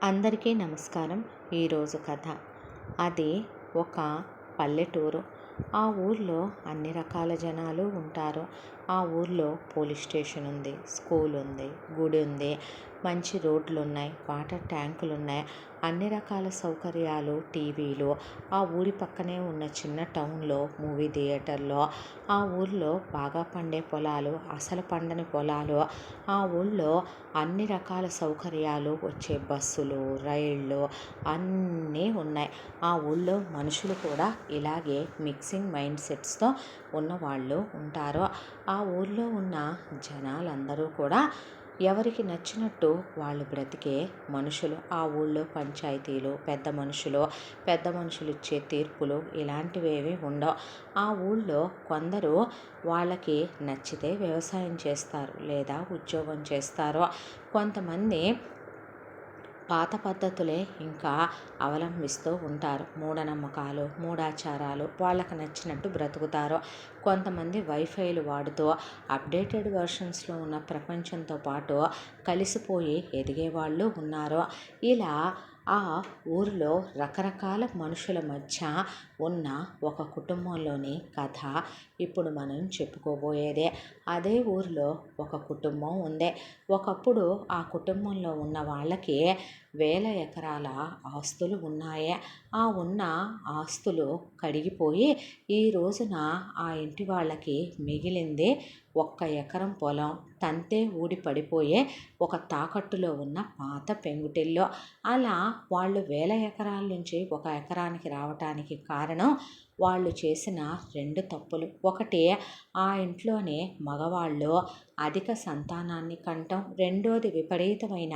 అందరికీ నమస్కారం. ఈరోజు కథ. అది ఒక పల్లెటూరు. ఆ ఊర్లో అన్ని రకాల జనాలు ఉంటారు. ఆ ఊర్లో పోలీస్ స్టేషన్ ఉంది, స్కూల్ ఉంది, గుడి ఉంది, మంచి రోడ్లు ఉన్నాయి, వాటర్ ట్యాంకులు ఉన్నాయి, అన్ని రకాల సౌకర్యాలు, టీవీలు. ఆ ఊరి పక్కనే ఉన్న చిన్న టౌన్లో మూవీ థియేటర్లో, ఆ ఊర్లో బాగా పండే పొలాలు, అసలు పండని పొలాలు, ఆ ఊళ్ళో అన్ని రకాల సౌకర్యాలు వచ్చే బస్సులు, రైళ్ళు అన్నీ ఉన్నాయి. ఆ ఊళ్ళో మనుషులు కూడా ఇలాగే మిక్సింగ్ మైండ్ సెట్స్తో ఉన్నవాళ్ళు ఉంటారు. ఆ ఊర్లో ఉన్న జనాలందరూ కూడా ఎవరికి నచ్చినట్టు వాళ్ళు బ్రతికే మనుషులు. ఆ ఊళ్ళో పంచాయతీలు, పెద్ద మనుషులు ఇచ్చే తీర్పులు ఇలాంటివేవి ఉండవు. ఆ ఊళ్ళో కొందరు వాళ్ళకి నచ్చితే వ్యవసాయం చేస్తారు, లేదా ఉద్యోగం చేస్తారు. కొంతమంది పాత పద్ధతులే ఇంకా అవలంబిస్తూ ఉంటారు. మూఢనమ్మకాలు, మూఢాచారాలు వాళ్ళకు నచ్చినట్టు బ్రతుకుతారు. కొంతమంది వైఫైలు వాడుతూ అప్డేటెడ్ వెర్షన్స్లో ఉన్న ప్రపంచంతో పాటు కలిసిపోయి ఎదిగే వాళ్ళు ఉన్నారు. ఇలా ఆ ఊరిలో రకరకాల మనుషుల మధ్య ఉన్న ఒక కుటుంబంలోని కథ ఇప్పుడు మనం చెప్పుకోబోయేదే. అదే ఊరిలో ఒక కుటుంబం ఉంది. ఒకప్పుడు ఆ కుటుంబంలో ఉన్న వాళ్ళకి వేల ఎకరాల ఆస్తులు ఉన్నాయి. ఆ ఉన్న ఆస్తులు కడిగిపోయి ఈ రోజున ఆ ఇంటి వాళ్ళకి మిగిలింది 1 ఎకరం పొలం, తంతే ఊడి పడిపోయే ఒక తాకట్టులో ఉన్న పాత పెంకుటిల్లు. అలా వాళ్ళు వేల ఎకరాల నుంచి 1 ఎకరానికి రావటానికి కారణం వాళ్ళు చేసిన 2 తప్పులు. ఒకటి, ఆ ఇంట్లోనే మగవాళ్ళు అధిక సంతానాన్ని కంటం. రెండోది, విపరీతమైన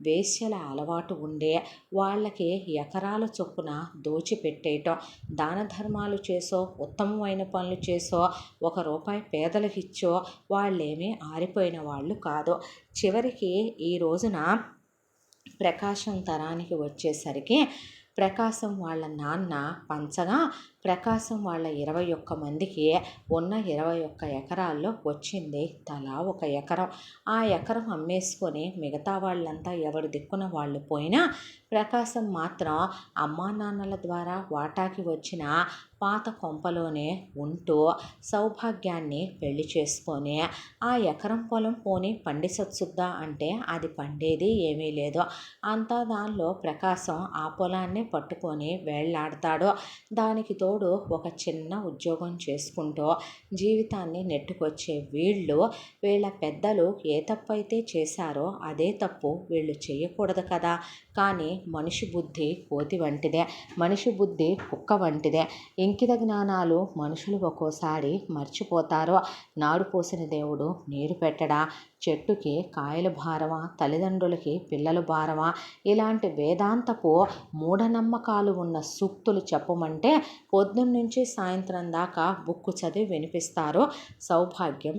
వేశ్యల అలవాటు ఉండే వాళ్ళకి ఎకరాల చొప్పున దోచిపెట్టేయటం. దాన ధర్మాలు చేసో, ఉత్తమమైన పనులు చేసో, ₹1 పేదలకు ఇచ్చో వాళ్ళేమీ ఆరిపోయిన వాళ్ళు కాదు. చివరికి ఈ రోజున ప్రకాశం తరానికి వచ్చేసరికి ప్రకాశం వాళ్ళ నాన్న పంచగా ప్రకాశం వాళ్ళ 21 మందికి ఉన్న 21 ఎకరాల్లో వచ్చింది తలా 1 ఎకరం. ఆ ఎకరం అమ్మేసుకొని మిగతా వాళ్ళంతా ఎవరి దిక్కున వాళ్ళు పోయినా ప్రకాశం మాత్రం అమ్మా నాన్నల ద్వారా వాటాకి వచ్చిన పాత కొంపలోనే ఉంటూ సౌభాగ్యాన్ని పెళ్లి చేసుకొని ఆ ఎకరం పొలం పోని పండి సత్సుద్దా అంటే అది పండేది ఏమీ లేదు. అంతా దానిలో ప్రకాశం ఆ పొలాన్ని పట్టుకొని వేళ్లాడతాడు. దానికి తోడు ఒక చిన్న ఉద్యోగం చేసుకుంటూ జీవితాన్ని నెట్టుకొచ్చే వీళ్ళ పెద్దలు ఏ తప్పు అయితే చేశారో అదే తప్పు వీళ్ళు చేయకూడదు కదా. కానీ మనిషి బుద్ధి కోతి వంటిదే, మనిషి బుద్ధి కుక్క వంటిదే. ఇంకిత జ్ఞానాలు మనుషులు ఒక్కోసారి మర్చిపోతారు. నాడు పోసిన దేవుడు నీరు పెట్టడా? చెట్టుకి కాయలు భారమా? తల్లిదండ్రులకి పిల్లలు భారమా? ఇలాంటి వేదాంతపు మూఢనమ్మకాలు ఉన్న సూక్తులు చెప్పమంటే పొద్దున్నుంచి సాయంత్రం దాకా బుక్కు చదివి వినిపిస్తారు సౌభాగ్యం,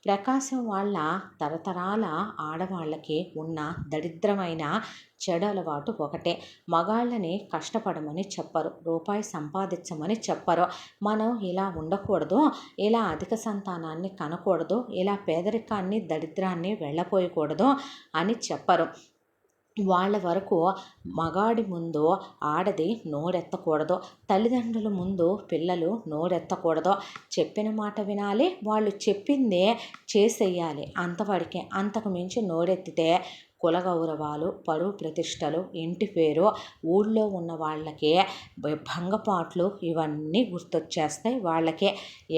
ప్రకాశం వాళ్ళ తరతరాల ఆడవాళ్ళకి ఉన్న దరిద్రమైన చెడు అలవాటు ఒకటే. మగాళ్ళని కష్టపడమని చెప్పరు, రూపాయి సంపాదించమని చెప్పరు. మనం ఇలా ఉండకూడదు, ఇలా అధిక సంతానాన్ని కనకూడదు, ఇలా పేదరికాన్ని దరిద్రాన్ని వెళ్ళపోయకూడదు అని చెప్పరు. వాళ్ళ వరకు మగాడి ముందు ఆడది నోరెత్తకూడదు, తల్లిదండ్రుల ముందు పిల్లలు నోరెత్తకూడదు. చెప్పిన మాట వినాలి, వాళ్ళు చెప్పిందే చేసేయాలి, అంతవరకే. అంతకు మించి నోరెత్తితే కుల గౌరవాలు, పరువు ప్రతిష్టలు, ఇంటి పేరు, ఊళ్ళో ఉన్న వాళ్ళకి భంగపాట్లు ఇవన్నీ గుర్తొచ్చేస్తాయి వాళ్ళకే.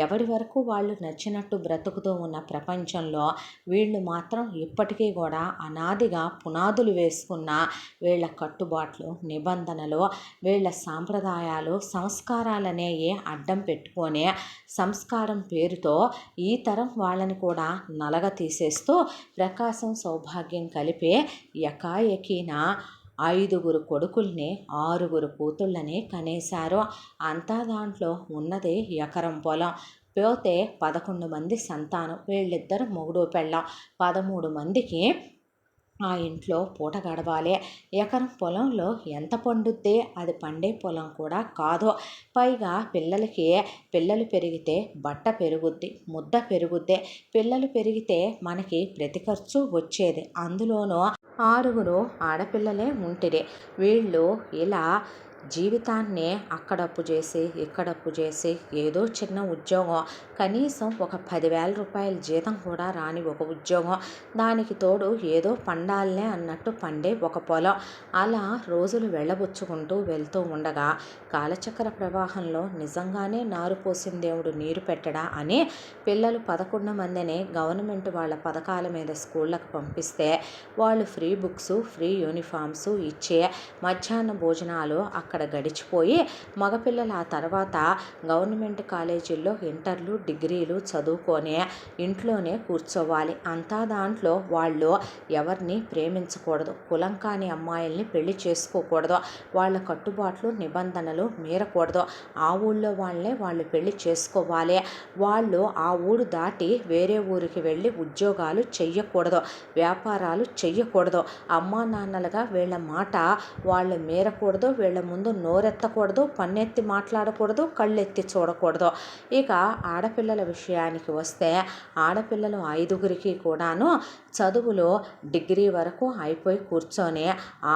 ఎవరి వరకు వాళ్ళు నచ్చినట్టు బ్రతుకుతూ ఉన్న ప్రపంచంలో వీళ్ళు మాత్రం ఇప్పటికీ కూడా అనాదిగా పునాదులు వేసుకున్న వీళ్ళ కట్టుబాట్లు, నిబంధనలు, వీళ్ళ సాంప్రదాయాలు, సంస్కారాలనేవి అడ్డం పెట్టుకొని సంస్కారం పేరుతో ఈ తరం వాళ్ళని కూడా నలగ తీసేస్తూ ప్రకాశం సౌభాగ్యం కలిపి ఎకాఎకిన 5 కొడుకుల్ని 6 కూతుళ్ళని కనేశారు. అంతా దాంట్లో ఉన్నది ఎకరం పొలం. పోతే 11 మంది సంతానం. వీళ్ళిద్దరు మొగుడు పెళ్ళాం. 13 మందికి ఆ ఇంట్లో పూట గడవాలి. ఎకరం పొలంలో ఎంత పండుద్ది? అది పండే పొలం కూడా కాదు. పైగా పిల్లలు పెరిగితే బట్ట పెరుగుద్ది, ముద్ద పెరుగుద్ది. పిల్లలు పెరిగితే మనకి ప్రతి ఖర్చు వచ్చేది. అందులోనూ 6 ఆడపిల్లలే ఉంటిరి. వీళ్ళు ఇలా జీవితాన్నే అక్కడప్పు చేసి ఇక్కడప్పు చేసి ఏదో చిన్న ఉద్యోగం, కనీసం ఒక 10,000 రూపాయల జీతం కూడా రాని ఒక ఉద్యోగం, దానికి తోడు ఏదో పండాలనే అన్నట్టు పండే ఒక పొలం, అలా రోజులు వెళ్ళబుచ్చుకుంటూ వెళ్తూ ఉండగా కాలచక్ర ప్రవాహంలో నిజంగానే నారు పోసిన దేవుడు నీరు పెట్టడా అని పిల్లలు 11 మందిని గవర్నమెంట్ వాళ్ళ పథకాల మీద స్కూళ్ళకు పంపిస్తే వాళ్ళు ఫ్రీ బుక్స్, ఫ్రీ యూనిఫామ్స్ ఇచ్చే మధ్యాహ్న భోజనాలు అక్కడ గడిచిపోయి మగపిల్లలు ఆ తర్వాత గవర్నమెంట్ కాలేజీల్లో ఇంటర్లు, డిగ్రీలు చదువుకొని ఇంట్లోనే కూర్చోవాలి. అంతా దాంట్లో వాళ్ళు ఎవరిని ప్రేమించకూడదు, కులం కాని అమ్మాయిల్ని పెళ్లి చేసుకోకూడదు, వాళ్ళ కట్టుబాట్లు నిబంధనలు మీరకూడదు, ఆ ఊళ్ళో వాళ్ళనే వాళ్ళు పెళ్లి చేసుకోవాలి, వాళ్ళు ఆ ఊరు దాటి వేరే ఊరికి వెళ్ళి ఉద్యోగాలు చెయ్యకూడదు, వ్యాపారాలు చెయ్యకూడదు, అమ్మా నాన్నలుగా వీళ్ళ మాట వాళ్ళు మీరకూడదు, వీళ్ళ ముందు నోరెత్తకూడదు, పన్నెత్తి మాట్లాడకూడదు, కళ్ళెత్తి చూడకూడదు. ఇక ఆడపిల్లల విషయానికి వస్తే ఆడపిల్లలు 5గురికి కూడాను చదువులో డిగ్రీ వరకు అయిపోయి కూర్చొని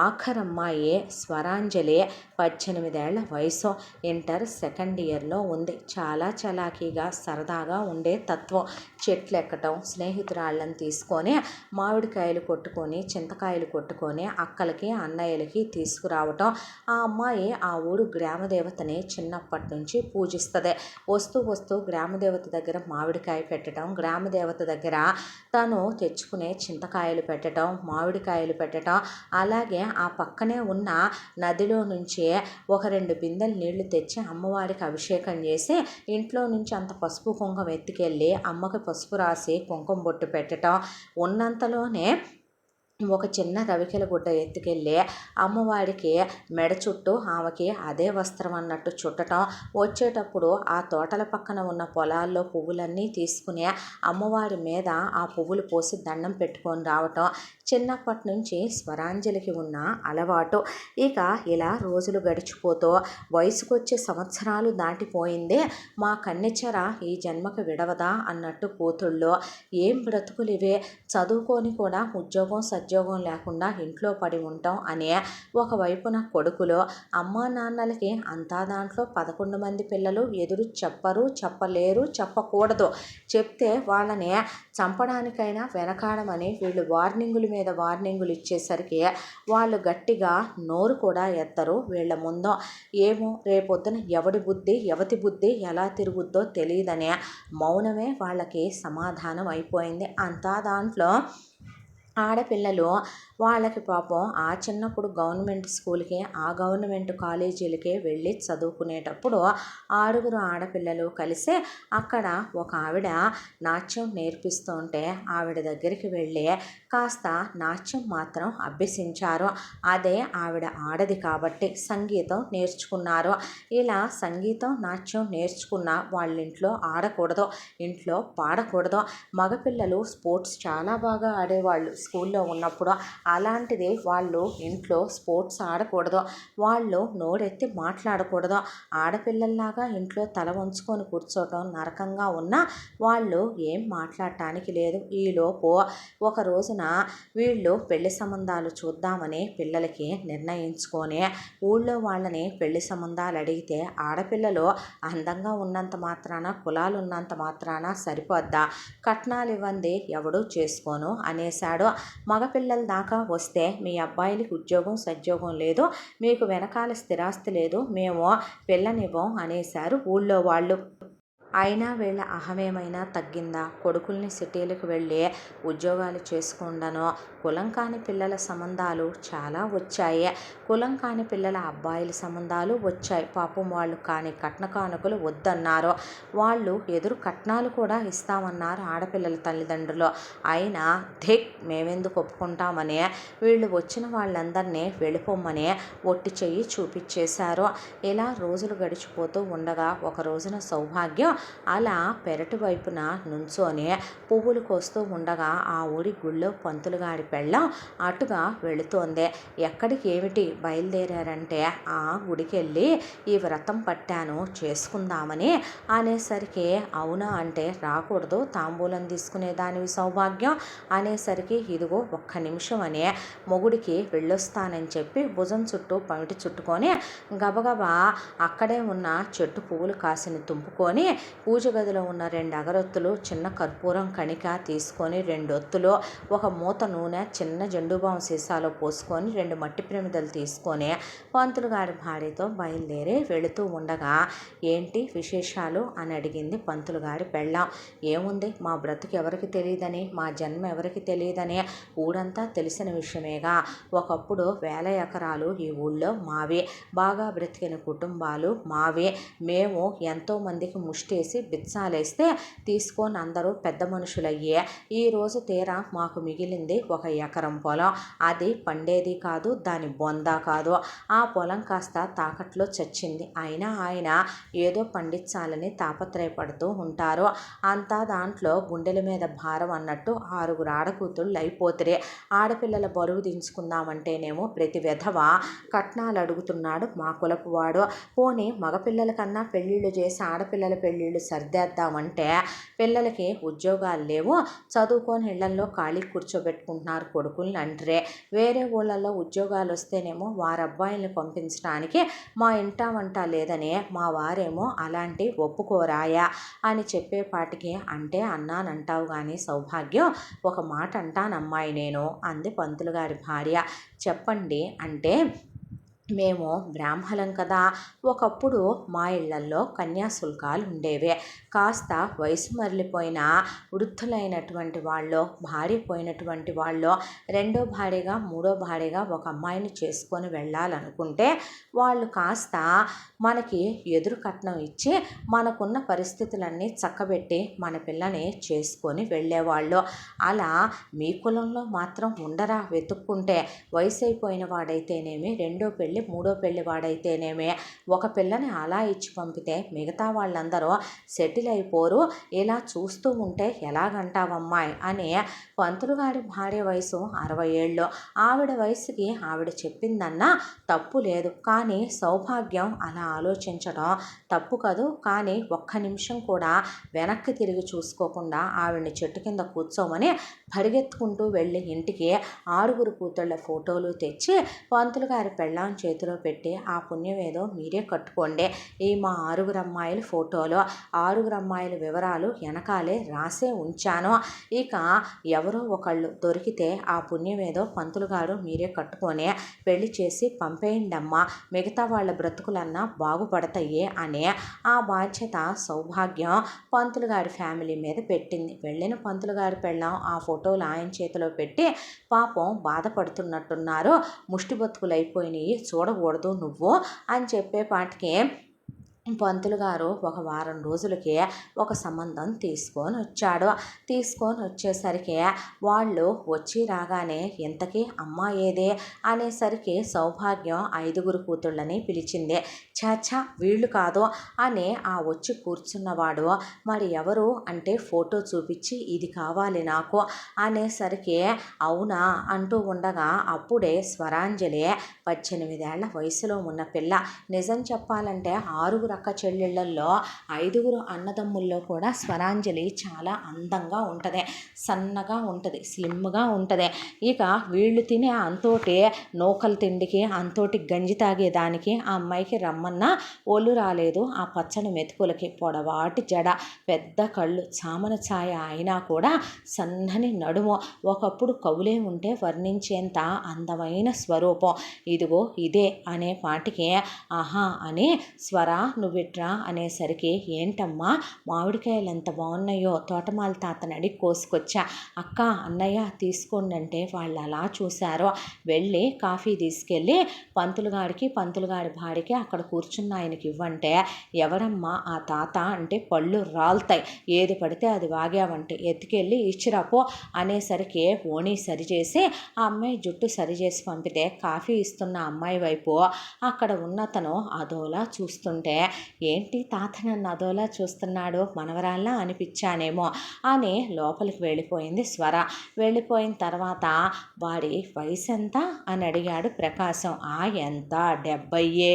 ఆఖరమ్మాయి స్వరాంజలి 18 ఏళ్ల వయసు, ఇంటర్ సెకండ్ ఇయర్లో ఉంది. చాలా చలాకీగా సరదాగా ఉండే తత్వం, చెట్లు ఎక్కటం, స్నేహితురాళ్ళని తీసుకొని మామిడికాయలు కొట్టుకొని చింతకాయలు కొట్టుకొని అక్కలకి అన్నయ్యలకి తీసుకురావటం. ఆ అమ్మాయి ఆ ఊరు గ్రామదేవతని చిన్నప్పటి నుంచి పూజిస్తుంది. వస్తూ వస్తూ గ్రామదేవత దగ్గర మామిడికాయ పెట్టడం, గ్రామదేవత దగ్గర తను తెచ్చుకునే చింతకాయలు పెట్టడం, మామిడికాయలు పెట్టడం, అలాగే ఆ పక్కనే ఉన్న నదిలో నుంచి ఒక 2 బిందెలు నీళ్లు తెచ్చి అమ్మవారికి అభిషేకం చేసి ఇంట్లో నుంచి అంత పసుపు కుంకుమ ఎత్తుకెళ్ళి అమ్మకి పసుపు రాసి కుంకుమ బొట్టు పెట్టడం, ఉన్నంతలోనే ఒక చిన్న రవికెల గుడ్డ ఎత్తుకెళ్ళి అమ్మవారికి మెడ చుట్టూ ఆమెకి అదే వస్త్రం అన్నట్టు చుట్టటం, వచ్చేటప్పుడు ఆ తోటల పక్కన ఉన్న పొలాల్లో పువ్వులన్నీ తీసుకుని అమ్మవారి మీద ఆ పువ్వులు పోసి దండం పెట్టుకొని రావటం చిన్నప్పటి నుంచి స్వరాంజలికి ఉన్న అలవాటు. ఇక ఇలా రోజులు గడిచిపోతూ వయసుకొచ్చే సంవత్సరాలు దాటిపోయిందే, మా కన్నెచ్చర ఈ జన్మకు విడవదా అన్నట్టు కూతుళ్ళు. ఏం బ్రతుకులివే, చదువుకొని కూడా ఉద్యోగం సద్యోగం లేకుండా ఇంట్లో పడి ఉంటాం అనే ఒకవైపున కొడుకులు, అమ్మా నాన్నలకి అంతా దాంట్లో 11 మంది పిల్లలు ఎదురు చెప్పరు, చెప్పలేరు, చెప్పకూడదు, చెప్తే వాళ్ళని చంపడానికైనా వెనకాడమని వీళ్ళు వార్నింగుల మీద వార్నింగులు ఇచ్చేసరికి వాళ్ళు గట్టిగా నోరు కూడా ఎత్తరు వీళ్ళ ముందు. ఏమో రేపొద్దున ఎవతి బుద్ధి ఎలా తిరుగుద్దో తెలియదనే మౌనమే వాళ్ళకి సమాధానం అయిపోయింది. అంతా దాంట్లో ఆడపిల్లలు వాళ్ళకి పాపం ఆ చిన్నప్పుడు గవర్నమెంట్ స్కూల్కి, ఆ గవర్నమెంట్ కాలేజీలకే వెళ్ళి చదువుకునేటప్పుడు 6 ఆడపిల్లలు కలిసి అక్కడ ఒక ఆవిడ నాట్యం నేర్పిస్తుంటే ఆవిడ దగ్గరికి వెళ్ళి కాస్త నాట్యం మాత్రం అభ్యసించారు. అదే ఆవిడ ఆడది కాబట్టి సంగీతం నేర్చుకున్నారు. ఇలా సంగీతం నాట్యం నేర్చుకున్న వాళ్ళ ఇంట్లో ఆడకూడదు, ఇంట్లో పాడకూడదు. మగపిల్లలు స్పోర్ట్స్ చాలా బాగా ఆడేవాళ్ళు స్కూల్లో ఉన్నప్పుడు, అలాంటిది వాళ్ళు ఇంట్లో స్పోర్ట్స్ ఆడకూడదు, వాళ్ళు నోరెత్తి మాట్లాడకూడదు, ఆడపిల్లల్లాగా ఇంట్లో తల వంచుకొని కూర్చోవటం నరకంగా ఉన్నా వాళ్ళు ఏం మాట్లాడటానికి లేదు. ఈలోపు ఒక రోజున వీళ్ళు పెళ్లి సంబంధాలు చూద్దామని పిల్లలకి నిర్ణయించుకొని ఊళ్ళో వాళ్ళని పెళ్లి సంబంధాలు అడిగితే ఆడపిల్లలు అందంగా ఉన్నంత మాత్రాన, కులాలు ఉన్నంత మాత్రాన సరిపోద్దా, కట్నాలు ఇవ్వండి ఎవడూ చేసుకోను అనేశాడు. మగపిల్లల దాకా వస్తే మీ అబ్బాయిలకి ఉద్యోగం సద్యోగం లేదు, మీకు వెనకాల స్థిరాస్తి లేదు, మేము పిల్లనివ్వం అనేశారు ఊళ్ళో వాళ్ళు. అయినా వీళ్ళ అహమేమైనా తగ్గిందా? కొడుకుల్ని సిటీలకు వెళ్ళి ఉద్యోగాలు చేసుకుండానో కులం కాని పిల్లల సంబంధాలు చాలా వచ్చాయి, కులం కాని పిల్లల అబ్బాయిల సంబంధాలు వచ్చాయి. పాపం వాళ్ళు కాని కట్న కానుకలు వద్దన్నారు, వాళ్ళు ఎదురు కట్నాలు కూడా ఇస్తామన్నారు ఆడపిల్లల తల్లిదండ్రులు. అయినా మేమెందుకు ఒప్పుకుంటామని వీళ్ళు వచ్చిన వాళ్ళందరినీ వెళ్ళిపోమ్మని ఒట్టి చెయ్యి చూపించేశారు. ఇలా రోజులు గడిచిపోతూ ఉండగా ఒక రోజున సౌభాగ్యం అలా పెరటి వైపున నుంచొని పువ్వులు కోస్తూ ఉండగా ఆ ఊరి గుళ్ళో పంతులుగాడి పెళ్ళం అటుగా వెళుతోంది. ఎక్కడికి ఏమిటి బయలుదేరారంటే, ఆ గుడికి వెళ్ళి ఈ వ్రతం పట్టాను చేసుకుందామని అనేసరికి, అవునా అంటే రాకూడదు, తాంబూలం తీసుకునేదానివి సౌభాగ్యం అనేసరికి, ఇదిగో ఒక్క నిమిషం అని మొగుడికి వెళ్ళొస్తానని చెప్పి భుజం చుట్టూ పమిటి చుట్టుకొని గబగబా అక్కడే ఉన్న చెట్టు పువ్వులు కాసిని తుంపుకొని పూజ గదిలో ఉన్న 2 అగరొత్తులు, చిన్న కర్పూరం కణిక తీసుకొని 2 ఒత్తులు, ఒక మూత నూనె చిన్న జెండుబాం సీసాలో పోసుకొని 2 మట్టి ప్రమిదలు తీసుకొని పంతులుగాడి భార్యతో బయలుదేరి వెళుతూ ఉండగా, ఏంటి విశేషాలు అని అడిగింది పంతులుగాడి పెళ్ళాం. ఏముంది, మా బ్రతుకు ఎవరికి తెలియదని, మా జన్మ ఎవరికి తెలియదని ఊరంతా తెలిసిన విషయమేగా. ఒకప్పుడు 1000 ఎకరాలు ఈ ఊళ్ళో మావి, బాగా బ్రతికిన కుటుంబాలు మావి. మేము ఎంతోమందికి ముష్టేసి బిచ్చాలేస్తే తీసుకొని అందరూ పెద్ద మనుషులయ్యే ఈరోజు తీరా మాకు మిగిలింది 1 ఎకరం పొలం. అది పండేది కాదు, దాని బొందా కాదు. ఆ పొలం కాస్త తాకట్లో చచ్చింది. అయినా ఆయన ఏదో పండించాలని తాపత్రయపడుతూ ఉంటారు. అంతా దాంట్లో గుండెల మీద భారం అన్నట్టు 6 ఆడకూతుళ్ళు అయిపోతురే. ఆడపిల్లల బరువు దించుకుందామంటేనేమో ప్రతి వెధవ కట్నాలు అడుగుతున్నాడు మా కులపు వాడు. పోనీ మగపిల్లల కన్నా పెళ్ళిళ్ళు చేసి ఆడపిల్లల పెళ్ళిళ్ళు సర్దేద్దామంటే పిల్లలకి ఉద్యోగాలు లేవు, చదువుకొని ఇళ్లల్లో ఖాళీ కూర్చోబెట్టుకుంటున్నారు కొడుకుల్ని అంటరే. వేరే ఊళ్ళల్లో ఉద్యోగాలు వస్తేనేమో వారి అబ్బాయిల్ని పంపించడానికి మా ఇంటా వంట లేదని మా వారేమో అలాంటి ఒప్పుకోరాయా అని చెప్పేపాటికి, అంటే అన్నానంటావు కానీ సౌభాగ్యం, ఒక మాట అంటానమ్మాయి నేను అంది పంతులుగారి భార్య. చెప్పండి అంటే, మేము బ్రాహ్మలం కదా. ఒకప్పుడు మా ఇళ్లల్లో కన్యాశుల్కాలు ఉండేవే. కాస్త వయసు మరలిపోయిన వృద్ధులైనటువంటి వాళ్ళు, భార్య పోయినటువంటి వాళ్ళు రెండో భార్యగా మూడో భార్యగా ఒక అమ్మాయిని చేసుకొని వెళ్ళాలనుకుంటే వాళ్ళు కాస్త మనకి ఎదురు కట్నం ఇచ్చి మనకున్న పరిస్థితులన్నీ చక్కబెట్టి మన పిల్లని చేసుకొని వెళ్ళేవాళ్ళు. అలా మీ కులంలో మాత్రం ఉండరా వెతుక్కుంటే? వయసు అయిపోయిన వాడైతేనేమి, రెండో పెళ్ళి మూడో పెళ్ళి వాడైతేనేమి ఒక పిల్లని అలా ఇచ్చి పంపితే మిగతా వాళ్ళందరూ సెటిల్ అయిపోరు. ఇలా చూస్తూ ఉంటే ఎలాగంటావమ్మాయి అని పంతులుగారి భార్య వయసు 60 ఏళ్ళు. ఆవిడ వయసుకి ఆవిడ చెప్పిందన్నా తప్పు లేదు. కానీ సౌభాగ్యం అలా ఆలోచించడం తప్పు కదూ. కానీ ఒక్క నిమిషం కూడా వెనక్కి తిరిగి చూసుకోకుండా ఆవిడని చెట్టు కింద కూర్చోమని పరిగెత్తుకుంటూ వెళ్ళి ఇంటికి 6 కూతుళ్ళ ఫోటోలు తెచ్చి పంతులుగారి పెళ్ళాం చేతిలో పెట్టి, ఆ పుణ్యం ఏదో మీరే కట్టుకోండి, ఈ మా 6 అమ్మాయిల ఫోటోలు, 6 అమ్మాయిల వివరాలు వెనకాలే రాసే ఉంచాను. ఇక ఎవరో ఒకళ్ళు దొరికితే ఆ పుణ్యం ఏదో పంతులుగారు మీరే కట్టుకొని పెళ్లి చేసి పంపేయండమ్మా, మిగతా వాళ్ళ బ్రతుకులన్నా బాగుపడతాయి అని ఆ బాధ్యత సౌభాగ్యం పంతులుగారి ఫ్యామిలీ మీద పెట్టింది. వెళ్ళిన పంతులుగారి పెళ్ళాం ఆ ఫోటోలు ఆయన చేతిలో పెట్టి, పాపం బాధపడుతున్నట్టున్నారు, ముష్టి బతుకులైపోయినాయి, చూడకూడదు నువ్వు అని చెప్పేపాటికి పంతులు గారు ఒక వారం రోజులకి ఒక సంబంధం తీసుకొని వచ్చాడు. తీసుకొని వచ్చేసరికి వాళ్ళు వచ్చి రాగానే, ఇంతకీ అమ్మ ఏదే అనేసరికి సౌభాగ్యం 5 కూతుళ్ళని పిలిచింది. చాచా వీళ్ళు కాదు అని ఆ వచ్చి కూర్చున్నవాడు, మరి ఎవరు అంటే ఫోటో చూపించి, ఇది కావాలి నాకు అనేసరికి, అవునా అంటూ ఉండగా అప్పుడే స్వరాంజలి 18 ఏళ్ల వయసులో ఉన్న పిల్ల. నిజం చెప్పాలంటే 6 అక్క చెల్లెళ్ళల్లో 5 అన్నదమ్ముల్లో కూడా స్వరాంజలి చాలా అందంగా ఉంటుంది, సన్నగా ఉంటుంది, స్లిమ్గా ఉంటుంది. ఇక వీళ్ళు తినే అంతోటి నూకలు తిండికి, అంతోటి గంజి తాగేదానికి ఆ అమ్మాయికి రమ్మన్నా ఒళ్ళు రాలేదు. ఆ పచ్చని మెతుకులకి పొడవాటి జడ, పెద్ద కళ్ళు, చామన ఛాయ అయినా కూడా సన్నని నడుము, ఒకప్పుడు కవులే ఉంటే వర్ణించేంత అందమైన స్వరూపం. ఇదిగో ఇదే అనే పాటికి, ఆహా అని స్వరా నువ్విట్రా అనేసరికి, ఏంటమ్మా మామిడికాయలు ఎంత బాగున్నాయో, తోటమాల తాతని అడిగి కోసుకొచ్చా, అక్క అన్నయ్య తీసుకోండి అంటే వాళ్ళు అలా చూశారో. వెళ్ళి కాఫీ తీసుకెళ్ళి పంతులుగాడికి పంతులుగాడి భార్యకి అక్కడ కూర్చున్న ఆయనకి ఇవ్వంటే, ఎవరమ్మా ఆ తాత అంటే పళ్ళు రాలుతాయి, ఏది పడితే అది వాగావంటే ఎత్తుకెళ్ళి ఇచ్చిరాపో అనేసరికి ఓణి సరిచేసి ఆ అమ్మాయి జుట్టు సరిచేసి పంపితే, కాఫీ ఇస్తున్న అమ్మాయి వైపు అక్కడ ఉన్నతను అదోలా చూస్తుంటే ఏంటి తాత నన్ను అదోలా చూస్తున్నాడు, మనవరాల్లా అనిపించానేమో అని లోపలికి వెళ్ళిపోయింది స్వర. వెళ్ళిపోయిన తర్వాత వాడి వయసు ఎంత అని అడిగాడు ప్రకాశం. ఎంత 70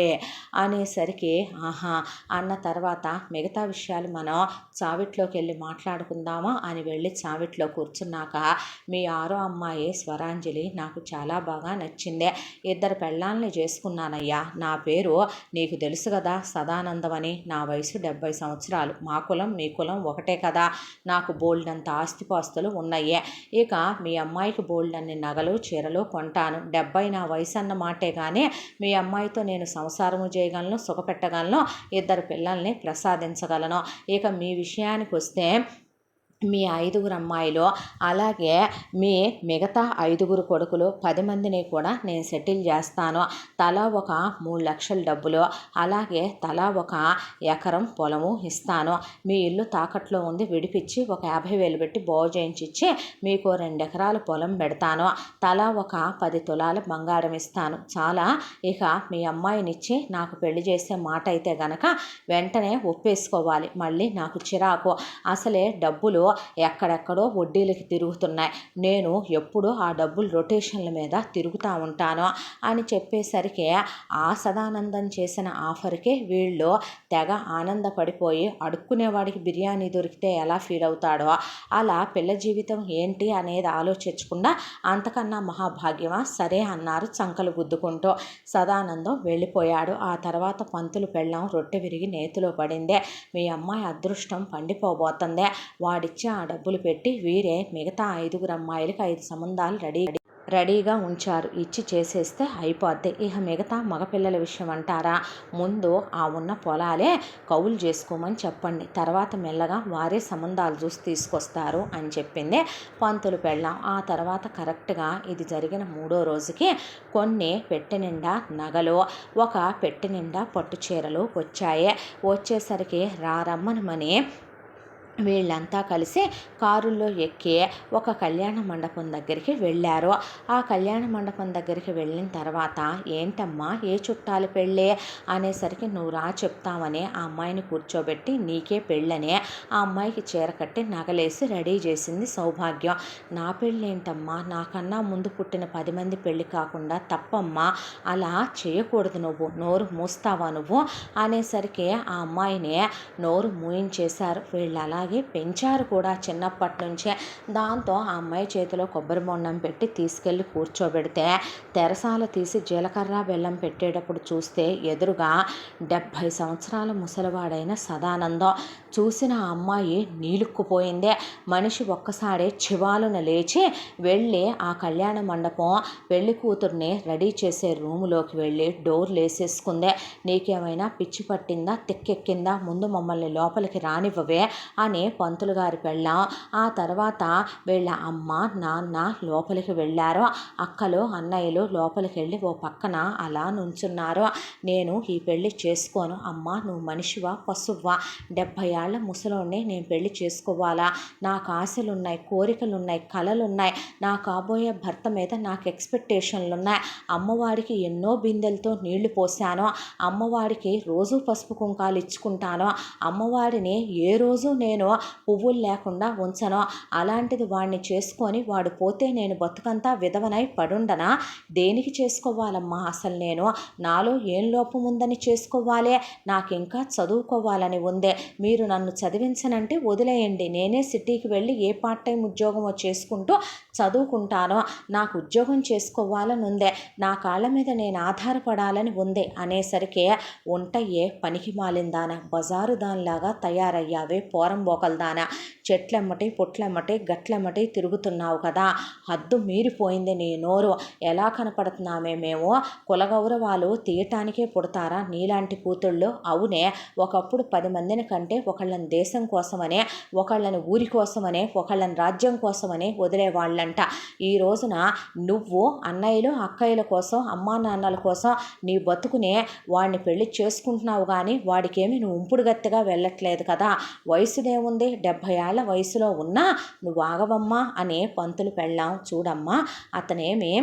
అనేసరికి ఆహా అన్న తర్వాత మిగతా విషయాలు మనం చావిట్లోకి వెళ్ళి మాట్లాడుకుందామా అని వెళ్ళి చావిట్లో కూర్చున్నాక మీ 6వ అమ్మాయి స్వరాంజలి నాకు చాలా బాగా నచ్చిందే. 2 పెళ్ళాలని చేసుకున్నానయ్యా. నా పేరు నీకు తెలుసు కదా సదానందం అని. నా వయసు 70 సంవత్సరాలు. మా కులం మీ కులం ఒకటే కదా. నాకు బోల్డంత ఆస్తిపాస్తులు ఉన్నాయే. ఇక మీ అమ్మాయికి బోల్డన్ని నగలు చీరలు కొంటాను. 70 నా వయసు అన్న మాటే కానీ మీ అమ్మాయితో నేను సంసారము చేయగలను, సుఖపెట్టగలను, 2 పిల్లల్ని ప్రసాదించగలను. ఇక మీ విషయానికి వస్తే మీ 5గురు అమ్మాయిలు అలాగే మీ మిగతా 5గురు కొడుకులు 10 మందిని కూడా నేను సెటిల్ చేస్తాను. తలా ఒక 3 లక్షల డబ్బులు, అలాగే తలా ఒక ఎకరం పొలము ఇస్తాను. మీ ఇల్లు తాకట్లో ఉంది, విడిపించి ఒక 50,000 పెట్టి బాగు చేయించి మీకు 2 ఎకరాల పొలం పెడతాను. తలా ఒక 10 తులాల బంగారం ఇస్తాను. చాలా ఇక మీ అమ్మాయినిచ్చి నాకు పెళ్లి చేసే మాట అయితే గనక వెంటనే ఒప్పేసుకోవాలి. మళ్ళీ నాకు చిరాకు. అసలే డబ్బులు ఎక్కడెక్కడో వడ్డీలకి తిరుగుతున్నాయి. నేను ఎప్పుడు ఆ డబ్బులు రొటేషన్ల మీద తిరుగుతూ ఉంటాను అని చెప్పేసరికి ఆ సదానందం చేసిన ఆఫర్కి వీళ్ళు తెగ ఆనందపడిపోయి అడుక్కునేవాడికి బిర్యానీ దొరికితే ఎలా ఫీల్ అవుతాడో అలా పిల్ల జీవితం ఏంటి అనేది ఆలోచించకుండా అంతకన్నా మహాభాగ్యమా సరే అన్నారు చంకలు గుద్దుకుంటూ. సదానందం వెళ్ళిపోయాడు. ఆ తర్వాత పంతులు పెళ్ళాం రొట్టె విరిగి నేతిలో పడిందే. మీ అమ్మాయి అదృష్టం పండిపోబోతుందే. వాడిచ్చే ఆ డబ్బులు పెట్టి వీరే మిగతా 5గురు అమ్మాయిలకి 5 సంబంధాలు రెడీగా ఉంచారు. ఇచ్చి చేసేస్తే అయిపోద్ది. ఇక మిగతా మగపిల్లల విషయం అంటారా, ముందు ఆ ఉన్న పొలాలే కౌలు చేసుకోమని చెప్పండి. తర్వాత మెల్లగా వారే సంబంధాలు చూసి తీసుకొస్తారు అని చెప్పింది పంతులు పెళ్ళాం. ఆ తర్వాత కరెక్ట్గా ఇది జరిగిన 3వ రోజుకి కొన్ని పెట్టె నిండా నగలు, ఒక పెట్టె నిండా పట్టు చీరలు వచ్చాయి. వచ్చేసరికి రమ్మనమని వీళ్ళంతా కలిసి కారుల్లో ఎక్కి ఒక కళ్యాణ మండపం దగ్గరికి వెళ్ళారు. ఆ కళ్యాణ మండపం దగ్గరికి వెళ్ళిన తర్వాత ఏంటమ్మా ఏ చుట్టాలు పెళ్ళే అనేసరికి నువ్వు రా చెప్తామని ఆ అమ్మాయిని కూర్చోబెట్టి నీకే పెళ్ళని ఆ అమ్మాయికి చీర కట్టి నగలేసి రెడీ చేసింది సౌభాగ్యం. నా పెళ్ళి ఏంటమ్మా, నాకన్నా ముందు పుట్టిన 10 మంది పెళ్ళి కాకుండా తప్పమ్మా, అలా చేయకూడదు, నువ్వు నోరు మూస్తావా నువ్వు అనేసరికి ఆ అమ్మాయిని నోరు మూయించేశారు. వీళ్ళు అలాగే పెంచారు కూడా చిన్నప్పటి నుంచే. దాంతో ఆ అమ్మాయి చేతిలో కొబ్బరి బొండం పెట్టి తీసుకెళ్ళి కూర్చోబెడితే తెరసాల తీసి జీలకర్ర బెల్లం పెట్టేటప్పుడు చూస్తే ఎదురుగా 70 సంవత్సరాల ముసలివాడైన సదానందం. చూసిన ఆ అమ్మాయి నీలుక్కుపోయిందే. మనిషి ఒక్కసారి చివాలున లేచి వెళ్ళి ఆ కళ్యాణ మండపం పెళ్లి కూతుర్ని రెడీ చేసే రూములోకి వెళ్ళి డోర్లు వేసేసుకుందే. నీకేమైనా పిచ్చి పట్టిందా, తిక్కెక్కిందా, ముందు మమ్మల్ని లోపలికి రానివ్వవే అని పంతులు గారి పెళ్ళాం. ఆ తర్వాత వీళ్ళ అమ్మ నాన్న లోపలికి వెళ్ళారు. అక్కలు అన్నయ్యలు లోపలికి వెళ్ళి ఓ పక్కన అలా నుంచున్నారు. నేను ఈ పెళ్లి చేసుకోను. అమ్మ నువ్వు మనిషివా పశువా, 70 ఏళ్ల ముసలోడిని నేను పెళ్లి చేసుకోవాలా? నాకు ఆశలున్నాయి, కోరికలున్నాయి, కలలున్నాయి. నా కాబోయే భర్త మీద నాకు ఎక్స్పెక్టేషన్లు ఉన్నాయి. అమ్మవాడికి ఎన్నో బిందెలతో నీళ్లు పోసాను. అమ్మవాడికి రోజు పసుపు కుంకాలు ఇచ్చుకుంటాను. అమ్మవాడిని ఏ రోజు నేను పువ్వులు లేకుండా ఉంచను. అలాంటిది వాడిని చేసుకొని వాడు పోతే నేను బతుకంతా విధవనై పడుండనా? దేనికి చేసుకోవాలమ్మా అసలు నేను? నాలో ఏం లోపం ఉందని చేసుకోవాలే? నాకు ఇంకా చదువుకోవాలని ఉందే. మీరు నన్ను చదివించనంటే వదిలేయండి, నేనే సిటీకి వెళ్ళి ఏ పార్ట్ టైం ఉద్యోగమో చేసుకుంటూ చదువుకుంటాను. నాకు ఉద్యోగం చేసుకోవాలని ఉందే, నా కాళ్ళ మీద నేను ఆధారపడాలని ఉంది అనేసరికి ఉంటాయే పనికి మాలిందాన, బజారు దానిలాగా తయారయ్యావే పోరంబోకల్దానా, చెట్లెమ్మటి పుట్లెమ్మటి గట్లెమ్మటి తిరుగుతున్నావు కదా, హద్దు మీరిపోయింది నీ నోరు. ఎలా కనపడుతున్నామే మేము? కులగౌరవాలు తీయటానికే పుడతారా నీలాంటి కూతుళ్ళు? అవునే, ఒకప్పుడు 10 మందిని కంటే ఒకళ్ళని దేశం కోసమనే, ఒకళ్ళని ఊరి కోసమనే, ఒకళ్ళని రాజ్యం కోసమనే వదిలేవాళ్ళంట. ఈ రోజున నువ్వు అన్నయ్యలు అక్కయ్యల కోసం, అమ్మా నాన్నల కోసం నీ బతుకునే వాడిని పెళ్లి చేసుకుంటున్నావు కానీ వాడికేమి నువ్వు ఉంపుడు గత్తెగా వెళ్ళట్లేదు కదా. వయసుదేముంది, 70 ఏళ్ల వయసులో ఉన్నా నువ్వు ఆగవమ్మా అని పంతులు పెళ్ళాం. చూడమ్మా, అతనేమి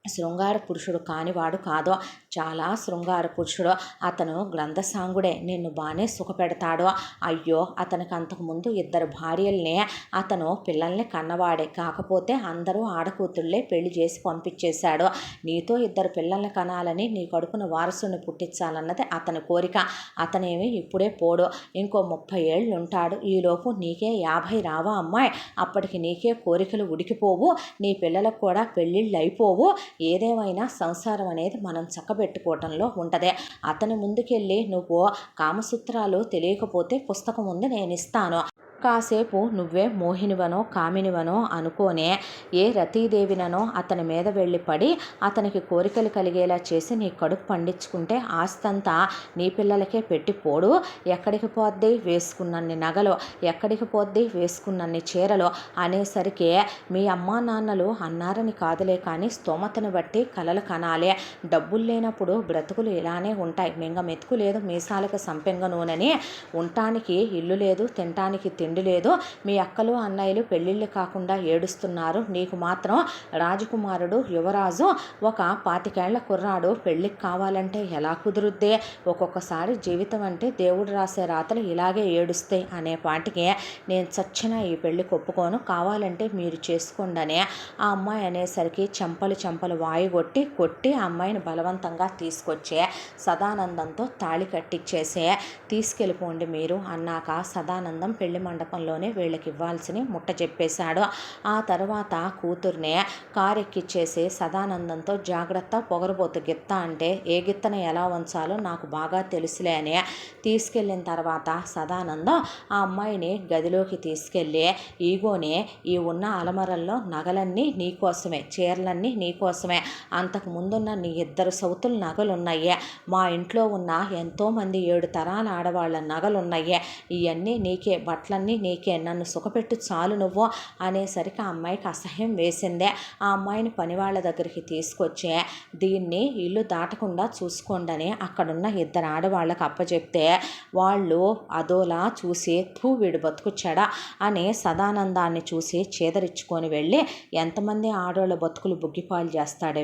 శృంగార పురుషుడు కానివాడు కాదో, చాలా శృంగార పురుషుడు, అతను గ్రంథసాంగుడే, నిన్ను బాగానే సుఖపెడతాడు. అయ్యో, అతనికి అంతకుముందు 2 భార్యల్ని, అతను పిల్లల్ని కన్నవాడే, కాకపోతే అందరూ ఆడకూతుళ్ళే పెళ్లి చేసి పంపించేశాడు. నీతో 2 పిల్లల్ని కనాలని, నీ కడుపున వారసుని పుట్టించాలన్నది అతని కోరిక. అతనేమి ఇప్పుడే పోడు, ఇంకో 30 ఏళ్ళు ఉంటాడు. ఈలోపు నీకే 50 రావా అమ్మాయి? అప్పటికి నీకే కోరికలు ఉడికిపోవు, నీ పిల్లలకు కూడా పెళ్ళిళ్ళు అయిపోవు. ఏదేమైనా సంసారం అనేది మనం చక్కబెట్టుకోవటంలో ఉంటదే. అతని ముందుకెళ్ళి నువ్వు కామసూత్రాలు తెలియకపోతే పుస్తకం ఉంది, నేను ఇస్తాను. కాసేపు నువ్వే మోహినివనో కామినివనో అనుకోనే ఏ రతీదేవిననో అతని మీద వెళ్ళి పడి అతనికి కోరికలు కలిగేలా చేసి నీ కడుపు పండించుకుంటే ఆస్తంతా నీ పిల్లలకే పెట్టిపోడు. ఎక్కడికి పోద్ది వేసుకున్నన్ని నగలు, ఎక్కడికి పోద్ది వేసుకున్నన్ని చీరలు అనేసరికి మీ అమ్మా నాన్నలు అన్నారని కాదులే, కానీ స్తోమతను బట్టి కలలు కనాలే. డబ్బులు లేనప్పుడు బ్రతుకులు ఇలానే ఉంటాయి. మింగ మెతుకు లేదు మీసాలకు సంపెంగ నూనెని, ఉండటానికి ఇల్లు లేదు, తినటానికి తిండి లేదు. మీ అక్కలు అన్నయ్యలు పెళ్ళిళ్ళు కాకుండా ఏడుస్తున్నారు, నీకు మాత్రం రాజకుమారుడు యువరాజు ఒక 25 ఏళ్ల కుర్రాడు పెళ్ళికి కావాలంటే ఎలా కుదురుద్దే? ఒక్కొక్కసారి జీవితం అంటే దేవుడు రాసే రాతలు ఇలాగే ఏడుస్తాయి అనే పాటికి నేను చచ్చినా ఈ పెళ్ళి ఒప్పుకోను, కావాలంటే మీరు చేసుకోండి ఆ అమ్మాయి అనేసరికి చెంపలు కొట్టి ఆ అమ్మాయిని బలవంతంగా తీసుకొచ్చే సదానందంతో తాళి కట్టించేసే తీసుకెళ్ళిపోండి మీరు అన్నాక సదానందం పెళ్లి మండపంలోనే వీళ్ళకి ఇవ్వాల్సిన ముట్ట చెప్పేశాడు. ఆ తర్వాత కూతుర్నే కారెక్కిచ్చేసి సదానందంతో జాగ్రత్త, పొగరబోతు గిత్త అంటే ఏ గిత్తను ఎలా ఉంచాలో నాకు బాగా తెలుసులే అని తీసుకెళ్ళిన తర్వాత సదానందం ఆ అమ్మాయిని గదిలోకి తీసుకెళ్ళి, ఈగోనే ఈ ఉన్న అలమరల్లో నగలన్నీ నీకోసమే, చీరలన్నీ నీకోసమే, అంతకు ముందున్న నీ 2 సౌతులు నగలున్నాయే, మా ఇంట్లో ఉన్న ఎంతోమంది 7 తరాల ఆడవాళ్ళ నగలున్నాయే, ఇవన్నీ నీకే, బట్టలన్నీ నీకే, నన్ను సుఖపెట్టు చాలు నువ్వు అనేసరికి ఆ అమ్మాయికి అసహ్యం వేసిందే. ఆ అమ్మాయిని పనివాళ్ళ దగ్గరికి తీసుకొచ్చే దీన్ని ఇల్లు దాటకుండా చూసుకోండి అక్కడున్న 2 ఆడవాళ్ళకి అప్పచెప్తే వాళ్ళు అదోలా చూసి వీడు బతుకుచ్చాడా అని సదానందాన్ని చూసి చేదరించుకొని వెళ్ళి, ఎంతమంది ఆడవాళ్ళ బతుకులు బుగ్గిపాలు చేస్తాడే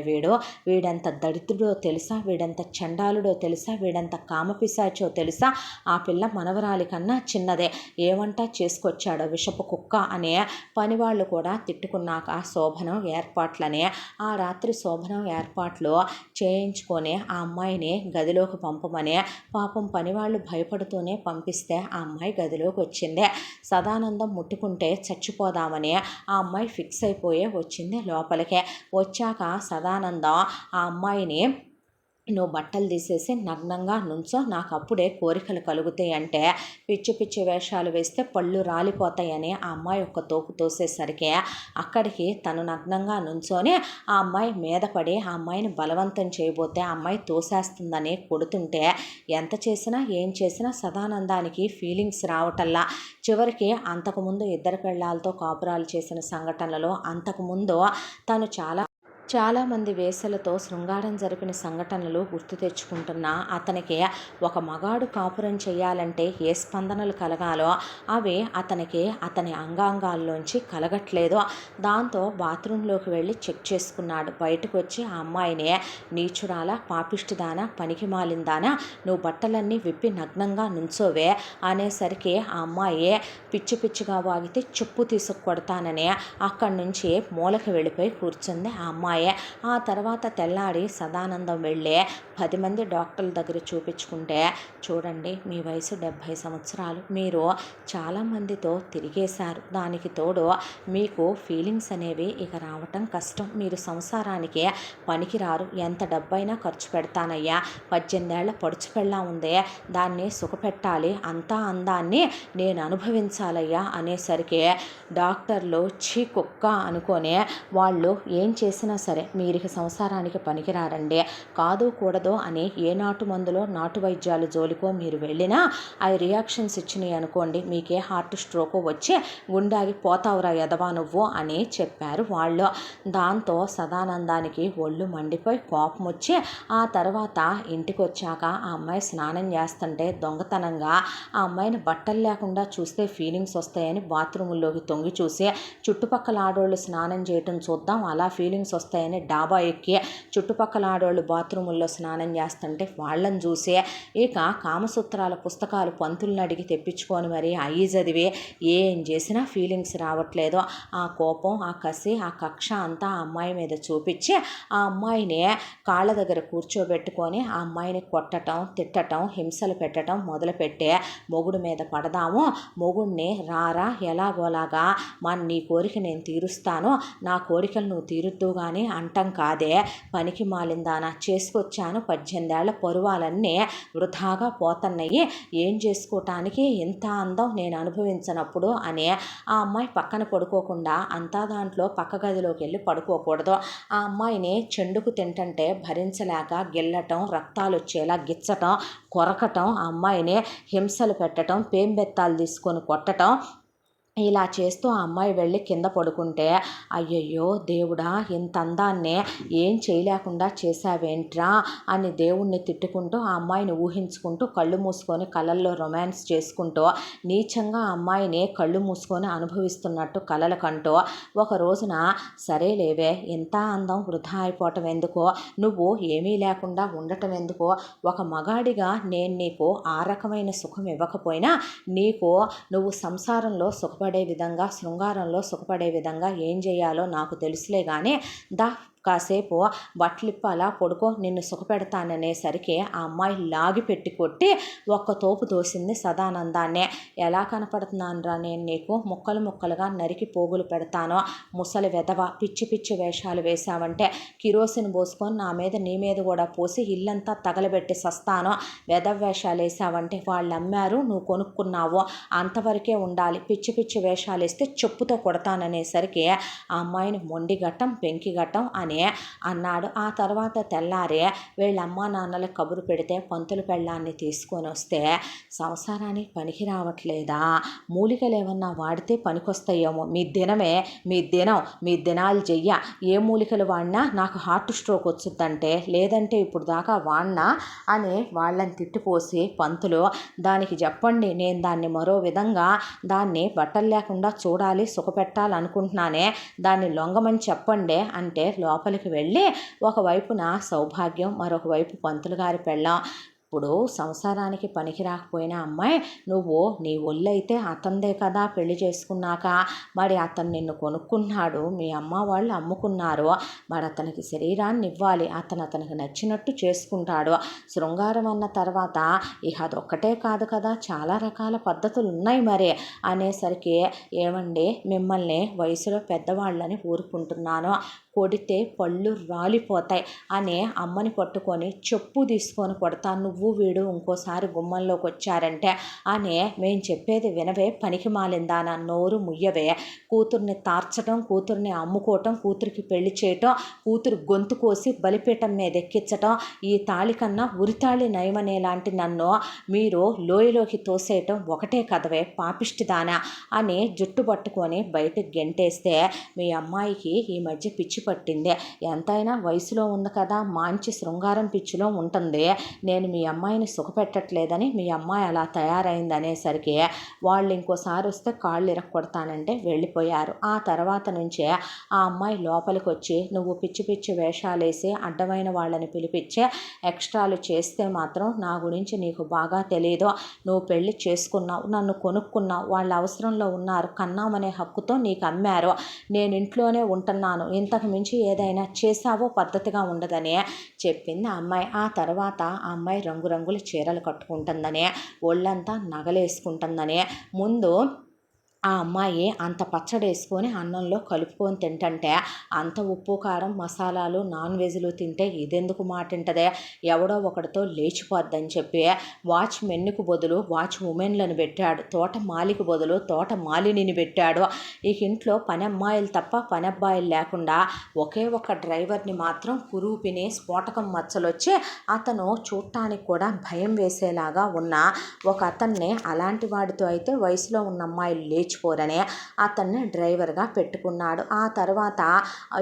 వీడెంత దరిద్రుడో తెలుసా, వీడెంత చండాలుడో తెలుసా, వీడెంత కామపిశాచో తెలుసా, ఆ పిల్ల మనవరాలి కన్నా చిన్నదే, ఏమంటా చేసుకొచ్చాడో విషపు కుక్క అనే పనివాళ్ళు కూడా తిట్టుకున్నాక శోభనం ఏర్పాట్లనే ఆ రాత్రి శోభనం ఏర్పాట్లు చేయించుకొని ఆ అమ్మాయిని గదిలోకి పంపమని పాపం పనివాళ్ళు భయపడుతూనే పంపిస్తే ఆ అమ్మాయి గదిలోకి వచ్చింది. సదానందం ముట్టుకుంటే చచ్చిపోదామని ఆ అమ్మాయి ఫిక్స్ అయిపోయే వచ్చింది లోపలికే. వచ్చాక సదానందం ఆ అమ్మాయిని, నువ్వు బట్టలు తీసేసి నగ్నంగా నుంచో, నాకు అప్పుడే కోరికలు కలుగుతాయి అంటే పిచ్చి పిచ్చి వేషాలు వేస్తే పళ్ళు రాలిపోతాయని ఆ అమ్మాయి ఒక్క తోపు తోసేసరికి అక్కడికి తను నగ్నంగా నుంచొని ఆ అమ్మాయి మీద పడి ఆ అమ్మాయిని బలవంతం చేయబోతే ఆ అమ్మాయి తోసేస్తుందని కొడుతుంటే ఎంత చేసినా ఏం చేసినా సదానందానికి ఫీలింగ్స్ రావటల్లా. చివరికి అంతకుముందు 2 పెళ్ళాలతో కాపురాలు చేసిన సంఘటనలు, అంతకుముందు తను చాలామంది వేసలతో శృంగారం జరిపిన సంఘటనలు గుర్తు తెచ్చుకుంటున్నా అతనికి ఒక మగాడు కాపురం చేయాలంటే ఏ స్పందనలు కలగాలో అవి అతనికి అతని అంగాంగాల్లోంచి కలగట్లేదు. దాంతో బాత్రూంలోకి వెళ్ళి చెక్ చేసుకున్నాడు. బయటకు వచ్చి ఆ అమ్మాయిని, నీచురాల, పాపిష్టిదానా, పనికి మాలిందానా, నువ్వు బట్టలన్నీ విప్పి నగ్నంగా నుంచోవే అనేసరికి ఆ అమ్మాయి పిచ్చి పిచ్చిగా వాగితే చెప్పు తీసుకు కొడతానని అక్కడి నుంచి మూలకి వెళ్ళిపోయి కూర్చుంది ఆ అమ్మాయి. ఆ తర్వాత తెల్లారి సదానందం వెళ్ళే 10 మంది డాక్టర్ల దగ్గర చూపించుకుంటే, చూడండి మీ వయసు 70 సంవత్సరాలు, మీరు చాలామందితో తిరిగేశారు, దానికి తోడు మీకు ఫీలింగ్స్ అనేవి ఇక రావటం కష్టం, మీరు సంసారానికి పనికిరారు, ఎంత డబ్బైనా ఖర్చు పెడతానయ్యా, 18 ఏళ్ల పడుచు పెళ్ళా ఉందే, దాన్ని సుఖపెట్టాలి, అంతా అందాన్ని నేను అనుభవించాలయ్యా అనేసరికి డాక్టర్లు చీ కుక్క అనుకొని వాళ్ళు ఏం చేసినా సరే మీరు సంసారానికి పనికిరారండి, కాదు కూడదు అని ఏ నాటు మందులో నాటు వైద్యాలు జోలికో మీరు వెళ్ళినా అవి రియాక్షన్స్ ఇచ్చినాయి అనుకోండి, మీకే హార్ట్ స్ట్రోక్ వచ్చి గుండాగి పోతావురా ఎదవా నువ్వు అని చెప్పారు వాళ్ళు. దాంతో సదానందానికి ఒళ్ళు మండిపోయి కోపం వచ్చి ఆ తర్వాత ఇంటికి వచ్చాక ఆ అమ్మాయి స్నానం చేస్తుంటే దొంగతనంగా ఆ అమ్మాయిని బట్టలు లేకుండా చూస్తే ఫీలింగ్స్ వస్తాయని బాత్రూముల్లోకి తొంగి చూసి చుట్టుపక్కల ఆడోళ్ళు స్నానం చేయటం చూద్దాం, అలా ఫీలింగ్స్ వస్తాయి వస్తాయని డాబా ఎక్కి చుట్టుపక్కల ఆడవాళ్ళు బాత్రూముల్లో స్నానం చేస్తుంటే వాళ్ళని చూసి ఇక కామసూత్రాల పుస్తకాలు పంతులను అడిగి తెప్పించుకొని మరి అయ్యి చదివి ఏం చేసినా ఫీలింగ్స్ రావట్లేదు. ఆ కోపం, ఆ కసి, ఆ కక్ష అంతా ఆ అమ్మాయి మీద చూపించి ఆ అమ్మాయిని కాళ్ళ దగ్గర కూర్చోబెట్టుకొని ఆ అమ్మాయిని కొట్టడం, తిట్టడం, హింసలు పెట్టడం మొదలుపెట్టే మొగుడు మీద పడదాము, మొగుడిని రారా ఎలాగోలాగా నీ కోరిక నేను తీరుస్తాను, నా కోరికలు నువ్వు తీరుద్దు కానీ అంటం కాదే, పనికి మాలిందానా చేసుకొచ్చాను, 18 ఏళ్ల పరువాలన్నీ వృధాగా పోతున్నాయి, ఏం చేసుకోవటానికి ఇంత అందం నేను అనుభవించినప్పుడు అని ఆ అమ్మాయి పక్కన పడుకోకుండా అంతా దాంట్లో పక్క గదిలోకి వెళ్ళి పడుకోకూడదు. ఆ అమ్మాయిని చెండుకు తింటంటే భరించలేక గిల్లటం, రక్తాలు వచ్చేలా గిచ్చటం, కొరకటం, ఆ అమ్మాయిని హింసలు పెట్టడం, పేంబెత్తాలు తీసుకొని కొట్టడం, ఇలా చేస్తూ ఆ అమ్మాయి వెళ్ళి కింద పడుకుంటే అయ్యయ్యో దేవుడా ఇంత అందాన్ని ఏం చేయలేకుండా చేశావేంట్రా అని దేవుణ్ణి తిట్టుకుంటూ ఆ అమ్మాయిని ఊహించుకుంటూ కళ్ళు మూసుకొని కలల్లో రొమాన్స్ చేసుకుంటూ నీచంగా ఆ అమ్మాయిని కళ్ళు మూసుకొని అనుభవిస్తున్నట్టు కలల కంటూ ఒక రోజున సరేలేవే ఇంత అందం వృధా అయిపోవటం ఎందుకో, నువ్వు ఏమీ లేకుండా ఉండటం ఎందుకో, ఒక మగాడిగా నేను నీకు ఆ రకమైన సుఖం ఇవ్వకపోయినా నీకు నువ్వు సంసారంలో సుఖపడే విధంగా, శృంగారంలో సుఖపడే విధంగా ఏం చేయాలో నాకు తెలుసులే కానీ కాసేపు బట్టలిప్ప అలా పడుకో, నిన్ను సుఖపెడతాననేసరికి ఆ అమ్మాయి లాగి పెట్టి కొట్టి ఒక్క తోపు తోసింది సదానందాన్నే. ఎలా కనపడుతున్నానురా నేను నీకు, ముక్కలు ముక్కలుగా నరికి పోగులు పెడతాను, ముసలి వెధవ, పిచ్చి పిచ్చి వేషాలు వేశావంటే కిరోసిన్ పోసుకొని నా మీద నీ మీద కూడా పోసి ఇల్లంతా తగలబెట్టి సస్తాను, వెధవ వేషాలు వేసావంటే వాళ్ళు అమ్మారు నువ్వు కొనుక్కున్నావు, అంతవరకే ఉండాలి, పిచ్చి పిచ్చి వేషాలు వేస్తే చెప్పుతో కొడతాననేసరికి ఆ అమ్మాయిని మొండి గట్టం, పెంకి గట్టం అని అన్నాడు. ఆ తర్వాత తెల్లారే వీళ్ళ అమ్మా నాన్నల కబురు పెడితే పంతులు పెళ్ళాన్ని తీసుకొని వస్తే సంసారానికి పనికి రావట్లేదా, మూలికలు ఏమన్నా వాడితే పనికొస్తాయేమో, మీ దినాలు చెయ్య, ఏ మూలికలు వాడినా నాకు హార్ట్ స్ట్రోక్ వచ్చుద్దంటే, లేదంటే ఇప్పుడు దాకా వాడినా అని వాళ్ళని తిట్టిపోసి పంతులు దానికి చెప్పండి, నేను దాన్ని మరో విధంగా దాన్ని బట్టలు లేకుండా చూడాలి, సుఖపెట్టాలనుకుంటున్నానే, దాన్ని లొంగమని చెప్పండి అంటే లోపలికి వెళ్ళి ఒకవైపున సౌభాగ్యం, మరొక వైపు పంతులు గారి పెళ్ళాం. ఇప్పుడు సంసారానికి పనికి రాకపోయినా అమ్మాయి, నువ్వు నీ ఒళ్ళైతే అతనిదే కదా పెళ్లి చేసుకున్నాక, మరి అతను నిన్ను కొనుక్కున్నాడు, మీ అమ్మ వాళ్ళు అమ్ముకున్నారు, మరి అతనికి శరీరాన్ని ఇవ్వాలి, అతనికి నచ్చినట్టు చేసుకుంటాడు, శృంగారం అన్న తర్వాత ఇక అదొక్కటే కాదు కదా, చాలా రకాల పద్ధతులు ఉన్నాయి మరి అనేసరికి, ఏమండి మిమ్మల్ని వయసులో పెద్దవాళ్ళని ఊరుకుంటున్నాను, కొడితే పళ్ళు రాలిపోతాయి అని అమ్మని పట్టుకొని చెప్పు తీసుకొని కొడతాను, నువ్వు వీడు ఇంకోసారి గుమ్మంలోకి వచ్చారంటే అని, మేము చెప్పేది వినవే పనికి మాలిందానా, నోరు ముయ్యవే, కూతుర్ని తార్చడం, కూతుర్ని అమ్ముకోవటం, కూతురికి పెళ్లి చేయటం, కూతురు గొంతు కోసి బలిపీఠం మీద ఎక్కించటం, ఈ తాళి కన్నా ఉరితాళి నయమనేలాంటి నన్ను మీరు లోయలోకి తోసేయటం ఒకటే కదవే పాపిష్టిదానా అని జుట్టు పట్టుకొని బయటకు గెంటేస్తే, మీ అమ్మాయికి ఈ మధ్య పిచ్చి పట్టింది, ఎంతైనా వయసులో ఉంది కదా, మంచి శృంగారం పిచ్చిలో ఉంటుంది, నేను మీ అమ్మాయిని సుఖపెట్టట్లేదని మీ అమ్మాయి అలా తయారైంది అనేసరికి వాళ్ళు ఇంకోసారి వస్తే కాళ్ళు ఇరక్కొడతానంటే వెళ్ళిపోయారు. ఆ తర్వాత నుంచే ఆ అమ్మాయి లోపలికి వచ్చి, నువ్వు పిచ్చి పిచ్చి వేషాలు వేసి అడ్డమైన వాళ్ళని పిలిపించే ఎక్స్ట్రాలు చేస్తే మాత్రం నా గురించి నీకు బాగా తెలియదు, నువ్వు పెళ్లి చేసుకున్నావు, నన్ను కొనుక్కున్నావు, వాళ్ళ అవసరంలో ఉన్నారు, కన్నామనే హక్కుతో నీకు అమ్మారు, నేను ఇంట్లోనే ఉంటున్నాను, ఇంతకు మించి ఏదైనా చేసావో పద్ధతిగా ఉండదని చెప్పింది ఆ అమ్మాయి. ఆ తర్వాత ఆ అమ్మాయి రంగురంగుల చీరలు కట్టుకుంటుందని, ఒళ్ళంతా నగలేసుకుంటుందని, ముందు ఆ అమ్మాయి అంత పచ్చడి వేసుకొని అన్నంలో కలుపుకొని తింటంటే అంత ఉప్పు కారం మసాలాలు నాన్ వెజ్లు తింటే ఇదెందుకు మాటింటదే, ఎవడో ఒకటితో లేచిపోద్దని చెప్పి వాచ్ మెన్నుకు బదులు వాచ్ ఉమెన్లను పెట్టాడు, తోట మాలికి బదులు తోట మాలిని పెట్టాడు, ఈ ఇంట్లో పని అమ్మాయిలు తప్ప పని అబ్బాయిలు లేకుండా ఒకే ఒక డ్రైవర్ని మాత్రం కురూపిని స్ఫోటకం మచ్చలొచ్చి అతను చూడటానికి కూడా భయం వేసేలాగా ఉన్న ఒక అతన్ని, అలాంటి వాడితో అయితే వయసులో ఉన్న అమ్మాయిలు లేచి బీచ్ పోరనే అతన్ని డ్రైవర్గా పెట్టుకున్నాడు. ఆ తర్వాత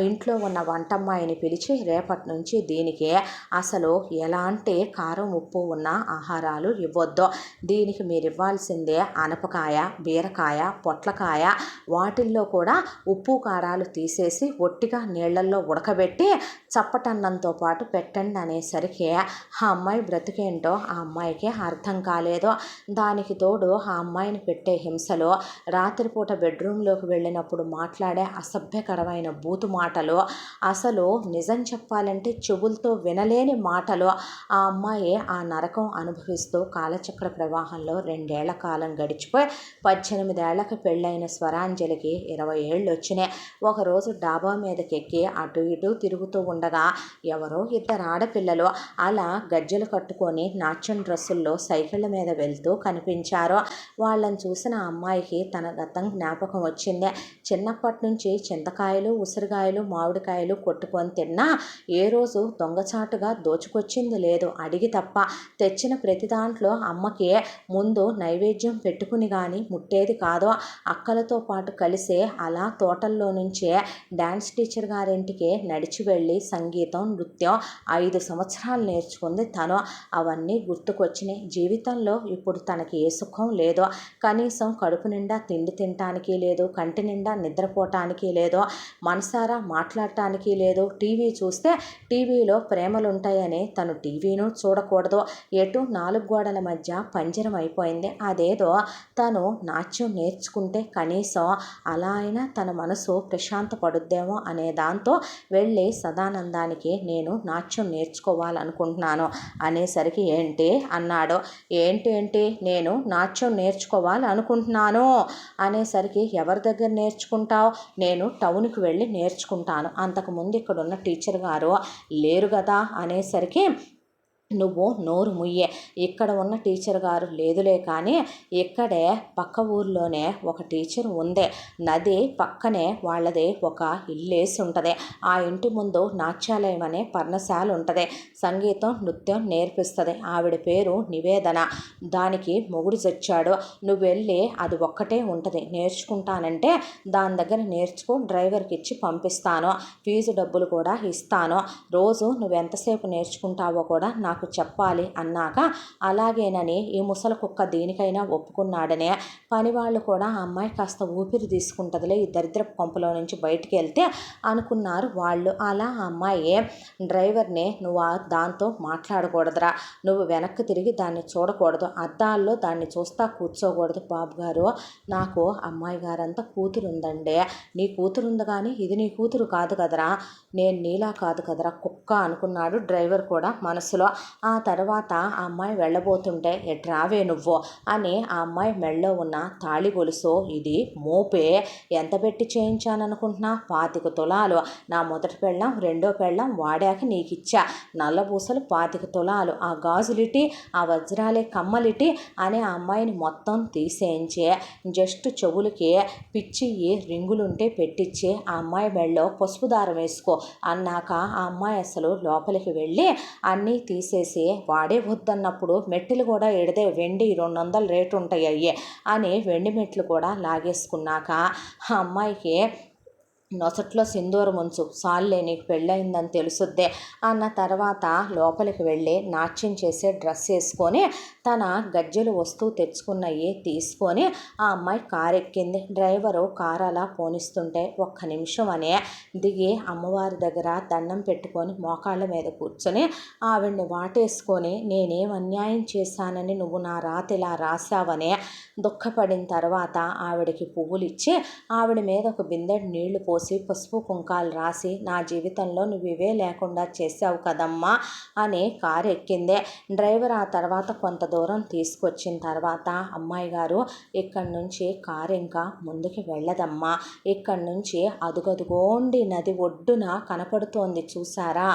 ఇంట్లో ఉన్న వంటమ్మాయిని పిలిచి రేపటి నుంచి దీనికి అసలు ఎలాంటి కారం ఉప్పు ఉన్న ఆహారాలు ఇవ్వద్దు, దీనికి మీరు ఇవ్వాల్సిందే అనపకాయ, బీరకాయ, పొట్లకాయ, వాటిల్లో కూడా ఉప్పు కారాలు తీసేసి ఒట్టిగా నీళ్ళల్లో ఉడకబెట్టి చప్పటన్నంతో పాటు పెట్టండి అనేసరికి ఆ అమ్మాయి బ్రతికేంటో ఆ అమ్మాయికి అర్థం కాలేదు. దానికి తోడు ఆ అమ్మాయిని పెట్టే హింసలో రాత్రిపూట బెడ్రూమ్లోకి వెళ్ళినప్పుడు మాట్లాడే అసభ్యకరమైన బూతు మాటలు, అసలు నిజం చెప్పాలంటే చెవులతో వినలేని మాటలు. ఆ అమ్మాయి ఆ నరకం అనుభవిస్తూ కాలచక్ర ప్రవాహంలో 2 ఏళ్ల కాలం గడిచిపోయి 18 ఏళ్లకు పెళ్ళైన స్వరాంజలికి 20 ఏళ్ళు వచ్చినాయి. ఒకరోజు డాబా మీదకెక్కి అటు ఇటు తిరుగుతూ ఉండగా ఎవరో 2 ఆడపిల్లలు అలా గజ్జెలు కట్టుకొని నాట్యం డ్రెస్సుల్లో సైకిళ్ళ మీద వెళ్తూ కనిపించారు. వాళ్ళని చూసిన అమ్మాయికి తన గతం జ్ఞాపకం వచ్చింది. చిన్నప్పటి నుంచి చింతకాయలు, ఉసిరికాయలు, మామిడికాయలు కొట్టుకొని తిన్నా ఏ రోజు దొంగచాటుగా దోచుకొచ్చింది లేదు, అడిగి తప్ప. తెచ్చిన ప్రతి దాంట్లో అమ్మకి ముందు నైవేద్యం పెట్టుకుని కానీ ముట్టేది కాదు. అక్కలతో పాటు కలిసి అలా తోటల్లో నుంచే డ్యాన్స్ టీచర్ గారింటికి నడిచి వెళ్ళి సంగీతం, నృత్యం 5 సంవత్సరాలు నేర్చుకుంది తను. అవన్నీ గుర్తుకొచ్చినాయి. జీవితంలో ఇప్పుడు తనకి ఏ సుఖం లేదో, కనీసం కడుపు నిండా తిండి తినటానికి లేదు, కంటి నిండా నిద్రపోవటానికి లేదు, మనసారా మాట్లాడటానికి లేదు. టీవీ చూస్తే టీవీలో ప్రేమలుంటాయని తను టీవీను చూడకూడదు. ఎటు 4 గోడల మధ్య పంజరం అయిపోయింది. అదేదో తను నాట్యం నేర్చుకుంటే కనీసం అలా అయినా తన మనసు ప్రశాంత పడుద్దేమో అనే దాంతో వెళ్ళి సదానందానికి నేను నాట్యం నేర్చుకోవాలనుకుంటున్నాను అనేసరికి ఏంటి అన్నాడు. ఏంటి నేను నాట్యం నేర్చుకోవాలనుకుంటున్నాను అనేసరికి ఎవరి దగ్గర నేర్చుకుంటావు? నేను టౌన్కి వెళ్ళి నేర్చుకుంటాను, అంతకుముందు ఇక్కడున్న టీచర్ గారు లేరు కదా అనేసరికి నువ్వు నోరు ముయ్యే, ఇక్కడ ఉన్న టీచర్ గారు లేదులే కానీ ఇక్కడే పక్క ఊర్లోనే ఒక టీచర్ ఉంది, నది పక్కనే వాళ్ళది ఒక ఇల్లేసి ఉంటుంది, ఆ ఇంటి ముందు నాట్యాలయం అనే పర్ణశాల ఉంటుంది, సంగీతం నృత్యం నేర్పిస్తుంది, ఆవిడ పేరు నివేదన, దానికి మొగుడు చచ్చాడు, నువ్వు వెళ్ళి అది ఒక్కటే ఉంటుంది నేర్చుకుంటానంటే దాని దగ్గర నేర్చుకో, డ్రైవర్కి ఇచ్చి పంపిస్తాను, ఫీజు డబ్బులు కూడా ఇస్తాను, రోజు నువ్వు ఎంతసేపు నేర్చుకుంటావో కూడా నాకు చెప్పాలి అన్నాక అలాగేనని ఈ ముసలి కుక్క దీనికైనా ఒప్పుకున్నాడనే పని వాళ్ళు కూడా ఆ అమ్మాయి కాస్త ఊపిరి తీసుకుంటుందిలే ఈ దరిద్ర పంపులో నుంచి బయటికి వెళ్తే అనుకున్నారు వాళ్ళు. అలా ఆ అమ్మాయి డ్రైవర్ని నువ్వు దాంతో మాట్లాడకూడదురా, నువ్వు వెనక్కి తిరిగి దాన్ని చూడకూడదు, అద్దాల్లో దాన్ని చూస్తా కూర్చోకూడదు, బాబు గారు నాకు అమ్మాయి గారంతా కూతురు ఉందండి, నీ కూతురు ఉంది కానీ ఇది నీ కూతురు కాదు కదరా, నేను నీలా కాదు కదరా కుక్క అనుకున్నాడు డ్రైవర్ కూడా మనసులో. ఆ తర్వాత ఆ అమ్మాయి వెళ్ళబోతుంటే ఎట్రావే నువ్వు అని ఆ అమ్మాయి మెళ్ళో ఉన్న తాళి గొలుసు, ఇది మోపే, ఎంత పెట్టి చేయించాననుకుంటున్నా, 25 తులాలు, నా మొదటి పెళ్ళం రెండో పెళ్ళం వాడాక నీకు ఇచ్చా, నల్లబూసలు 25 తులాలు, ఆ గాజులిటి, ఆ వజ్రాలే కమ్మలిటి అని ఆ అమ్మాయిని మొత్తం తీసేయించి జస్ట్ చెవులకి పిచ్చి రింగులుంటే పెట్టించి ఆ అమ్మాయి మెళ్ళో పసుపు దారం వేసుకో అన్నాక ఆ అమ్మాయి అసలు లోపలికి వెళ్ళి అన్నీ తీసేసి వాడే వద్దన్నప్పుడు మెట్టెలు కూడా ఎడదే వెండి 200 రేటు ఉంటాయి అయ్యే అని వెండి మెట్లు కూడా లాగేసుకున్నాక ఆ అమ్మాయికి నొసట్లో సింధూరం ఉంచు, సాల్లే నీకు పెళ్ళయిందని తెలుసుద్దే అన్న తర్వాత లోపలికి వెళ్ళి నాట్యం చేసే డ్రెస్ వేసుకొని తన గజ్జెలు వస్తువు తెచ్చుకున్నవి తీసుకొని ఆ అమ్మాయి కారు ఎక్కింది. డ్రైవరు కారు అలా పోనిస్తుంటే ఒక్క నిమిషం అనే దిగి అమ్మవారి దగ్గర దండం పెట్టుకొని మోకాళ్ళ మీద కూర్చొని ఆవిడ్ని వాటేసుకొని నేనేం అన్యాయం చేశానని నువ్వు నా రాత ఇలా రాశావనే దుఃఖపడిన తర్వాత ఆవిడకి పువ్వులు ఇచ్చి ఆవిడ మీద ఒక బిందెడు నీళ్లు పోసి పసుపు కుంకాలు రాసి నా జీవితంలో నువ్వు ఇవే లేకుండా చేసావు కదమ్మా అని కారు ఎక్కిందే. డ్రైవర్ ఆ తర్వాత కొంత దూరం తీసుకొచ్చిన తర్వాత అమ్మాయి గారు ఇక్కడి నుంచి కారు ఇంకా ముందుకు వెళ్ళదమ్మా, ఇక్కడి నుంచి అదుగదుగోండి నది ఒడ్డున కనపడుతోంది చూసారా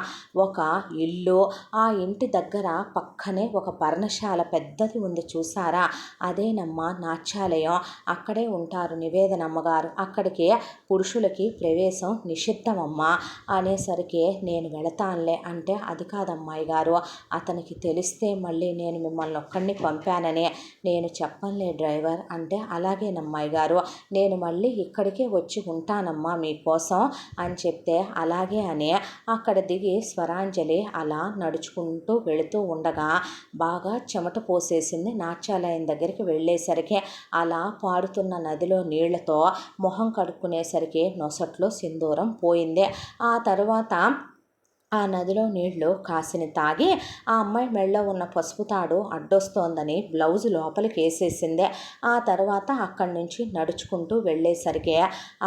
ఒక ఇల్లు, ఆ ఇంటి దగ్గర పక్కనే ఒక పర్ణశాల పెద్దది ఉంది చూసారా, అదేనమ్మా నాట్యాలయం, అక్కడే ఉంటారు నివేదన అమ్మగారు, అక్కడికి పురుషులకి ప్రవేశం నిషిద్ధమమ్మా అనేసరికి నేను వెళతానులే అంటే, అది కాదమ్మాయి గారు, అతనికి తెలిస్తే మళ్ళీ నేను మిమ్మల్ని ఒక్కడిని పంపానని నేను చెప్పనులే డ్రైవర్ అంటే, అలాగేనమ్మాయి గారు, నేను మళ్ళీ ఇక్కడికే వచ్చి ఉంటానమ్మా మీకోసం అని చెప్తే, అలాగే అని అక్కడ దిగి స్వరాంజలి అలా నడుచుకుంటూ వెళుతూ ఉండగా బాగా చెమట పోసేసింది. నాట్యాలయం దగ్గరికి వెళ్ళేసరికి అలా పాడుతున్న నదిలో నీళ్లతో మొహం కడుక్కునేసరికి నొసట్లో సింధూరం పోయింది. ఆ తర్వాత ఆ నదిలో నీళ్లు కాసిని తాగి ఆ అమ్మాయి మెళ్ళో ఉన్న పసుపు తాడు అడ్డొస్తోందని బ్లౌజు లోపలికి వేసేసింది. ఆ తర్వాత అక్కడి నుంచి నడుచుకుంటూ వెళ్ళేసరికి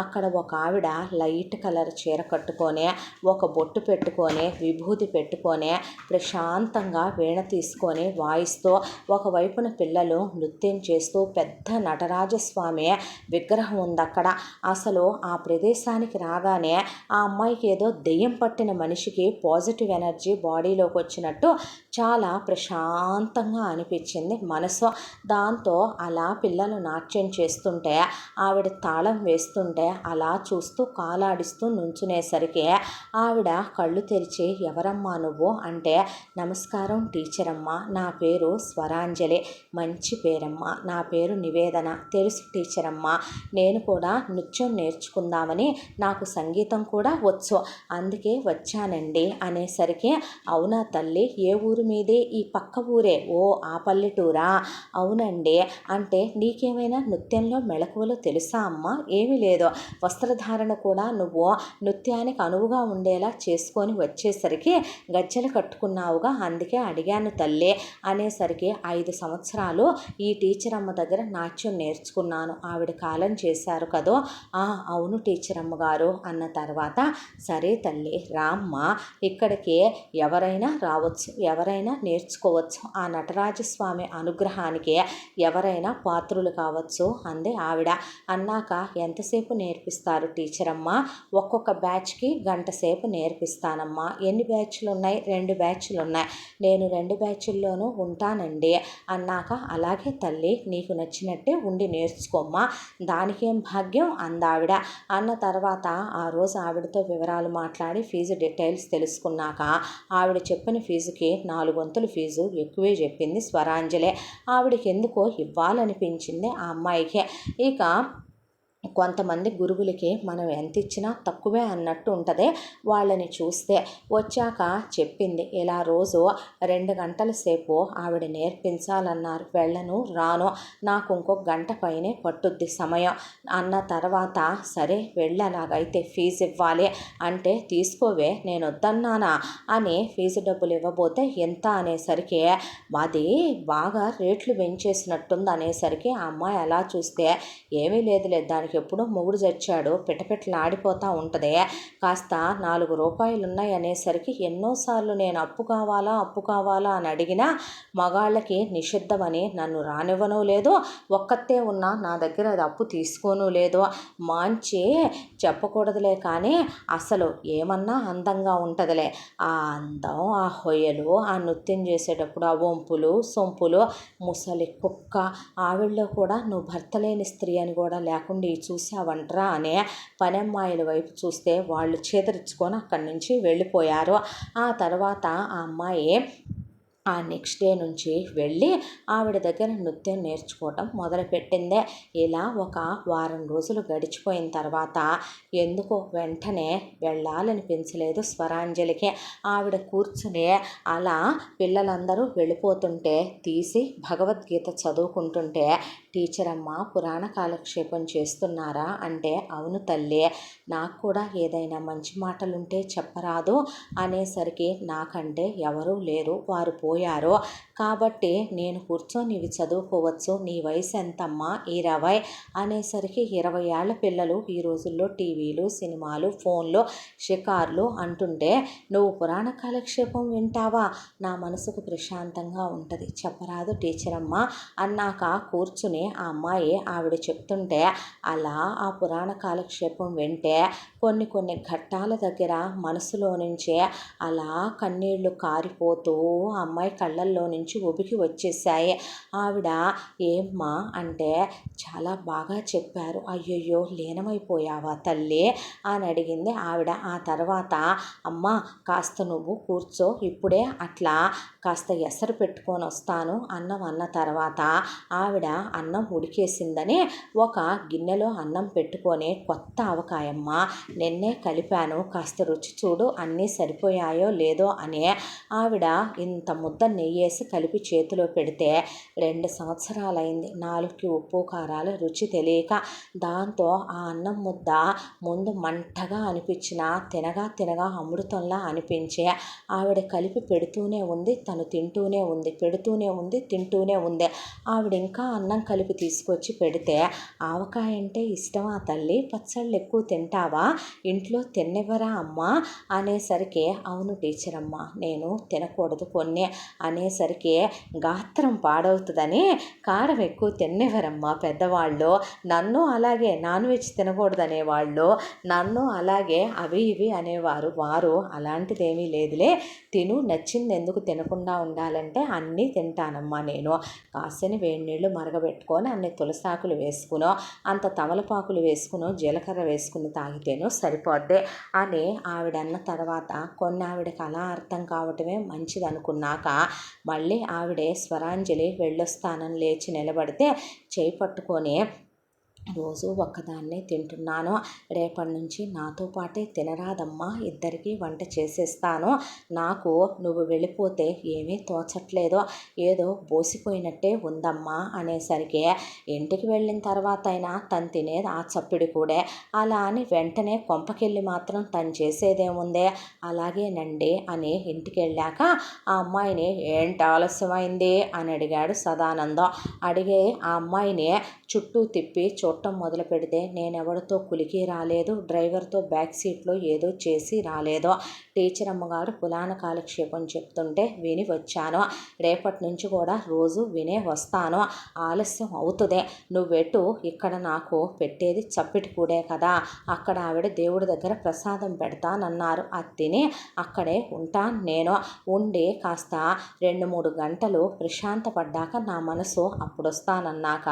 అక్కడ ఒక ఆవిడ లైట్ కలర్ చీర కట్టుకొని, ఒక బొట్టు పెట్టుకొని, విభూతి పెట్టుకొని, ప్రశాంతంగా వీణ తీసుకొని వాయిస్తూ, ఒకవైపున పిల్లలు నృత్యం చేస్తూ, పెద్ద నటరాజస్వామి విగ్రహం ఉంది అక్కడ. అసలు ఆ ప్రదేశానికి రాగానే ఆ అమ్మాయికి ఏదో దెయ్యం పట్టిన మనిషికి పాజిటివ్ ఎనర్జీ బాడీలోకి వచ్చినట్టు చాలా ప్రశాంతంగా అనిపించింది మనసు. దాంతో అలా పిల్లలు నాట్యం చేస్తుంటే, ఆవిడ తాళం వేస్తుంటే అలా చూస్తూ కాలాడిస్తూ నుంచునేసరికి ఆవిడ కళ్ళు తెరిచి, ఎవరమ్మా నువ్వు అంటే, నమస్కారం టీచర్ అమ్మ, నా పేరు స్వరాంజలి. మంచి పేరమ్మా, నా పేరు నివేదన. తెలుసు టీచర్ అమ్మ, నేను కూడా నృత్యం నేర్చుకుందామని, నాకు సంగీతం కూడా వచ్చు, అందుకే వచ్చానండి అనేసరికి, అవునా తల్లి, ఏ ఊరు మీదే? ఈ పక్క ఊరే. ఓ ఆ పల్లెటూరా? అవునండి. అంటే నీకేమైనా నృత్యంలో మెళకువలు తెలుసా అమ్మ? ఏమీ లేదు, వస్త్రధారణ కూడా నువ్వు నృత్యానికి అనువుగా ఉండేలా చేసుకొని వచ్చేసరికి గజ్జెలు కట్టుకున్నావుగా, అందుకే అడిగాను తల్లి అనేసరికి, 5 సంవత్సరాలు ఈ టీచర్ అమ్మ దగ్గర నాట్యం నేర్చుకున్నాను, ఆవిడ కాలం చేశారు కదో. అవును టీచర్ అమ్మగారు అన్న తర్వాత, సరే తల్లి రామ్మ, ఇక్కడికి ఎవరైనా రావచ్చు, ఎవరైనా నేర్చుకోవచ్చు, ఆ నటరాజస్వామి అనుగ్రహానికి ఎవరైనా పాత్రులు కావచ్చు అంది ఆవిడ. అన్నాక, ఎంతసేపు నేర్పిస్తారు టీచర్ అమ్మ? ఒక్కొక్క బ్యాచ్కి గంట సేపు నేర్పిస్తానమ్మా. ఎన్ని బ్యాచ్లు ఉన్నాయి? 2 బ్యాచ్లు ఉన్నాయి. నేను 2 బ్యాచ్ల్లోనూ ఉంటానండి అన్నాక, అలాగే తల్లి, నీకు నచ్చినట్టే ఉండి నేర్చుకోమ్మా, దానికేం భాగ్యం అందావిడ. అన్న తర్వాత ఆ రోజు ఆవిడతో వివరాలు మాట్లాడి ఫీజు డీటెయిల్స్ తెలుసుకున్నాక, ఆవిడ చెప్పిన ఫీజుకి 4 వంతులు ఫీజు ఎక్కువే చెప్పింది స్వరాంజలి. ఆవిడకి ఎందుకో ఇవ్వాలనిపించింది ఆ అమ్మాయికి. ఇక కొంతమంది గురువులకి మనం ఎంత ఇచ్చినా తక్కువే అన్నట్టు ఉంటుంది. వాళ్ళని చూస్తే వచ్చాక చెప్పింది, ఇలా రోజు 2 గంటల సేపు ఆవిడ నేర్పించాలన్నారు. వెళ్ళను రాను, నాకు ఇంకొక గంట పైనే పట్టుద్ది సమయం అన్న తర్వాత, సరే వెళ్ళలాగైతే ఫీజు ఇవ్వాలి అంటే, తీసుకోవే నేను వద్దన్నానా అని ఫీజు డబ్బులు ఇవ్వబోతే, ఎంత అనేసరికి, అది బాగా రేట్లు పెంచేసినట్టుంది అనేసరికి ఆ అమ్మాయి అలా చూస్తే, ఏమీ లేదులే, దానికి ఎప్పుడో మొగుడు చచ్చాడు, పిటపిటలాడిపోతూ ఉంటుంది, కాస్త 4 రూపాయలు ఉన్నాయి అనేసరికి, ఎన్నోసార్లు నేను అప్పు కావాలా అని అడిగినా మగాళ్ళకి నిషిద్ధమని నన్ను రానివ్వను లేదు, ఒక్కతే ఉన్నా నా దగ్గర అది అప్పు తీసుకోను లేదు. మంచి చెప్పకూడదులే కానీ అసలు ఏమన్నా అందంగా ఉంటుందిలే, ఆ అందం, ఆ హొయలు, ఆ నృత్యం చేసేటప్పుడు ఆ వంపులు సొంపులు, ముసలి కుక్క, ఆవిడలో కూడా నువ్వు భర్త లేని స్త్రీ అని కూడా లేకుండా చూసావంటరా అనే పనమ్మాయిల వైపు చూస్తే వాళ్ళు చేదరించుకొని అక్కడి నుంచి వెళ్ళిపోయారు. ఆ తర్వాత ఆ అమ్మాయి ఆ నెక్స్ట్ డే నుంచి వెళ్ళి ఆవిడ దగ్గర నృత్యం నేర్చుకోవటం మొదలుపెట్టిందే. ఇలా ఒక వారం రోజులు గడిచిపోయిన తర్వాత ఎందుకో వెంటనే వెళ్ళాలనిపించలేదు స్వరాంజలికి. ఆవిడ కూర్చుని అలా పిల్లలందరూ వెళ్ళిపోతుంటే తీసి భగవద్గీత చదువుకుంటుంటే, టీచర్ అమ్మ పురాణ కాలక్షేపం చేస్తున్నారా అంటే, అవును తల్లి, నాకు కూడా ఏదైనా మంచి మాటలుంటే చెప్పరాదు అనేసరికి, నాకంటే ఎవరూ లేరు, వారు పోయారు, కాబట్టి నేను కూర్చొని ఇవి చదువుకోవచ్చు, నీ వయసు ఎంతమ్మా? 20 అనేసరికి, 20 ఏళ్ల పిల్లలు ఈ రోజుల్లో టీవీలు, సినిమాలు, ఫోన్లు, షికార్లు అంటుంటే నువ్వు పురాణ కాలక్షేపం వింటావా? నా మనసుకు ప్రశాంతంగా ఉంటుంది, చెప్పరాదు టీచర్ అమ్మ అన్నాక కూర్చుని ఆ అమ్మాయి ఆవిడ చెప్తుంటే అలా ఆ పురాణ కాలక్షేపం వింటే కొన్ని ఘట్టాల దగ్గర మనసులో నుంచే అలా కన్నీళ్లు కారిపోతూ ఆ అమ్మాయి కళ్ళల్లో నుంచి ఉబికి వచ్చేసాయి. ఆవిడ ఏమ్మా అంటే చాలా బాగా చెప్పారు. అయ్యయ్యో లీనమైపోయావా తల్లి అని అడిగింది ఆవిడ. ఆ తర్వాత అమ్మ కాస్త నువ్వు కూర్చో, ఇప్పుడే అట్లా కాస్త ఎసరు పెట్టుకొని వస్తాను అన్నం అన్న తర్వాత ఆవిడ అన్నం ఉడికేసిందని ఒక గిన్నెలో అన్నం పెట్టుకొని కొత్త ఆవకాయమ్మ నిన్నే కలిపాను, కాస్త రుచి చూడు అన్నీ సరిపోయాయో లేదో అని ఆవిడ ఇంత ముద్ద నెయ్యేసి కలిపి చేతిలో పెడితే 2 సంవత్సరాలైంది. 4కి ఉప్పు కారాలు రుచి తెలియక దాంతో ఆ అన్నం ముద్ద ముందు మంటగా అనిపించిన తినగా అమృతంలా అనిపించే ఆవిడ కలిపి పెడుతూనే ఉంది, తను తింటూనే ఉంది, పెడుతూనే ఉంది, తింటూనే ఉంది. ఆవిడ ఇంకా అన్నం కలిపి తీసుకొచ్చి పెడితే ఆవకాయ అంటే ఇష్టమా తల్లి, పచ్చళ్ళు ఎక్కువ తింటావా, ఇంట్లో తిన్నివ్వరా అమ్మా అనేసరికి అవును టీచర్ అమ్మ నేను తినకూడదు కొన్ని అనేసరికి గాత్రం పాడవుతుందని కారం ఎక్కువ తిన్నివ్వరమ్మా పెద్దవాళ్ళు, నన్ను అలాగే నాన్ వెజ్ తినకూడదనేవాళ్ళు, నన్ను అలాగే అవి ఇవి అనేవారు. వారు అలాంటిదేమీ లేదులే, తిను, నచ్చింది ఎందుకు తినకుండా ఉండాలంటే అన్నీ తింటానమ్మా నేను, కాసిని వేడి నీళ్ళు మరగబెట్టుకొని అన్ని తులసాకులు వేసుకునో అంత తమలపాకులు వేసుకునో జీలకర్ర వేసుకుని తాగితేనో సరిపోద్ది అని ఆవిడన్న తర్వాత కొన్ని ఆవిడకి అలా అర్థం కావటమే మంచిది అనుకున్నాక మళ్ళీ ఆవిడే స్వరాంజలి వెళ్ళొస్తానని లేచి నిలబడితే చేయి పట్టుకొని రోజు ఒక్కదాన్నే తింటున్నాను, రేపటి నుంచి నాతో పాటే తినరాదమ్మా, ఇద్దరికీ వంట చేసేస్తాను, నాకు నువ్వు వెళ్ళిపోతే ఏమీ తోచట్లేదో, ఏదో బోసిపోయినట్టే ఉందమ్మా అనేసరికి ఇంటికి వెళ్ళిన తర్వాత అయినా తను తినేది ఆ చప్పిడి కూడా, అలా అని వెంటనే కొంపకెళ్ళి మాత్రం తను చేసేదేముందే, అలాగేనండి అని ఇంటికి వెళ్ళాక ఆ అమ్మాయిని ఏంటి ఆలస్యమైంది అని అడిగాడు సదానందం. అడిగే ఆ అమ్మాయిని చుట్టూ తిప్పి చూడటం మొదలు పెడితే నేనెవరితో కులికి రాలేదు, డ్రైవర్తో బ్యాక్ సీట్లో ఏదో చేసి రాలేదో, టీచర్ అమ్మగారు పురాణ కాలక్షేపం చెప్తుంటే విని వచ్చాను, రేపటి నుంచి కూడా రోజు వినే వస్తాను, ఆలస్యం అవుతుంది, నువ్వెటు ఇక్కడ నాకు పెట్టేది చప్పిటి కూడే కదా, అక్కడ ఆవిడ దేవుడి దగ్గర ప్రసాదం పెడతానన్నారు, అది తిని అక్కడే ఉంటాను నేను, ఉండి కాస్త 2-3 గంటలు ప్రశాంత పడ్డాక నా మనసు అప్పుడు వస్తానన్నాక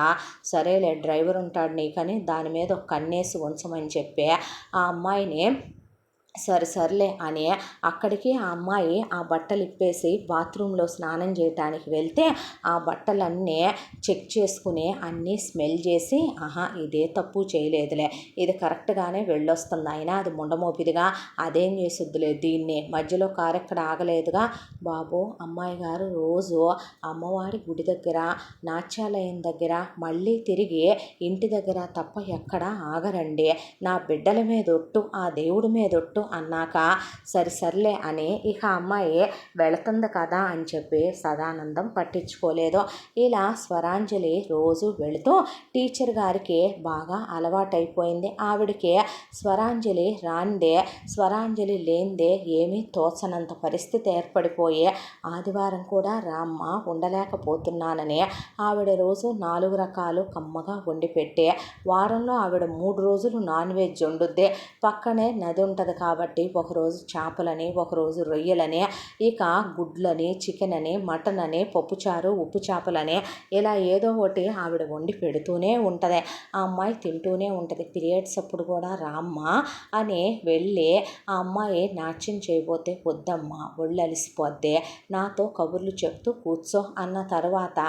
సరేలే డ్రైవర్ ఉంటాడు నీకని దాని మీద ఒక కన్నేసి ఉంచమని చెప్పి ఆ అమ్మాయిని సర్లే అని అక్కడికి ఆ అమ్మాయి ఆ బట్టలు ఇప్పేసి బాత్రూంలో స్నానం చేయటానికి వెళ్తే ఆ బట్టలన్నీ చెక్ చేసుకుని అన్నీ స్మెల్ చేసి ఇదే తప్పు చేయలేదులే, ఇది కరెక్ట్గానే వెళ్ళొస్తుంది, అయినా అది ముండమోపిదిగా అదేం చేసుద్దులే దీన్ని, మధ్యలో కారు ఎక్కడ ఆగలేదుగా బాబు, అమ్మాయి గారు రోజు అమ్మవారి గుడి దగ్గర నాట్యాలయం దగ్గర మళ్ళీ తిరిగి ఇంటి దగ్గర తప్ప ఎక్కడ ఆగరండి, నా బిడ్డల మీద ఒట్టు, ఆ దేవుడి మీద ఒట్టు అన్నాక సర్లే అని ఇక అమ్మాయి వెళుతుంది కదా అని చెప్పి సదానందం పట్టించుకోలేదు. ఇలా స్వరాంజలి రోజు వెళుతూ టీచర్ గారికి బాగా అలవాటైపోయింది. ఆవిడకి స్వరాంజలి రాందే, స్వరాంజలి లేందే ఏమీ తోచనంత పరిస్థితి ఏర్పడిపోయి ఆదివారం కూడా రామ్మ ఉండలేకపోతున్నానని ఆవిడ రోజు 4 రకాలు కమ్మగా వండి పెట్టి వారంలో ఆవిడ 3 రోజులు నాన్ వెజ్ వండుద్ది, పక్కనే నది ఉంటుంది కాబట్టి ఒకరోజు చేపలని, ఒకరోజు రొయ్యలని, ఇక గుడ్లని, చికెన్ అని, మటన్ అని, పప్పుచారు, ఉప్పు చేపలని ఇలా ఏదో ఒకటి ఆవిడ వండి పెడుతూనే ఉంటుంది. ఆ అమ్మాయి తింటూనే ఉంటుంది. పీరియడ్స్ అప్పుడు కూడా రామ్మ అని వెళ్ళి ఆ అమ్మాయి నాట్యం చేయబోతే వద్దమ్మా ఒళ్ళు అలిసిపోద్ది, నాతో కబుర్లు చెప్తూ కూర్చో అన్న తర్వాత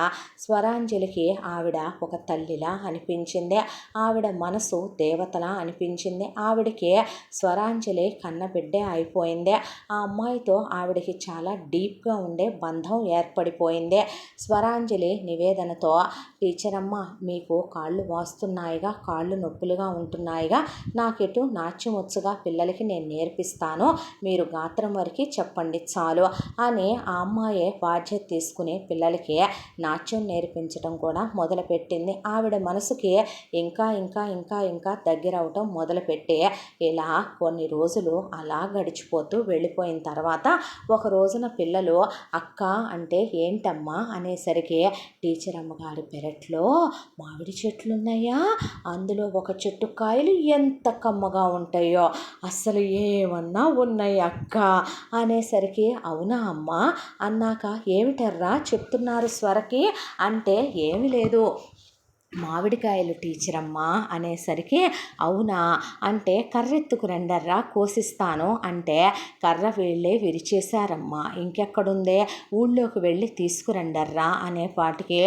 స్వరాంజలికి ఆవిడ ఒక తల్లిలా అనిపించింది, ఆవిడ మనసు దేవతలా అనిపించింది, ఆవిడకి స్వరాంజలి కన్నబిడ్డే అయిపోయింది. ఆ అమ్మాయితో ఆవిడకి చాలా డీప్గా ఉండే బంధం ఏర్పడిపోయింది. స్వరాంజలి నివేదనతో టీచర్ అమ్మ మీకు కాళ్ళు వాస్తున్నాయిగా, కాళ్ళు నొప్పులుగా ఉంటున్నాయిగా, నాకెటు నాట్యం వచ్చుగా పిల్లలకి నేను నేర్పిస్తాను, మీరు గాత్రం వరకు చెప్పండి చాలు అని ఆ అమ్మాయి బాధ్యత తీసుకుని పిల్లలకి నాట్యం నేర్పించడం కూడా మొదలుపెట్టింది. ఆవిడ మనసుకి ఇంకా దగ్గర అవటం మొదలుపెట్టి ఇలా కొన్ని రోజులు రోజులు అలా గడిచిపోతూ వెళ్ళిపోయిన తర్వాత ఒక రోజున పిల్లలు అక్క అంటే ఏంటమ్మా అనేసరికి టీచర్ అమ్మగారి పెరట్లో మామిడి చెట్లు ఉన్నాయా, అందులో ఒక చెట్టు కాయలు ఎంత కమ్మగా ఉంటాయో, అస్సలు ఏమన్నా ఉన్నాయి అక్క అనేసరికి అవునా అమ్మ అన్నాక ఏమిటర్రా చెప్తున్నారు స్వరకి అంటే ఏమి లేదు మామిడికాయలు టీచర్ అమ్మా అనేసరికి అవునా అంటే కర్రెత్తుకు రండర్రా కోసిస్తాను అంటే కర్ర వీళ్ళే విరిచేశారమ్మా ఇంకెక్కడుందే ఊళ్ళోకి వెళ్ళి తీసుకురండర్రా అనేపాటికి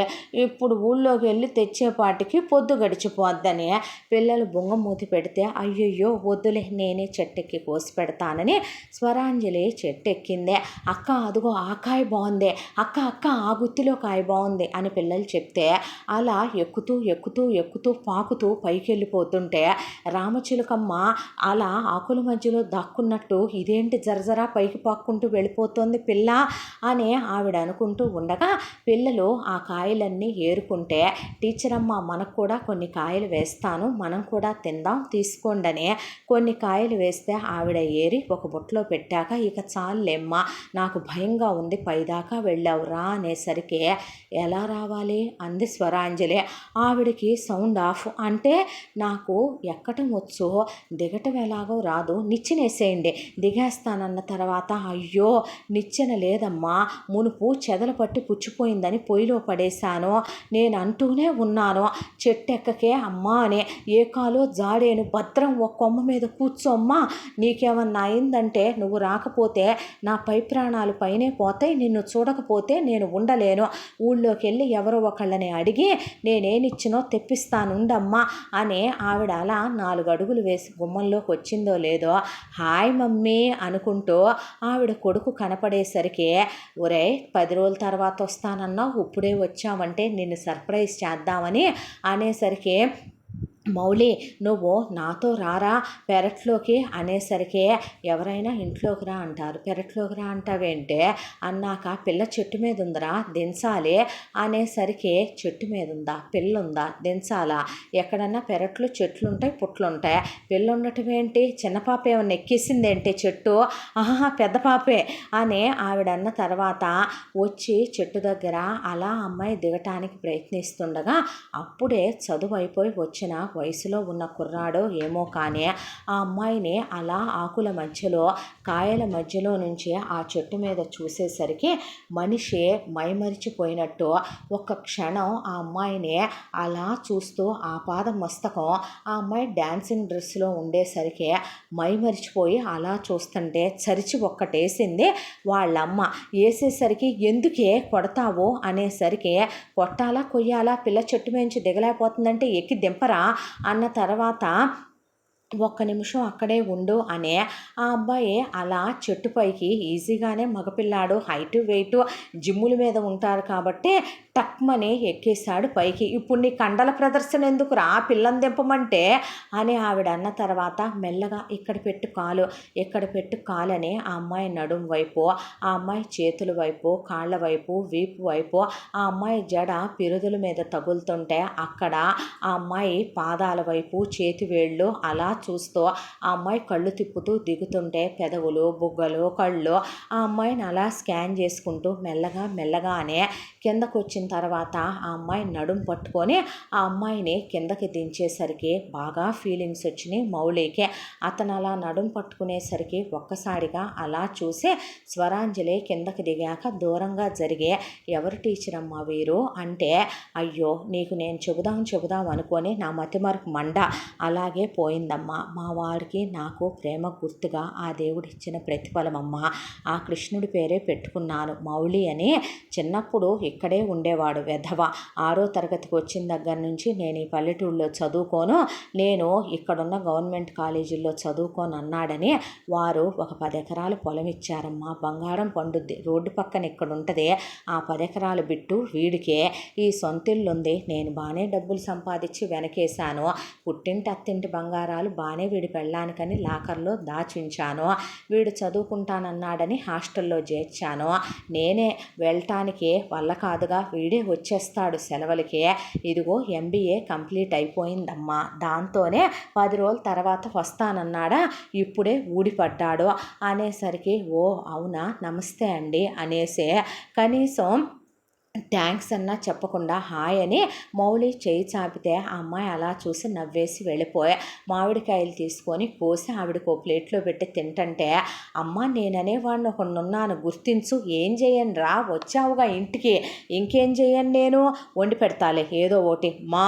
ఇప్పుడు ఊళ్ళోకి వెళ్ళి తెచ్చేపాటికి పొద్దు గడిచిపోద్దని పిల్లలు బొంగమూతి పెడితే అయ్యయ్యో వద్దులే నేనే చెట్టెక్కి కోసి పెడతానని స్వరాంజలి చెట్టెక్కిందే. అక్క అదిగో ఆ కాయ బాగుందే, అక్క అక్క ఆ గుత్తిలో కాయ బాగుంది అని పిల్లలు చెప్తే అలా ఎక్కుతూ పాకుతూ పైకి వెళ్ళిపోతుంటే రామచిలుకమ్మ అలా ఆకుల మధ్యలో దాక్కున్నట్టు ఇదేంటి జరజరా పైకి పాక్కుంటూ వెళ్ళిపోతుంది పిల్ల అని ఆవిడ అనుకుంటూ ఉండగా పిల్లలు ఆ కాయలన్నీ ఏరుకుంటే టీచర్ అమ్మ మనకు కూడా కొన్ని కాయలు వేస్తాను మనం కూడా తిందాం తీసుకోండని కొన్ని కాయలు వేస్తే ఆవిడ ఏరి ఒక బుట్టలో పెట్టాక ఇక చాలేమ్మా నాకు భయంగా ఉంది పైదాకా వెళ్ళావురా అనేసరికి ఎలా రావాలి అంది స్వరాంజలి. ఆవిడకి సౌండ్ ఆఫ్ అంటే నాకు ఎక్కటం వచ్చో దిగటం ఎలాగో రాదు నిచ్చెనేసేయండి దిగేస్తానన్న తర్వాత అయ్యో నిచ్చెన లేదమ్మా మునుపు చెదలు పట్టి పుచ్చిపోయిందని పొయ్యిలో పడేశాను నేను అంటూనే ఉన్నాను చెట్టెక్కకే అమ్మా అనే ఏ కాలో జాడేను భద్రం ఒక కొమ్మ మీద కూర్చోమ్మా నీకేమన్నా అయిందంటే నువ్వు రాకపోతే నా పై ప్రాణాలు పైనే పోతాయి నిన్ను చూడకపోతే నేను ఉండలేను ఊళ్ళోకి వెళ్ళి ఎవరో ఒకళ్ళని అడిగి నేనేనిచ్చినో తెప్పిస్తానుండమ్మా అని ఆవిడ అలా 4 అడుగులు వేసి గుమ్మంలోకి వచ్చిందో లేదో హాయ్ మమ్మీ అనుకుంటూ ఆవిడ కొడుకు కనపడేసరికి ఒరే 10 రోజుల తర్వాత వస్తానన్నావు ఇప్పుడే వచ్చామంటే నిన్ను సర్ప్రైజ్ చేద్దామని అనేసరికి మౌలి నువ్వు నాతో రారా పెరట్లోకి అనేసరికి ఎవరైనా ఇంట్లోకి రా అంటారు పెరట్లోకి రా అంటావేంటే అన్నాక పిల్ల చెట్టు మీద ఉందిరా దించాలి అనేసరికి చెట్టు మీద ఉందా పిల్ల ఉందా దించాలా ఎక్కడన్నా పెరట్లో చెట్లు ఉంటాయి పుట్లు ఉంటాయి పిల్ల ఉండటం ఏంటి చిన్న పాప ఏమన్నా ఎక్కేసిందేంటి చెట్టు ఆహా పెద్ద పాపే అని ఆవిడన్న తర్వాత వచ్చి చెట్టు దగ్గర అలా అమ్మాయి దిగటానికి ప్రయత్నిస్తుండగా అప్పుడే చదువు అయిపోయి వచ్చిన వయసులో ఉన్న కుర్రాడో ఏమో కానీ ఆ అమ్మాయిని అలా ఆకుల మధ్యలో కాయల మధ్యలో నుంచి ఆ చెట్టు మీద చూసేసరికి మనిషి మైమరిచిపోయినట్టు ఒక్క క్షణం ఆ అమ్మాయిని అలా చూస్తూ ఆ పాద మస్తకం ఆ అమ్మాయి డాన్సింగ్ డ్రెస్లో ఉండేసరికి మైమరిచిపోయి అలా చూస్తుంటే చరిచి ఒక్కటేసింది వాళ్ళమ్మ. వేసేసరికి ఎందుకే కొడతావో అనేసరికి కొట్టాలా కొయ్యాలా పిల్ల చెట్టు మించి దిగలేకపోతుందంటే ఎక్కి దింపరా అన్న తర్వాత ఒక్క నిమిషం అక్కడే ఉండు అనే ఆ అబ్బాయి అలా చెట్టుపైకి ఈజీగానే మగపిల్లాడు హైటు వెయిటు జిమ్ముల మీద ఉంటారు కాబట్టి టక్మని ఎక్కేశాడు పైకి. ఇప్పుడు నీ కండల ప్రదర్శన ఎందుకు రా పిల్లని దింపమంటే అని ఆవిడ అన్న తర్వాత మెల్లగా ఇక్కడ పెట్టు కాలు అని ఆ అమ్మాయి నడుం వైపు ఆ అమ్మాయి చేతుల వైపు కాళ్ళ వైపు వీపు వైపు ఆ అమ్మాయి జడ పిరుదుల మీద తగులుతుంటే అక్కడ ఆ అమ్మాయి పాదాల వైపు చేతివేళ్ళు అలా చూస్తూ ఆ అమ్మాయి కళ్ళు తిప్పుతూ దిగుతుంటే పెదవులు బుగ్గలు కళ్ళు ఆ అమ్మాయిని అలా స్కాన్ చేసుకుంటూ మెల్లగానే కిందకు వచ్చిన తర్వాత ఆ అమ్మాయి నడుం పట్టుకొని ఆ అమ్మాయిని కిందకి దించేసరికి బాగా ఫీలింగ్స్ వచ్చినాయి మౌలికే. అతను అలా నడుం పట్టుకునేసరికి ఒక్కసారిగా అలా చూసి స్వరాంజలి కిందకి దిగాక దూరంగా జరిగే ఎవరు టీచర్ అమ్మా వీరు అంటే అయ్యో నీకు నేను చెబుదాం అనుకొని నా మతిమరుపు మండ అలాగే పోయిందమ్మా. మా వాడికి నాకు ప్రేమ గుర్తుగా ఆ దేవుడిచ్చిన ప్రతిఫలమమ్మా. ఆ కృష్ణుడి పేరే పెట్టుకున్నాను మౌలి అని. చిన్నప్పుడు ఇక్కడే ఉండేవాడు వెధవ. 6వ తరగతికి వచ్చిన దగ్గర నుంచి నేను ఈ పల్లెటూళ్ళలో చదువుకోను నేను ఇక్కడున్న గవర్నమెంట్ కాలేజీల్లో చదువుకోను అన్నాడని వారు ఒక 10 ఎకరాల పొలం ఇచ్చారమ్మా. బంగారం పండుద్ది రోడ్డు పక్కన ఇక్కడ ఉంటుంది ఆ 10 ఎకరాల బిట్టు వీడికే. ఈ సొంతిల్లు ఉంది నేను బాగానే డబ్బులు సంపాదించి వెనకేశాను. పుట్టింటి అత్తింటి బంగారాలు బాగానే వీడి పెళ్ళానికని లాకర్లో దాచించాను. వీడు చదువుకుంటానన్నాడని హాస్టల్లో చేర్చాను. నేనే వెళ్ళటానికి వల్ల కాదుగా వీడే వచ్చేస్తాడు సెలవులకి, ఇదిగో MBA కంప్లీట్ అయిపోయిందమ్మా, దాంతోనే 10 రోజుల తర్వాత వస్తానన్నాడా, ఇప్పుడే ఊడిపడ్డాడు అనేసరికి ఓ అవునా నమస్తే అండి అనేసి కనీసం థ్యాంక్స్ అన్నా చెప్పకుండా హాయ్ అని మౌలి చేయి చాపితే ఆ అమ్మాయి అలా చూసి నవ్వేసి వెళ్ళిపోయా. మామిడికాయలు తీసుకొని కోసి ఆవిడకు ప్లేట్లో పెట్టి తింటంటే, అమ్మ నేననేవాడిని ఒకడున్నాను గుర్తించు, ఏం చేయను రా, వచ్చావుగా ఇంటికి, ఇంకేం చేయను నేను, వండి పెడతాలే ఏదో ఒకటి మా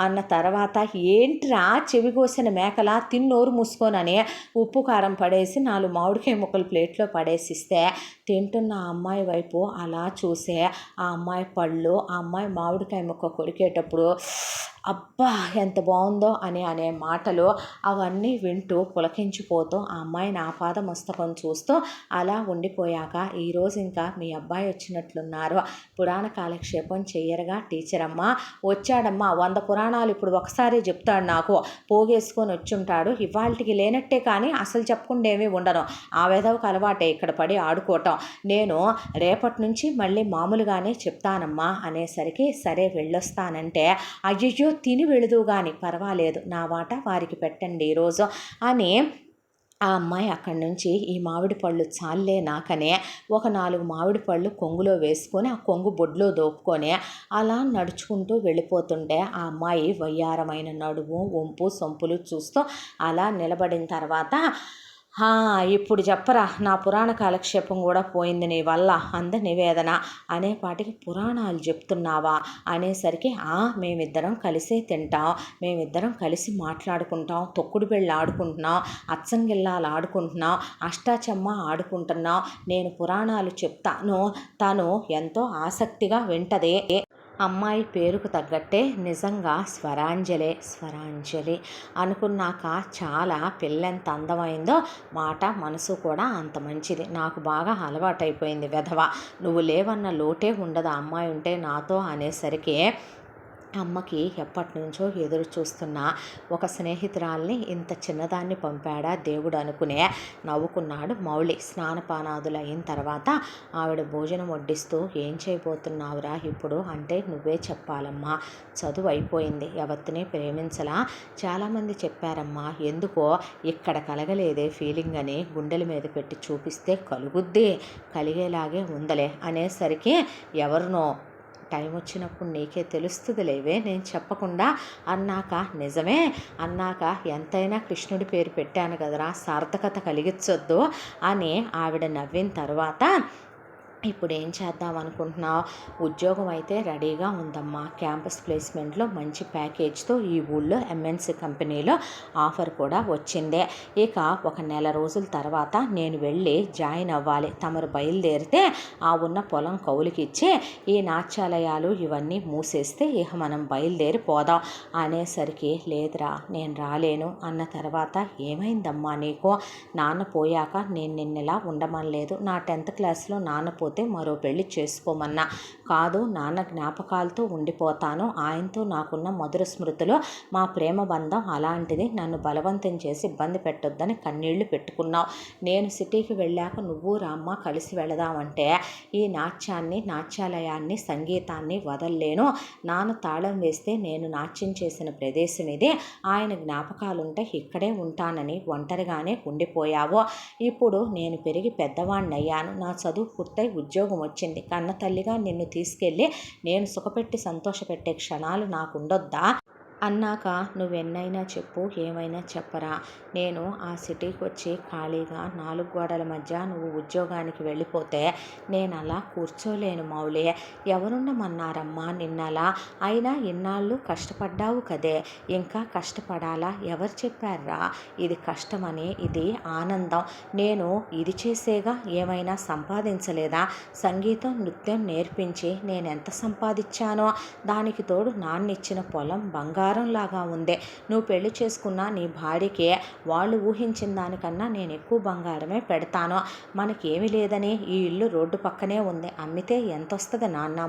అన్న తర్వాత, ఏంట్రా చెవి కోసిన మేకలా తిన్నోరు మూసుకోనని ఉప్పు కారం పడేసి 4 మామిడికాయ ముక్కలు ప్లేట్లో పడేసిస్తే తింటున్న ఆ అమ్మాయి వైపు అలా చూసే ఆ అమ్మాయి పళ్ళు, ఆ అమ్మాయి మామిడికాయ ముక్క కొరికేటప్పుడు అబ్బా ఎంత బాగుందో అనే మాటలు అవన్నీ వింటూ పులకించిపోతూ ఆ అమ్మాయిని ఆపాదమస్తకం చూస్తూ అలా ఉండిపోయాక, ఈరోజు ఇంకా మీ అబ్బాయి వచ్చినట్లున్నారు, పురాణ కాలక్షేపం చెయ్యరుగా టీచర్ అమ్మ, వచ్చాడమ్మా 100 పురాణాలు ఇప్పుడు ఒకసారి చెప్తాడు, నాకు పోగేసుకొని వచ్చుంటాడు, ఇవాళకి లేనట్టే కానీ అసలు చెప్పకుండా ఏమీ ఉండను, ఆ వెధవకు అలవాటే ఇక్కడ పడి ఆడుకోవటం, నేను రేపటి నుంచి మళ్ళీ మామూలుగానే చెప్తానమ్మా అనేసరికి, సరే వెళ్ళొస్తానంటే, అయ్యయ్యో తిని వెళుదు కానీ పర్వాలేదు, నా వాట వారికి పెట్టండి ఈరోజు అని ఆ అమ్మాయి అక్కడి నుంచి ఈ మామిడి పళ్ళు చాలే నాకనే ఒక 4 మామిడి పళ్ళు కొంగులో వేసుకొని ఆ కొంగు బొడ్లో దోపుకొని అలా నడుచుకుంటూ వెళ్ళిపోతుంటే ఆ అమ్మాయి వయ్యారమైన నడుము వంపు సొంపులు చూస్తూ అలా నిలబడిన తర్వాత, ఇప్పుడు చెప్పరా, నా పురాణ కాలక్షేపం కూడా పోయింది నీ వల్ల, నివేదన అనేపాటికి పురాణాలు చెప్తున్నావా అనేసరికి, మేమిద్దరం కలిసే తింటాం, మేమిద్దరం కలిసి మాట్లాడుకుంటాం, తొక్కుడు బిళ్ళ ఆడుకుంటున్నాం, అచ్చంగిల్లాలు ఆడుకుంటున్నాం, అష్టాచమ్మ ఆడుకుంటున్నాం, నేను పురాణాలు చెప్తాను, తను ఎంతో ఆసక్తిగా వింటది, అమ్మాయి పేరుకు తగ్గట్టే నిజంగా స్వరాంజలి అనుకున్నాక, చాలా పిల్లెంత అందమైందో, మాట మనసు కూడా అంత మంచిది, నాకు బాగా అలవాటైపోయింది వెధవ, నువ్వు లేవన్న లోటే ఉండదు ఆ అమ్మాయి ఉంటే నాతో అనేసరికి, అమ్మకి ఎప్పటి నుంచో ఎదురు చూస్తున్న ఒక స్నేహితురాల్ని ఇంత చిన్నదాన్ని పంపాడా దేవుడు అనుకునే నవ్వుకున్నాడు మౌలి. స్నానపానాదులు అయిన తర్వాత ఆవిడ భోజనం వడ్డిస్తూ, ఏం చేయబోతున్నావురా ఇప్పుడు అంటే, నువ్వే చెప్పాలమ్మా, చదువు అయిపోయింది, ఎవరిని ప్రేమించలా, చాలామంది చెప్పారమ్మా, ఎందుకో ఇక్కడ కలగలేదే ఫీలింగ్ అని గుండెల మీద పెట్టి చూపిస్తే కలుగుద్ది, కలిగేలాగే ఉందలే అనేసరికి, ఎవరినో టైం వచ్చినప్పుడు నీకే తెలుస్తుంది లేవే, నేను చెప్పకుండా అన్నాక, నిజమే అన్నాక, ఎంతైనా కృష్ణుడి పేరు పెట్టాను కదరా, సార్థకత కలిగించొద్దు అని ఆవిడ నవ్విన తర్వాత, ఇప్పుడు ఏం చేద్దాం అనుకుంటున్నావు, ఉద్యోగం అయితే రెడీగా ఉందమ్మా, క్యాంపస్ ప్లేస్మెంట్లో మంచి ప్యాకేజ్తో ఈ ఊళ్ళో MNC కంపెనీలో ఆఫర్ కూడా వచ్చిందే, ఇక ఒక నెల రోజుల తర్వాత నేను వెళ్ళి జాయిన్ అవ్వాలి, తమరు బయలుదేరితే ఆ ఉన్న పొలం కౌలుకి ఇచ్చి ఈ నాట్యాలయాలు ఇవన్నీ మూసేస్తే ఇక మనం బయలుదేరి పోదాం అనేసరికి, లేదురా నేను రాలేను అన్న తర్వాత, ఏమైందమ్మా నీకు, నాన్న పోయాక నేను నిన్నెలా ఉండమనలేదు, నా 10th క్లాస్లో నాన్న పోతే మరో పెళ్లి చేసుకోమన్నా, కాదు నాన్న జ్ఞాపకాలతో ఉండిపోతాను, ఆయనతో నాకున్న మధుర స్మృతులు, మా ప్రేమ బంధం అలాంటిది, నన్ను బలవంతం చేసి ఇబ్బంది పెట్టొద్దని కన్నీళ్లు పెట్టుకున్నావు, నేను సిటీకి వెళ్ళాక నువ్వు రామ్మ కలిసి వెళదామంటే, ఈ నాట్యాలయాన్ని సంగీతాన్ని వదల్లేను, నాన్న తాళం వేస్తే నేను నాట్యం చేసిన ప్రదేశం ఇది, ఆయన జ్ఞాపకాలుంటే ఇక్కడే ఉంటానని ఒంటరిగానే ఉండిపోయావు, ఇప్పుడు నేను పెరిగి పెద్దవాణ్ణయ్యాను, నా చదువు పూర్తయి ఉద్యోగం వచ్చింది, కన్న తల్లిగా నిన్ను తీసుకెళ్ళి నేను సుఖపెట్టి సంతోషపెట్టే క్షణాలు నాకుండొద్దా అన్నాక, నువ్వెన్నైనా చెప్పు, ఏమైనా చెప్పరా, నేను ఆ సిటీకి వచ్చి ఖాళీగా 4 గోడల మధ్య నువ్వు ఉద్యోగానికి వెళ్ళిపోతే నేను అలా కూర్చోలేను మౌలి, ఎవరుండమన్నారమ్మా నిన్నలా, అయినా ఇన్నాళ్ళు కష్టపడ్డావు కదే, ఇంకా కష్టపడాలా, ఎవరు చెప్పారా ఇది కష్టమని, ఇది ఆనందం, నేను ఇది చేసేగా ఏమైనా సంపాదించలేదా, సంగీతం నృత్యం నేర్పించి నేనెంత సంపాదించానో, దానికి తోడు నాన్నిచ్చిన పొలం బంగారు బంగారంలాగా ఉంది. నువ్వు పెళ్లి చేసుకున్న నీ భార్యకి వాళ్ళు ఊహించిన దానికన్నా నేను ఎక్కువ బంగారమే పెడతాను. మనకేమీ లేదని ఈ ఇల్లు రోడ్డు పక్కనే ఉంది. అమ్మితే ఎంత వస్తుంది నాన్న?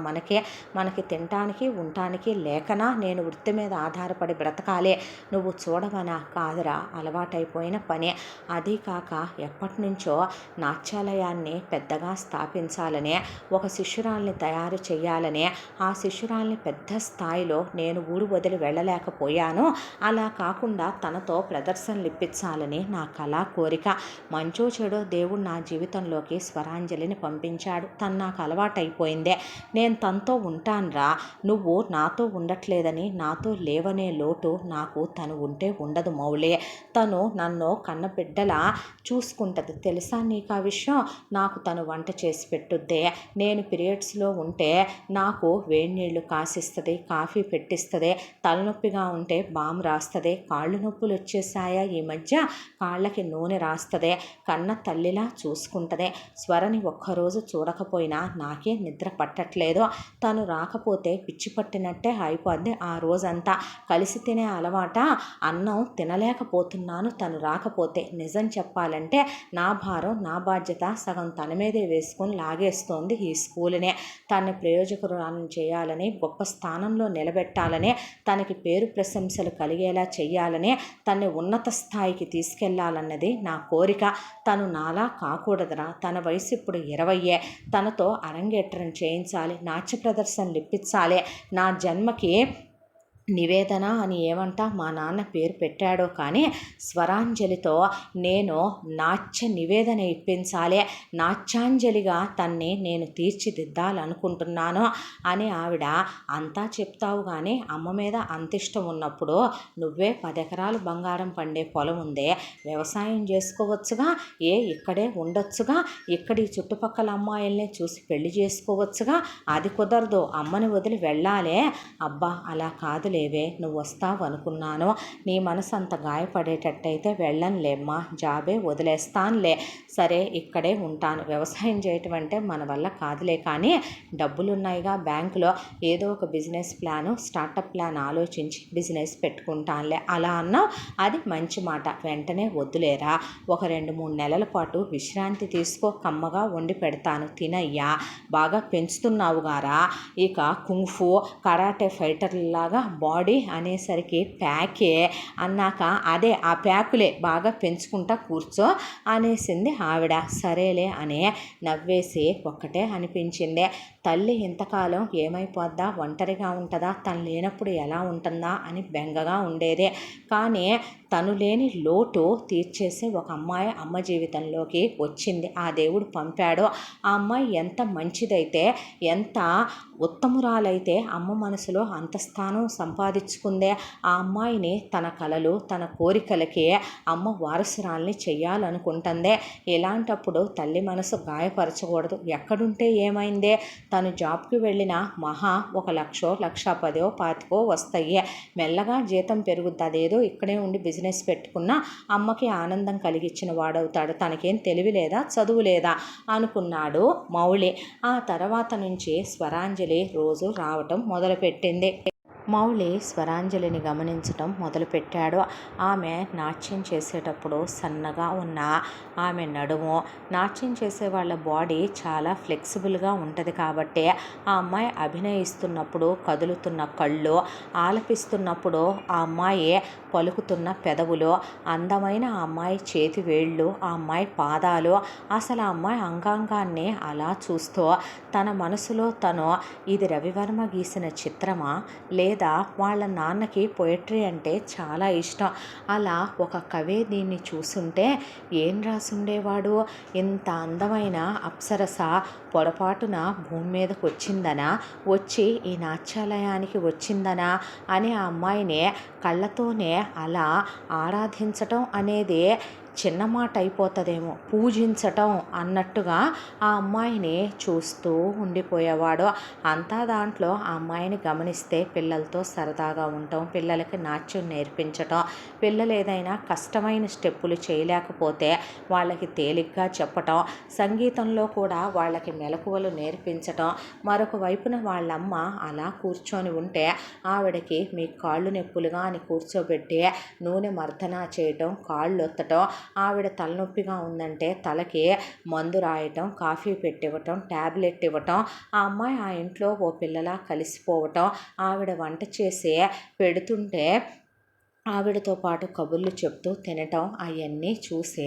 మనకి తినటానికి ఉండటానికి లేకనా నేను వృత్తి మీద ఆధారపడి బ్రతకాలి? నువ్వు చూడవనా? కాదురా, అలవాటైపోయిన పని. అదీ కాక ఎప్పటి నుంచో నాట్యాలయాన్ని పెద్దగా స్థాపించాలని, ఒక శిష్యురాల్ని తయారు చేయాలని, ఆ శిష్యురాల్ని పెద్ద స్థాయిలో నేను ఊరు వదిలి వెళ్ళలేకపోయాను. అలా కాకుండా తనతో ప్రదర్శనలు ఇప్పించాలని నా కళా కోరిక. మంచో చెడో దేవుడు నా జీవితంలోకి స్వరాంజలిని పంపించాడు. తను నాకు అలవాటైపోయిందే. నేను తనతో ఉంటానురా. నువ్వు నాతో ఉండట్లేదని, నాతో లేవనే లోటు నాకు తను ఉంటే ఉండదు మౌలే. తను నన్ను కన్నబిడ్డలా చూసుకుంటుంది. తెలుసా నీకు ఆ విషయం? నాకు తను వంట చేసి పెట్టుద్దే. నేను పీరియడ్స్లో ఉంటే నాకు వేడి నీళ్ళు కాసిస్తుంది, కాఫీ పెట్టిస్తుంది. తలనొప్పిగా ఉంటే బామ్ రాస్తుంది. కాళ్ళు నొప్పులు వచ్చేసాయా ఈ మధ్య, కాళ్ళకి నూనె రాస్తుంది. కన్న తల్లిలా చూసుకుంటుంది. స్వరని ఒక్కరోజు చూడకపోయినా నాకే నిద్ర పట్టట్లేదు. తను రాకపోతే పిచ్చి పట్టినట్టే అయిపోద్ది ఆ రోజంతా. కలిసి తినే అలవాట, అన్నం తినలేకపోతున్నాను తను రాకపోతే. నిజం చెప్పాలంటే నా భారం, నా బాధ్యత సగం తన మీదే వేసుకొని లాగేస్తోంది ఈ స్కూలునే. తనని ప్రయోజకురాలను చేయాలని, గొప్ప స్థానంలో నిలబెట్టాలని, తనకి పేరు ప్రశంసలు కలిగేలా చేయాలని, తనని ఉన్నత స్థాయికి తీసుకెళ్లాలన్నది నా కోరిక. తను నాలా కాకూడదురా. తన వయసు ఇప్పుడు 20. తనతో అరంగేట్రం చేయించాలి, నాట్య ప్రదర్శనలు ఇప్పించాలి. నా జన్మకి నివేదన అని ఏమంటా మా నాన్న పేరు పెట్టాడో కానీ స్వరాంజలితో నేను నాట్య నివేదన ఇప్పించాలి. నాట్యాంజలిగా తన్ని నేను తీర్చిదిద్దాలనుకుంటున్నాను అని ఆవిడ. అంతా చెప్తావు కానీ అమ్మ మీద అంత ఇష్టం ఉన్నప్పుడు నువ్వే 10 ఎకరాలు బంగారం పండే పొలం ఉందే, వ్యవసాయం చేసుకోవచ్చుగా. ఇక్కడే ఉండొచ్చుగా. ఇక్కడి చుట్టుపక్కల అమ్మాయిల్ని చూసి పెళ్లి చేసుకోవచ్చుగా. అది కుదరదు, అమ్మని వదిలి వెళ్ళాలే. అబ్బా అలా కాదులే, నువ్వు వస్తావు అనుకున్నాను. నీ మనసు అంత గాయపడేటట్టయితే వెళ్ళనులేమ్మా, జాబే వదిలేస్తానులే. సరే ఇక్కడే ఉంటాను. వ్యవసాయం చేయటం అంటే మన వల్ల కాదులే, కానీ డబ్బులున్నాయిగా బ్యాంకులో. ఏదో ఒక బిజినెస్ ప్లాను, స్టార్టప్ ప్లాన్ ఆలోచించి బిజినెస్ పెట్టుకుంటానులే. అలా అన్నావు, అది మంచి మాట. వెంటనే వద్దులేరా, ఒక 2-3 నెలల పాటు విశ్రాంతి తీసుకో. కమ్మగా వండి పెడతాను, తినయ్యా. బాగా పెంచుతున్నావు గారా. ఇక కుంఫు, కరాటే ఫైటర్లాగా బాడీ అనేసరికి ప్యాకే అన్నాక అదే ఆ ప్యాకులే బాగా పెంచుకుంటా కూర్చో అనేసింది ఆవిడ. సరేలే అని నవ్వేసి ఒక్కటే అనిపించింది. తల్లి ఇంతకాలం ఏమైపోద్దా, ఒంటరిగా ఉంటుందా, తను లేనప్పుడు ఎలా ఉంటుందా అని బెంగగా ఉండేదే. కానీ తను లేని లోటు తీర్చేసే ఒక అమ్మాయి అమ్మ జీవితంలోకి వచ్చింది. ఆ దేవుడు పంపాడు. ఆ అమ్మాయి ఎంత మంచిదైతే, ఎంత ఉత్తమురాలైతే అమ్మ మనసులో అంత స్థానం సంపాదించుకుందే. ఆ అమ్మాయిని తన కలలు, తన కోరికలకి అమ్మ వారసురాల్ని చెయ్యాలనుకుంటుందే. ఇలాంటప్పుడు తల్లి మనసు గాయపరచకూడదు. ఎక్కడుంటే ఏమైందే, తను జాబ్కి వెళ్ళిన మహా 1,00,000, 1,10,000, 25,000 వస్తాయి. మెల్లగా జీతం పెరుగుద్ది. అదేదో ఇక్కడే ఉండి బిజినెస్ పెట్టుకున్నా అమ్మకి ఆనందం కలిగించిన వాడవుతాడు. తనకేం తెలివి లేదా, చదువు లేదా అనుకున్నాడు మౌలి. ఆ తర్వాత నుంచి స్వరాంజలి రోజు రావటం మొదలుపెట్టింది. మౌలి స్వరాంజలిని గమనించటం మొదలుపెట్టాడు. ఆమె నాట్యం చేసేటప్పుడు సన్నగా ఉన్న ఆమె నడుము, నాట్యం చేసే వాళ్ళ బాడీ చాలా ఫ్లెక్సిబుల్గా ఉంటుంది కాబట్టి ఆ అమ్మాయి అభినయిస్తున్నప్పుడు కదులుతున్న కళ్ళు, ఆలపిస్తున్నప్పుడు ఆ అమ్మాయి పలుకుతున్న పెదవులు, అందమైన ఆ అమ్మాయి చేతి వేళ్ళు, ఆ అమ్మాయి పాదాలు, అసలు ఆ అమ్మాయి అంగాంగాన్ని అలా చూస్తూ తన మనసులో తను ఇది రవివర్మ గీసిన చిత్రమా, లేదా వాళ్ళ నాన్నకి పొయట్రీ అంటే చాలా ఇష్టం, అలా ఒక కవే దీన్ని చూసుంటే ఏం రాసుండేవాడు, ఇంత అందమైన అప్సరస పొరపాటున భూమి మీదకి వచ్చిందనా, వచ్చి ఈ నాట్యాలయానికి వచ్చిందనా అని ఆ అమ్మాయిని కళ్ళతోనే అలా ఆరాధించటం అనేది చిన్న మాట అయిపోతుందేమో, పూజించటం అన్నట్టుగా ఆ అమ్మాయిని చూస్తూ ఉండిపోయేవాడు. అంతా దాంట్లో ఆ అమ్మాయిని గమనిస్తే పిల్లలతో సరదాగా ఉండటం, పిల్లలకి నాట్యం నేర్పించటం, పిల్లలు ఏదైనా కష్టమైన స్టెప్పులు చేయలేకపోతే వాళ్ళకి తేలిగ్గా చెప్పటం, సంగీతంలో కూడా వాళ్ళకి మెలకువలు నేర్పించటం. మరొక వైపున వాళ్ళమ్మ అలా కూర్చొని ఉంటే ఆవిడకి మీ కాళ్ళు నొప్పులుగా అని కూర్చోబెట్టి నూనె మర్దన చేయటం, కాళ్ళు ఒత్తటం, ఆవిడ తలనొప్పిగా ఉందంటే తలకి మందు రాయటం, కాఫీ పెట్టివ్వటం, ట్యాబ్లెట్ ఇవ్వటం, ఆ అమ్మాయి ఆ ఇంట్లో ఓ పిల్లలా కలిసిపోవటం, ఆవిడ వంట చేసి పెడుతుంటే ఆవిడతో పాటు కబుర్లు చెప్తూ తినటం, అవన్నీ చూసి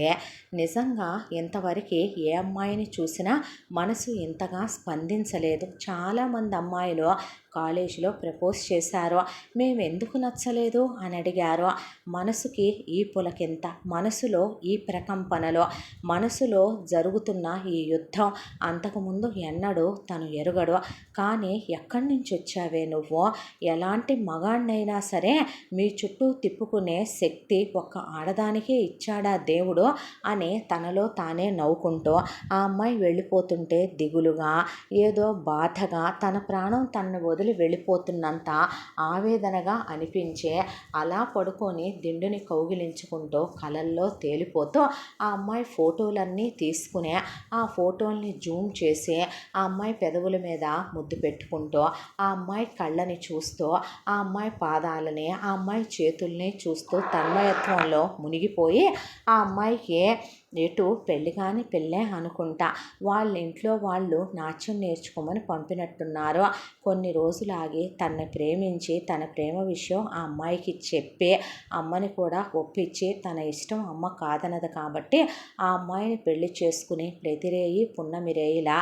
నిజంగా ఇంతవరకు ఏ అమ్మాయిని చూసినా మనసు ఇంతగా స్పందించలేదు. చాలామంది అమ్మాయిలు కాలేజీలో ప్రపోజ్ చేశారు, మేము ఎందుకు నచ్చలేదు అని అడిగారు. మనసుకి ఈ పులకింత, మనసులో ఈ ప్రకంపనలో, మనసులో జరుగుతున్న ఈ యుద్ధం అంతకుముందు ఎన్నడూ తను ఎరుగడు. కానీ ఎక్కడి నుంచి వచ్చావే నువ్వు, ఎలాంటి మగాడినైనా సరే మీ చుట్టూ తిప్పుకునే శక్తి ఒక్క ఆడదానికే ఇచ్చాడా దేవుడు అని తనలో తానే నవ్వుకుంటూ ఆ అమ్మాయి వెళ్ళిపోతుంటే దిగులుగా, ఏదో బాధగా, తన ప్రాణం తనను వదిలి వెళ్ళిపోతున్నంత ఆవేదనగా అనిపించే అలా పడుకొని దిండుని కౌగిలించుకుంటూ కలల్లో తేలిపోతూ ఆ అమ్మాయి ఫోటోలన్నీ తీసుకుని ఆ ఫోటోల్ని జూమ్ చేసి ఆ అమ్మాయి పెదవుల మీద ముద్దు పెట్టుకుంటూ ఆ అమ్మాయి కళ్ళని చూస్తూ ఆ అమ్మాయి పాదాలని ఆ అమ్మాయి చేతుల్ని చూస్తూ తన్మయత్వంలో మునిగిపోయి ఆ అమ్మాయికి ఎటు పెళ్ళి కాని పెళ్ళే అనుకుంటా వాళ్ళ ఇంట్లో వాళ్ళు నాట్యం నేర్చుకోమని పంపినట్టున్నారు. కొన్ని రోజులాగి తనని ప్రేమించి తన ప్రేమ విషయం ఆ అమ్మాయికి చెప్పి అమ్మని కూడా ఒప్పించి తన ఇష్టం అమ్మ కాదనదు కాబట్టి ఆ అమ్మాయిని పెళ్లి చేసుకుని ప్రతిరేయి పున్నమిరేయిలా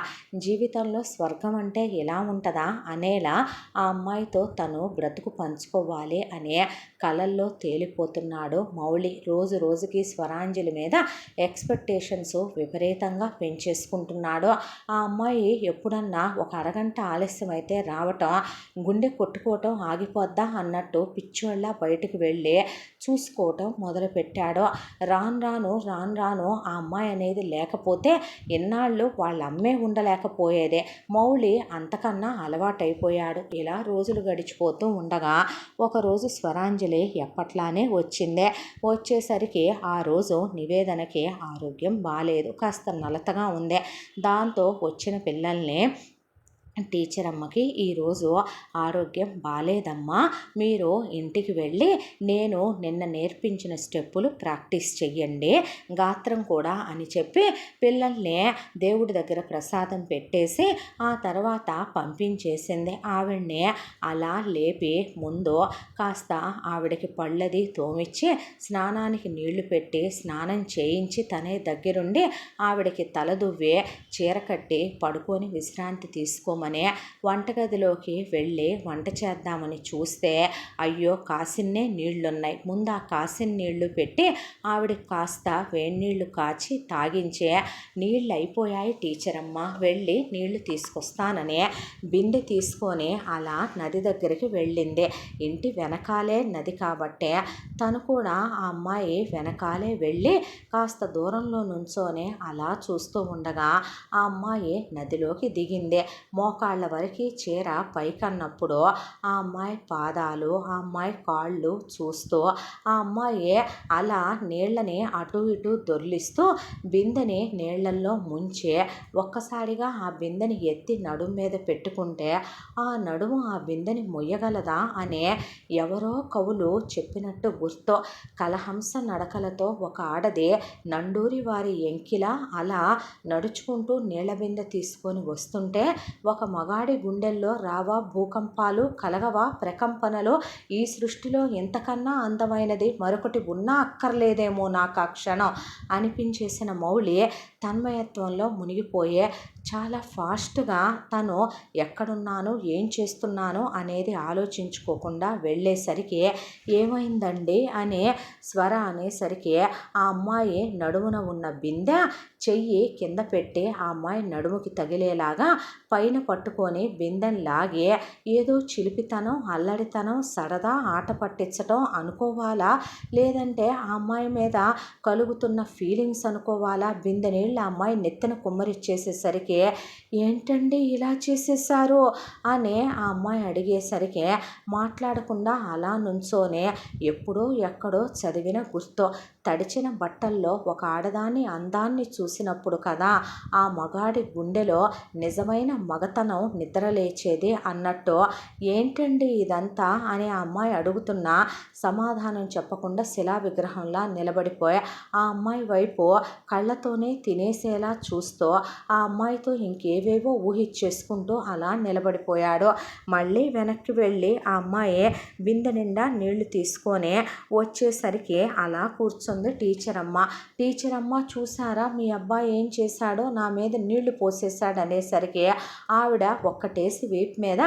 జీవితంలో స్వర్గం అంటే ఎలా ఉంటుందా అనేలా ఆ అమ్మాయితో తను బ్రతుకు పంచుకోవాలి అనే కలల్లో తేలిపోతున్నాడు మౌళి. రోజు రోజుకి స్వరాంజలి మీద ఎక్స్పెక్టేషన్స్ విపరీతంగా పెంచేసుకుంటున్నాడు. ఆ అమ్మాయి ఎప్పుడన్నా ఒక అరగంట ఆలస్యం అయితే రావటం, గుండె కొట్టుకోవటం ఆగిపోద్దా అన్నట్టు పిచ్చోళ్ళ బయటకు వెళ్ళి చూసుకోవటం మొదలుపెట్టాడు. రాను రాను ఆ అమ్మాయి అనేది లేకపోతే ఎన్నాళ్ళు వాళ్ళ అమ్మే ఉండలేకపోయేదే. మౌళి అంతకన్నా అలవాటైపోయాడు. ఇలా రోజులు గడిచిపోతూ ఉండగా ఒకరోజు స్వరాంజలి ఎప్పట్లానే వచ్చిందే. వచ్చేసరికి ఆ రోజు నివేదనకి ఆరోగ్యం బాలేదు, కాస్త నలతగా ఉంది. దాంతో వచ్చిన పిల్లల్ని టీచర్ అమ్మకి ఈరోజు ఆరోగ్యం బాలేదమ్మా, మీరు ఇంటికి వెళ్ళి నేను నిన్న నేర్పించిన స్టెప్పులు ప్రాక్టీస్ చెయ్యండి, గాత్రం కూడా అని చెప్పి పిల్లల్ని దేవుడి దగ్గర ప్రసాదం పెట్టేసి ఆ తర్వాత పంపించేసింది. ఆవిడ్ని అలా లేపి ముందు కాస్త ఆవిడకి పళ్ళది తోమిచ్చి స్నానానికి నీళ్లు పెట్టి స్నానం చేయించి తనే దగ్గరుండి ఆవిడకి తలదువ్వి చీర కట్టి పడుకొని విశ్రాంతి తీసుకోమని వంటగదిలోకి వెళ్ళి వంట చేద్దామని చూస్తే అయ్యో కాసిన్నే నీళ్లున్నాయి, ముందు ఆ కాసిన నీళ్లు పెట్టి ఆవిడకి కాస్త వేడి నీళ్లు కాచి తాగించే. నీళ్ళు అయిపోయాయి టీచర్ అమ్మ, వెళ్ళి నీళ్లు తీసుకొస్తానని బిందె తీసుకొని అలా నది దగ్గరికి వెళ్ళింది. ఇంటి వెనకాలే నది కాబట్టే తను కూడా ఆ అమ్మాయి వెనకాలే వెళ్ళి కాస్త దూరంలో నుంచొని అలా చూస్తూ ఉండగా ఆ అమ్మాయి నదిలోకి దిగింది. మోకాళ్ళ వరకు చీర పైకన్నప్పుడు ఆ అమ్మాయి పాదాలు ఆ అమ్మాయి కాళ్ళు చూస్తూ ఆ అమ్మాయి అలా నీళ్ళని అటు ఇటు దొర్లిస్తూ బిందెని నీళ్ళల్లో ముంచి ఒక్కసారిగా ఆ బిందెని ఎత్తి నడుము మీద పెట్టుకుంటే ఆ నడుము ఆ బిందెని మొయ్యగలదా అనే ఎవరో కవులు చెప్పినట్టు గుర్తు. కలహంస నడకలతో ఒక ఆడది నండూరి వారి ఎంకిలా అలా నడుచుకుంటూ నీళ్ళ బిందె తీసుకొని వస్తుంటే ఒక మగాడి గుండెల్లో రావా భూకంపాలు, కలగవా ప్రకంపనలు, ఈ సృష్టిలో ఇంతకన్నా అందమైనది మరొకటి ఉన్నా అక్కర్లేదేమో నాకు ఆ క్షణం అనిపించేసిన మౌళి తన్మయత్వంలో మునిగిపోయే చాలా ఫాస్ట్గా తను ఎక్కడున్నాను ఏం చేస్తున్నాను అనేది ఆలోచించుకోకుండా వెళ్ళేసరికి ఏమైందండి అని స్వర అనేసరికి ఆ అమ్మాయి నడుమున ఉన్న బిందె చెయ్యి కింద పెట్టి ఆ అమ్మాయి నడుముకి తగిలేలాగా పైన పట్టుకొని బిందెని లాగి ఏదో చిలిపితనం అల్లడితనం సరదా ఆట పట్టించటం అనుకోవాలా, లేదంటే ఆ అమ్మాయి మీద కలుగుతున్న ఫీలింగ్స్ అనుకోవాలా. బిందె నీళ్ళు ఆ అమ్మాయి నెత్తిన కుమ్మరిచ్చేసేసరికి ఏంటండి ఇలా చేసేసారు అని ఆ అమ్మాయి అడిగేసరికి మాట్లాడకుండా అలా నుంచోనే ఎప్పుడో ఎక్కడో చదివిన గుర్తు, తడిచిన బట్టల్లో ఒక ఆడదాని అందాన్ని చూసినప్పుడు కదా ఆ మగాడి గుండెలో నిజమైన మగతనం నిద్రలేచేది అన్నట్టు ఏంటండి ఇదంతా అని ఆ అమ్మాయి అడుగుతున్నా సమాధానం చెప్పకుండా శిలా విగ్రహంలా నిలబడిపోయి ఆ అమ్మాయి వైపు కళ్ళతోనే తినేసేలా చూస్తూ ఆ అమ్మాయితో ఇంకేవేవో ఊహించేసుకుంటూ అలా నిలబడిపోయాడు. మళ్ళీ వెనక్కి వెళ్ళి ఆ అమ్మాయి బిందె నిండా నీళ్లు తీసుకొని వచ్చేసరికి అలా కూర్చుంది టీచర్ అమ్మ చూసారా మీ అబ్బాయి ఏం చేశాడో, నా మీద నీళ్లు పోసేశాడు అనేసరికి ఆవిడ ఒక్కటేసి వీపు మీద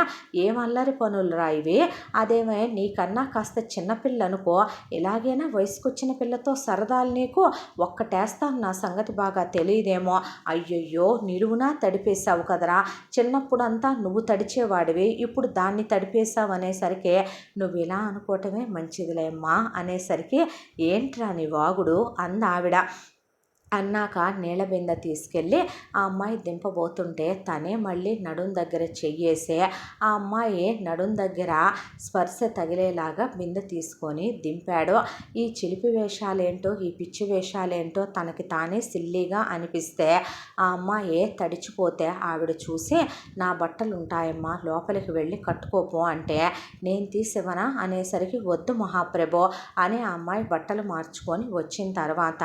ఏం అల్లరి పనులు రాయివి, అదేమే నీకన్నా కాస్త చిన్నపిల్ల అనుకో, ఇలాగైనా వయసుకొచ్చిన పిల్లతో సరదాలు నీకు, ఒక్కటేస్తాను నా సంగతి బాగా తెలియదేమో, అయ్యయ్యో నిలువునా తడిపేశావు కదరా, చిన్నప్పుడంతా నువ్వు తడిచేవాడివి ఇప్పుడు దాన్ని తడిపేశావు అనేసరికి నువ్వు ఇలా అనుకోవటమే మంచిదిలేమ్మా అనేసరికి ఏంట్రా నీ వాగుడు అందావిడ. అన్నాక నీళ్ళ బిందె తీసుకెళ్ళి ఆ అమ్మాయి దింపబోతుంటే తనే మళ్ళీ నడుం దగ్గర చెయ్యేసే ఆ అమ్మాయి నడుం దగ్గర స్పర్శ తగిలేలాగా బిందె తీసుకొని దింపాడు. ఈ చిలిపి వేషాలేంటో ఈ పిచ్చి వేషాలేంటో తనకి తానే సిల్లీగా అనిపిస్తే ఆ అమ్మాయి తడిచిపోతే ఆవిడ చూసి నా బట్టలు ఉంటాయమ్మా లోపలికి వెళ్ళి కట్టుకోపో అంటే నేను తీసివనా అనేసరికి వద్దు మహాప్రభో అని ఆ అమ్మాయి బట్టలు మార్చుకొని వచ్చిన తర్వాత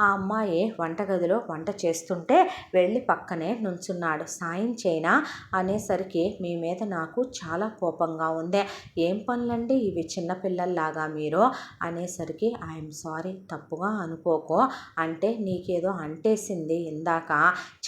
ఆ అమ్మాయి వంటగదిలో వంట చేస్తుంటే వెళ్ళి పక్కనే నుంచున్నాడు. సాయం చేయనా అనేసరికి మీ మీద నాకు చాలా కోపంగా ఉంది, ఏం పనులండి ఇవి చిన్నపిల్లల్లాగా మీరు అనేసరికి ఐఎమ్ సారీ తప్పుగా అనుకోకో అంటే నీకేదో అంటేసింది ఇందాక,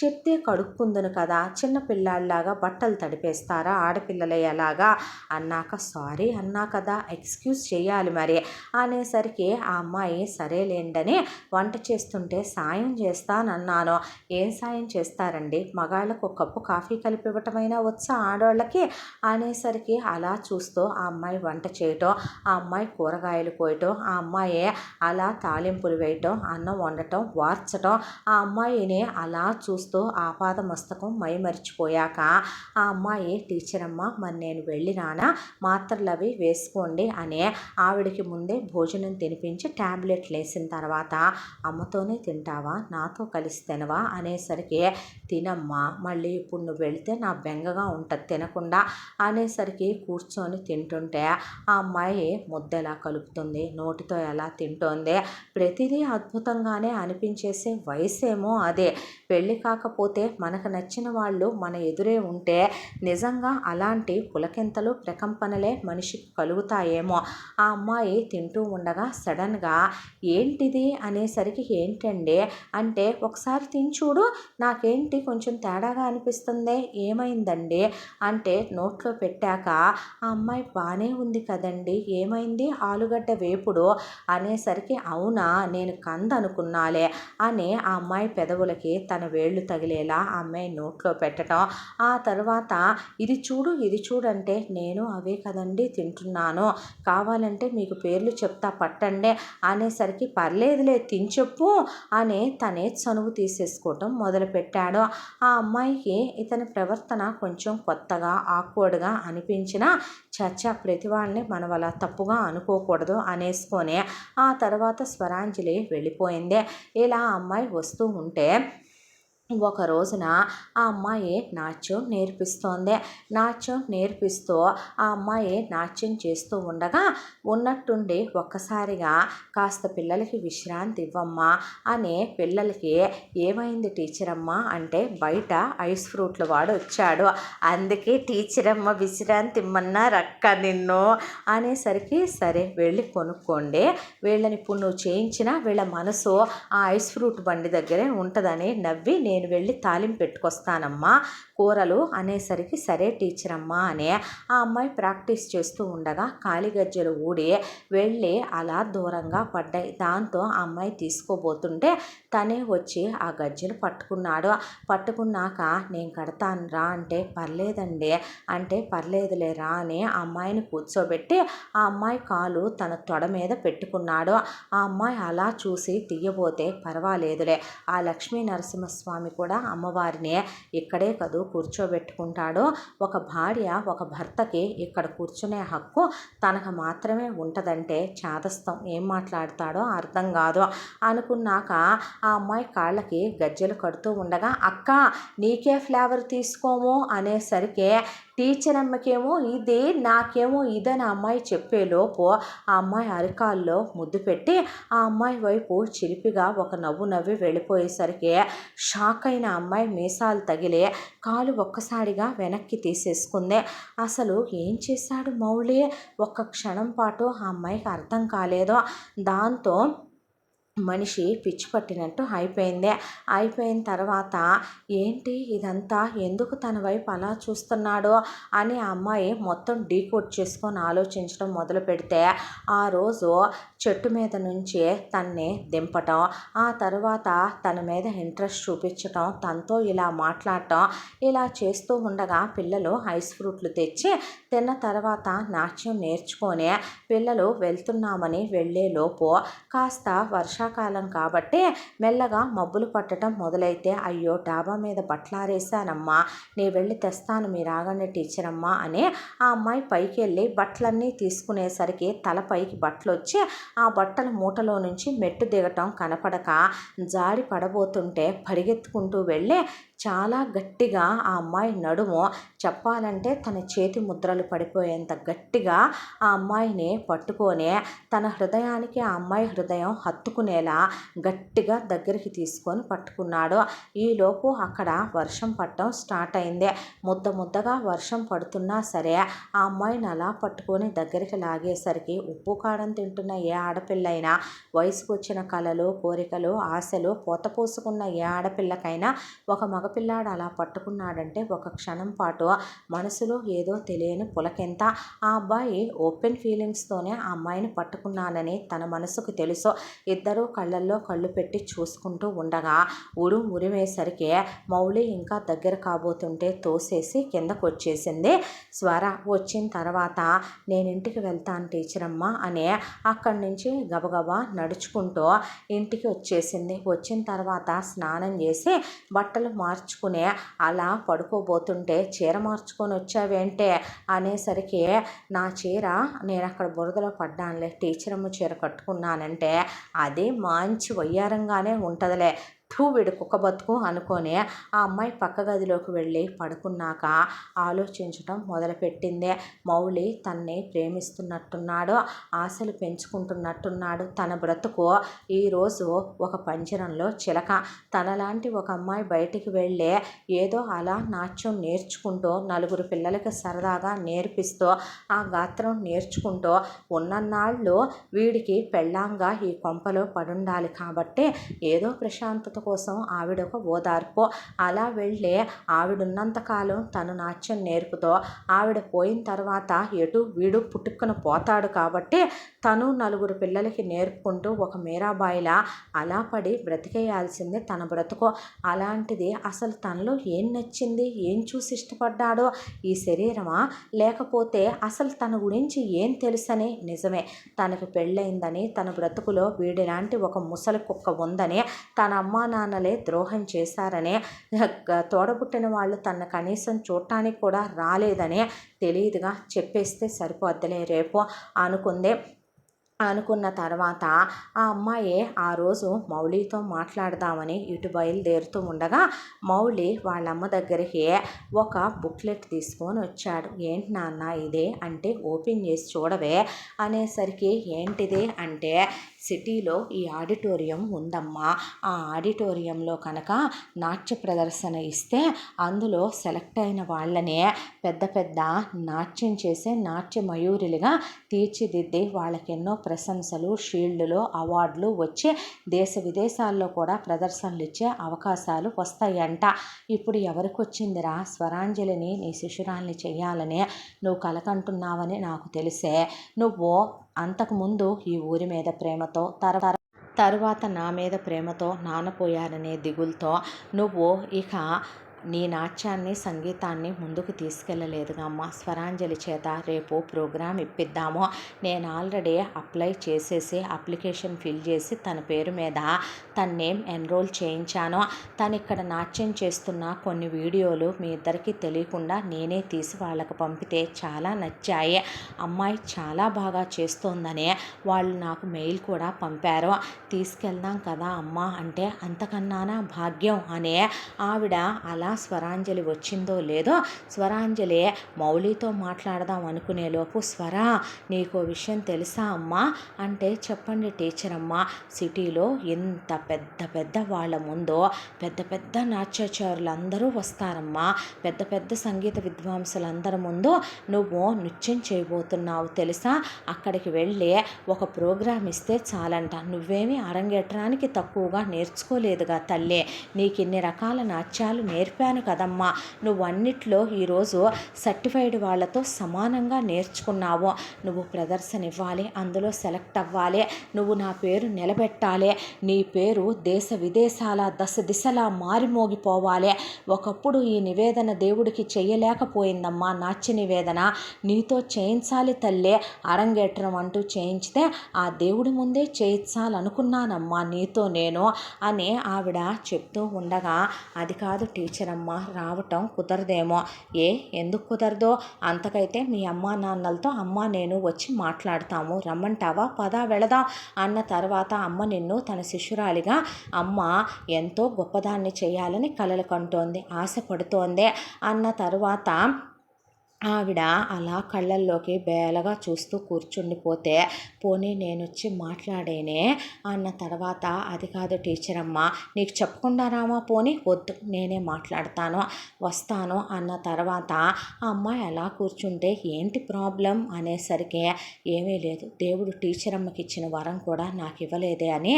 చెప్తే కడుక్కుందును కదా, చిన్నపిల్లాళ్ళలాగా బట్టలు తడిపేస్తారా ఆడపిల్లలే ఎలాగా అన్నాక సారీ అన్నా కదా ఎక్స్క్యూజ్ చేయాలి మరి అనేసరికి ఆ అమ్మాయి సరేలేండని వంట చేస్తుంటే సాయం చేస్తానన్నాను. ఏం సాయం చేస్తారండి, మగాళ్ళకు ఒక కప్పు కాఫీ కలిపి ఇవ్వటమైనా వచ్చా ఆడవాళ్ళకి అనేసరికి అలా చూస్తూ ఆ అమ్మాయి వంట చేయటం, ఆ అమ్మాయి కూరగాయలు కోయటం, ఆ అమ్మాయి అలా తాలింపులు వేయటం, అన్నం వండటం, వార్చటం, ఆ అమ్మాయిని అలా చూస్తూ ఆపాద మస్తకం మైమరిచిపోయాక ఆ అమ్మాయి టీచర్ అమ్మ మరి నేను వెళ్ళినానా మాత్రలు అవి వేసుకోండి అని ఆవిడికి ముందే భోజనం తినిపించి ట్యాబ్లెట్లు వేసిన తర్వాత అమ్మతోనే తింటావా నాతో కలిసి తినవా అనేసరికి తినమ్మా మళ్ళీ ఇప్పుడు నువ్వు వెళితే నా బెంగగా ఉంటుంది తినకుండా అనేసరికి కూర్చొని తింటుంటే ఆ అమ్మాయి ముద్ద ఎలా కలుపుతుంది నోటితో ఎలా తింటోంది ప్రతిదీ అద్భుతంగానే అనిపించేసే వయసేమో అదే. పెళ్ళి కాకపోతే మనకు నచ్చిన వాళ్ళు మన ఎదురే ఉంటే నిజంగా అలాంటి పులకింతలు ప్రకంపనలే మనిషికి కలుగుతాయేమో. ఆ అమ్మాయి తింటూ ఉండగా సడన్గా ఏంటిది అనేసరికి ఏంటండి అంటే ఒకసారి తిని చూడు నాకేంటి కొంచెం తేడాగా అనిపిస్తుంది ఏమైందండి అంటే నోట్లో పెట్టాక ఆ అమ్మాయి బాగానే ఉంది కదండి ఏమైంది ఆలుగడ్డ వేపుడు అనేసరికి అవునా నేను అనుకున్నాలే అని ఆ అమ్మాయి పెదవులకి తన వేళ్ళు తగిలేలా ఆ అమ్మాయి నోట్లో పెట్టడం, ఆ తర్వాత ఇది చూడు అంటే నేను అవే కదండి తింటున్నాను కావాలంటే మీకు పేర్లు చెప్తా పట్టండి అనేసరికి పర్లేదులే తిని చెప్పు అని తనే చనువు తీసేసుకోవటం మొదలుపెట్టాడు. ఆ అమ్మాయికి ఇతని ప్రవర్తన కొంచెం కొత్తగా ఆక్వర్డ్గా అనిపించినా చచ్చా ప్రతి వాళ్ళని మనం అలా తప్పుగా అనుకోకూడదు అనేసుకొని ఆ తర్వాత స్వరాంజలి వెళ్ళిపోయింది. ఇలా అమ్మాయి వస్తూ ఉంటే ఒక రోజున ఆ అమ్మాయి నాట్యం నేర్పిస్తోంది. నాట్యం నేర్పిస్తూ ఆ అమ్మాయి నాట్యం చేస్తూ ఉండగా ఉన్నట్టుండి ఒక్కసారిగా కాస్త పిల్లలకి విశ్రాంతి ఇవ్వమ్మా అని పిల్లలకి ఏమైంది టీచర్ అమ్మ అంటే బయట ఐస్ ఫ్రూట్ల వాడు వచ్చాడు, అందుకే టీచర్ అమ్మ విశ్రాంతి ఇమ్మన్నారక్క నిన్ను అనేసరికి సరే వెళ్ళి కొనుక్కోండి, వీళ్ళని ఇప్పుడు నువ్వు చేయించిన వీళ్ళ మనసు ఆ ఐస్ ఫ్రూట్ బండి దగ్గరే ఉంటుందని నవ్వి నేను వెళ్ళి తాలింపు పెట్టుకొస్తానమ్మా కూరలు అనేసరికి సరే టీచర్ అమ్మా అని ఆ అమ్మాయి ప్రాక్టీస్ చేస్తూ ఉండగా కాలి గజ్జలు ఊడి వెళ్ళి అలా దూరంగా పడ్డాయి. దాంతో ఆ అమ్మాయి తీసుకోబోతుంటే తనే వచ్చి ఆ గజ్జలు పట్టుకున్నాడు. పట్టుకున్నాక నేను కడతాను రా అంటే పర్లేదండి అంటే పర్లేదులే రా అని ఆ అమ్మాయిని కూర్చోబెట్టి ఆ అమ్మాయి కాలు తన తొడ మీద పెట్టుకున్నాడు. ఆ అమ్మాయి అలా చూసి తీయబోతే పర్వాలేదులే, ఆ లక్ష్మీ నరసింహస్వామి కూడా అమ్మవారిని ఇక్కడే కదూ కూర్చోబెట్టుకుంటాడు, ఒక భార్య ఒక భర్తకి ఇక్కడ కూర్చునే హక్కు తనకు మాత్రమే ఉంటుందంటే చాదస్తం ఏం మాట్లాడతాడో అర్థం కాదు అనుకున్నాక ఆ అమ్మాయి కాళ్ళకి గజ్జెలు కడుతూ ఉండగా అక్క నీకే ఫ్లేవర్ తీసుకోము అనేసరికి టీచర్ అమ్మకేమో ఇది నాకేమో ఇదని ఆ అమ్మాయి చెప్పేలోపు ఆ అమ్మాయి అరికాల్లో ముద్దు పెట్టి ఆ అమ్మాయి వైపు చిలిపిగా ఒక నవ్వు నవ్వి వెళ్ళిపోయేసరికి షాక్ అయిన అమ్మాయి మీసాలు తగిలి కాలు ఒక్కసారిగా వెనక్కి తీసేసుకుంది. అసలు ఏం చేశాడు మౌళి ఒక్క క్షణం పాటు ఆ అమ్మాయికి అర్థం కాలేదు. దాంతో మనిషి పిచ్చి పట్టినట్టు అయిపోయింది. అయిపోయిన తర్వాత ఏంటి ఇదంతా, ఎందుకు తన వైపు అలా చూస్తున్నాడో అని ఆ అమ్మాయి మొత్తం డీకోడ్ చేసుకొని ఆలోచించడం మొదలు పెడితే ఆ రోజు చెట్టు మీద నుంచి తన్ని దింపటం, ఆ తర్వాత తన మీద ఇంట్రెస్ట్ చూపించటం, తనతో ఇలా మాట్లాడటం, ఇలా చేస్తూ ఉండగా పిల్లలు ఐస్ ఫ్రూట్లు తెచ్చి తిన్న తర్వాత నాట్యం నేర్చుకొని పిల్లలు వెళ్తున్నామని వెళ్ళేలోపు కాస్త వర్షాకాలం కాబట్టి మెల్లగా మబ్బులు పట్టడం మొదలైతే అయ్యో డాబా మీద బట్టలారేసానమ్మా, నీ వెళ్ళి తెస్తాను మీరు ఆగండి టీచర్ అమ్మా అని ఆ అమ్మాయి పైకి వెళ్ళి బట్టలన్నీ తీసుకునేసరికి తల పైకి బట్టలు వచ్చి ఆ బట్టల మూటలో నుంచి మెట్టు దిగటం కనపడక జారి పడబోతుంటే పరిగెత్తుకుంటూ వెళ్ళి చాలా గట్టిగా ఆ అమ్మాయి నడుము చెప్పాలంటే తన చేతి ముద్రలు పడిపోయేంత గట్టిగా ఆ అమ్మాయిని పట్టుకొని తన హృదయానికి ఆ అమ్మాయి హృదయం హత్తుకునేలా గట్టిగా దగ్గరికి తీసుకొని పట్టుకున్నాడు. ఈలోపు అక్కడ వర్షం పడటం స్టార్ట్ అయింది. ముద్ద ముద్దగా వర్షం పడుతున్నా సరే ఆ అమ్మాయిని అలా పట్టుకొని దగ్గరికి లాగేసరికి ఉప్పు కారం తింటున్న ఏ ఆడపిల్లైనా, వయసుకు వచ్చిన కలలు కోరికలు ఆశలు పోతపోసుకున్న ఏ ఆడపిల్లకైనా ఒక మగపిల్లాడు అలా పట్టుకున్నాడంటే ఒక క్షణం పాటు మనసులో ఏదో తెలియని పులకెంత. ఆ అబ్బాయి ఓపెన్ ఫీలింగ్స్తోనే ఆ అమ్మాయిని పట్టుకున్నానని తన మనసుకు తెలుసు. ఇద్దరూ కళ్ళల్లో కళ్ళు పెట్టి చూసుకుంటూ ఉండగా ఉరిమేసరికి మౌళి ఇంకా దగ్గర కాబోతుంటే తోసేసి కిందకు వచ్చేసింది స్వర. వచ్చిన తర్వాత నేను ఇంటికి వెళ్తాను టీచర్ అమ్మ అని అక్కడి నుంచి గబగబా నడుచుకుంటూ ఇంటికి వచ్చేసింది. వచ్చిన తర్వాత స్నానం చేసి బట్టలు మార్చుకుని అలా పడుకోబోతుంటే చీర మార్చుకొని వచ్చావేంటే అనేసరికి నా చీర నేను అక్కడ బురదలో పడ్డానులే, టీచర్ అమ్మ చీర కట్టుకున్నానంటే అది మంచి వయ్యారంగానే ఉంటుందిలే, వీడు కుక్క బతుకు అనుకొని ఆ అమ్మాయి పక్క గదిలోకి వెళ్ళి పడుకున్నాక ఆలోచించటం మొదలుపెట్టింది. మౌళి తన్ని ప్రేమిస్తున్నట్టున్నాడు, ఆశలు పెంచుకుంటున్నట్టున్నాడు. తన బ్రతుకు ఈరోజు ఒక పంజరంలో చిలక. తనలాంటి ఒక అమ్మాయి బయటికి వెళ్ళి ఏదో అలా నాట్యం నేర్చుకుంటూ నలుగురు పిల్లలకి సరదాగా నేర్పిస్తూ ఆ గాత్రం నేర్చుకుంటూ ఉన్నన్నాళ్ళు వీడికి పెళ్ళాంగా ఈ కొంపలో పడుండాలి కాబట్టి ఏదో ప్రశాంతత కోసం ఆవిడొక ఓదార్పు. అలా వెళ్ళి ఆవిడున్నంతకాలం తను నాట్యం నేర్పుతూ ఆవిడ పోయిన తర్వాత ఎటు వీడు పుట్టుక్కున పోతాడు కాబట్టి తను నలుగురు పిల్లలకి నేర్పుకుంటూ ఒక మీరాబాయిలా అలా పడి బ్రతికేయాల్సిందే తన బ్రతుకు. అలాంటిది అసలు తనలో ఏం నచ్చింది, ఏం చూసి ఇష్టపడ్డాడో, ఈ శరీరమా లేకపోతే అసలు తన గురించి ఏం తెలుసని. నిజమే తనకు పెళ్ళయిందని, తన బ్రతుకులో వీడిలాంటి ఒక ముసలి కుక్క ఉందని, తన అమ్మా నాన్నలే ద్రోహం చేశారని, తోడబుట్టిన వాళ్ళు తన కనీసం చూడటానికి కూడా రాలేదని తెలియదుగా చెప్పేస్తే సరిపోద్దులే రేపు అనుకుంది. అనుకున్న తర్వాత ఆ అమ్మాయి ఆ రోజు మౌలితో మాట్లాడదామని ఇటు బయలుదేరుతూ ఉండగా మౌలి వాళ్ళమ్మ దగ్గరికి ఒక బుక్లెట్ తీసుకొని వచ్చాడు. ఏంటి నాన్న ఇదే అంటే, ఓపెన్ చేసి చూడవే అనేసరికి ఏంటిది అంటే, సిటీలో ఈ ఆడిటోరియం ఉందమ్మా, ఆ ఆడిటోరియంలో కనుక నాట్య ప్రదర్శన ఇస్తే అందులో సెలెక్ట్ అయిన వాళ్ళనే పెద్ద పెద్ద నాట్యం చేసే నాట్య మయూరులుగా తీర్చిదిద్ది వాళ్ళకి ఎన్నో ప్రశంసలు, షీల్డ్లు, అవార్డులు వచ్చి దేశ విదేశాల్లో కూడా ప్రదర్శనలు ఇచ్చే అవకాశాలు వస్తాయంట. ఇప్పుడు ఎవరికి వచ్చిందిరా, స్వరాంజలిని నీ శిష్యురాల్ని చెయ్యాలని నువ్వు కలకంటున్నావని నాకు తెలిసే. నువ్వు అంతకుముందు ఈ ఊరి మీద ప్రేమతో తరువాత నా మీద ప్రేమతో నానపోయారనే దిగులతో నువ్వు ఇక నీ నాట్యాన్ని, సంగీతాన్ని ముందుకు తీసుకెళ్ళలేదుగా అమ్మ. స్వరాంజలి చేత రేపు ప్రోగ్రాం ఇప్పిద్దాము. నేను ఆల్రెడీ అప్లై చేసేసి అప్లికేషన్ ఫిల్ చేసి తన పేరు మీద తన నేమ్ ఎన్రోల్ చేయించాను. తను ఇక్కడ నాట్యం చేస్తున్న కొన్ని వీడియోలు మీ ఇద్దరికీ తెలియకుండా నేనే తీసి వాళ్ళకు పంపితే చాలా నచ్చాయి. అమ్మాయి చాలా బాగా చేస్తోందని వాళ్ళు నాకు మెయిల్ కూడా పంపారు. తీసుకెళ్దాం కదా అమ్మ అంటే, అంతకన్నానా భాగ్యం అనే ఆవిడ అలా స్వరాంజలి వచ్చిందో లేదో, స్వరాంజలి మౌలితో మాట్లాడదాం అనుకునేలోపు, స్వరా నీకో విషయం తెలుసా అమ్మా అంటే, చెప్పండి టీచర్ అమ్మ. సిటీలో ఇంత పెద్ద పెద్ద వాళ్ళ ముందు పెద్ద పెద్ద నాట్యాచారులు అందరూ వస్తారమ్మా. పెద్ద పెద్ద సంగీత విద్వాంసులందరి ముందు నువ్వు నృత్యం చేయబోతున్నావు తెలుసా. అక్కడికి వెళ్ళి ఒక ప్రోగ్రాం ఇస్తే చాలంట. నువ్వేమీ అరంగేట్రానికి తక్కువగా నేర్చుకోలేదుగా తల్లి. నీకు ఇన్ని రకాల నాట్యాలు నేర్పాను కదమ్మా. నువ్వన్నిట్లో ఈరోజు సర్టిఫైడ్ వాళ్ళతో సమానంగా నేర్చుకున్నావు. నువ్వు ప్రదర్శన ఇవ్వాలి, అందులో సెలెక్ట్ అవ్వాలి. నువ్వు నా పేరు నిలబెట్టాలి. నీ పేరు దేశ విదేశాల దశ దిశలా మారిమోగిపోవాలి. ఒకప్పుడు ఈ నివేదన దేవుడికి చెయ్యలేకపోయిందమ్మా, నాట్య నివేదన. నీతో చేయించాలి తల్లి. అరంగేట్రం అంటూ చేయించితే ఆ దేవుడి ముందే చేయించాలనుకున్నానమ్మా నీతో నేను అని ఆవిడ చెప్తూ ఉండగా, అది కాదు టీచర్ అమ్మ, రావటం కుదరదేమో. ఎందుకు కుదరదో? అంతకైతే మీ అమ్మా నాన్నలతో అమ్మ నేను వచ్చి మాట్లాడతాము, రమ్మంటావా? పదా వెళదాం అన్న తర్వాత అమ్మ నిన్ను తన శిష్యురాలిగా అమ్మ ఎంతో గొప్పదాన్ని చేయాలని కలలు కంటోంది, ఆశపడుతోంది అన్న తర్వాత ఆవిడ అలా కళ్ళల్లోకి బేలగా చూస్తూ కూర్చుండిపోతే, పోనీ నేను వచ్చి మాట్లాడేనే అన్న తర్వాత, అది కాదు టీచర్ అమ్మ, నీకు చెప్పకుండా రామా, పోనీ వద్దు నేనే మాట్లాడతాను, వస్తాను అన్న తర్వాత ఆ అమ్మాయి అలా కూర్చుంటే, ఏంటి ప్రాబ్లం అనేసరికి, ఏమీ లేదు, దేవుడు టీచర్ అమ్మకి ఇచ్చిన వరం కూడా నాకు ఇవ్వలేదే అని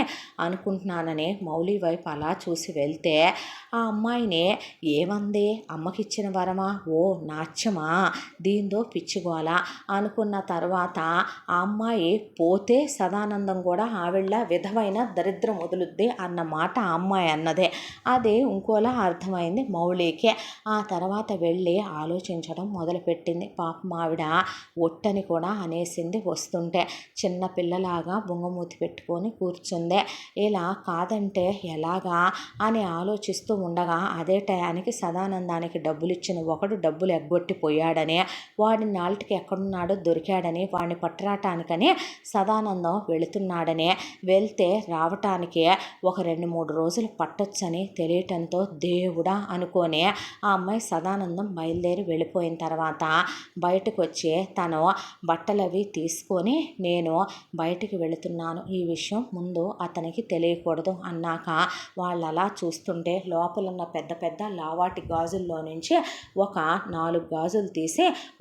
అనుకుంటున్నానని మౌలి వైపు అలా చూసి వెళ్తే, ఆ అమ్మాయిని ఏమంది, అమ్మకిచ్చిన వరమా, ఓ నాట్యమా, దీంతో పిచ్చిగోల అనుకున్న తర్వాత ఆ అమ్మాయి పోతే సదానందం కూడా ఆవిళ్ళ విధమైన దరిద్రం వదులుద్ది అన్న మాట ఆ అమ్మాయి అన్నదే. అది ఇంకోలా అర్థమైంది మౌలికి. ఆ తర్వాత వెళ్ళి ఆలోచించడం మొదలుపెట్టింది. పాపం ఆవిడ ఒట్టని కూడా అనేసింది వస్తుంటే. చిన్న పిల్లలాగా బొంగమూతి పెట్టుకొని కూర్చుందే. ఇలా కాదంటే ఎలాగా అని ఆలోచిస్తూ ఉండగా అదే టయానికి సదానందానికి డబ్బులు ఇచ్చిన ఒకడు డబ్బులు ఎగ్గొట్టిపోయాడని, వాడి నాటికి ఎక్కడున్నాడో దొరికాడని, వాడిని పట్టరాటానికని సదానందం వెళుతున్నాడని, వెళ్తే రావటానికి ఒక 2-3 రోజులు పట్టొచ్చని తెలియటంతో దేవుడా అనుకొని ఆ అమ్మాయి సదానందం బయలుదేరి వెళ్ళిపోయిన తర్వాత బయటకు వచ్చి తను బట్టలవి తీసుకొని, నేను బయటికి వెళుతున్నాను, ఈ విషయం ముందు అతనికి తెలియకూడదు అన్నాక వాళ్ళు అలా చూస్తుంటే లోపలున్న పెద్ద పెద్ద లావాటి గాజుల్లో నుంచి ఒక 4 గాజులు తీసి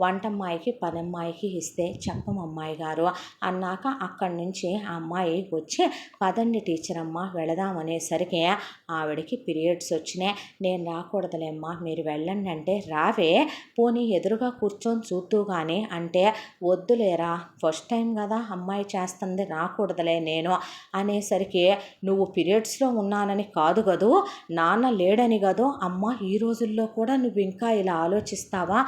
వంటమ్మాయికి పనమ్మాయికి ఇస్తే, చెప్పమమ్మాయి గారు అన్నాక అక్కడి నుంచి ఆ అమ్మాయి వచ్చి, పదండి టీచర్ అమ్మ వెళదామనేసరికి ఆవిడికి పీరియడ్స్ వచ్చినాయి. నేను రాకూడదులేమ్మా, మీరు వెళ్ళండి అంటే, రావే పోనీ ఎదురుగా కూర్చొని చూస్తూ కానీ అంటే, వద్దులేరా ఫస్ట్ టైం కదా అమ్మాయి చేస్తుంది, రాకూడదులే నేను అనేసరికి, నువ్వు పీరియడ్స్లో ఉన్నానని కాదు కదూ, నాన్న లేడని కదూ అమ్మ, ఈ రోజుల్లో కూడా నువ్వు ఇంకా ఇలా ఆలోచిస్తావా?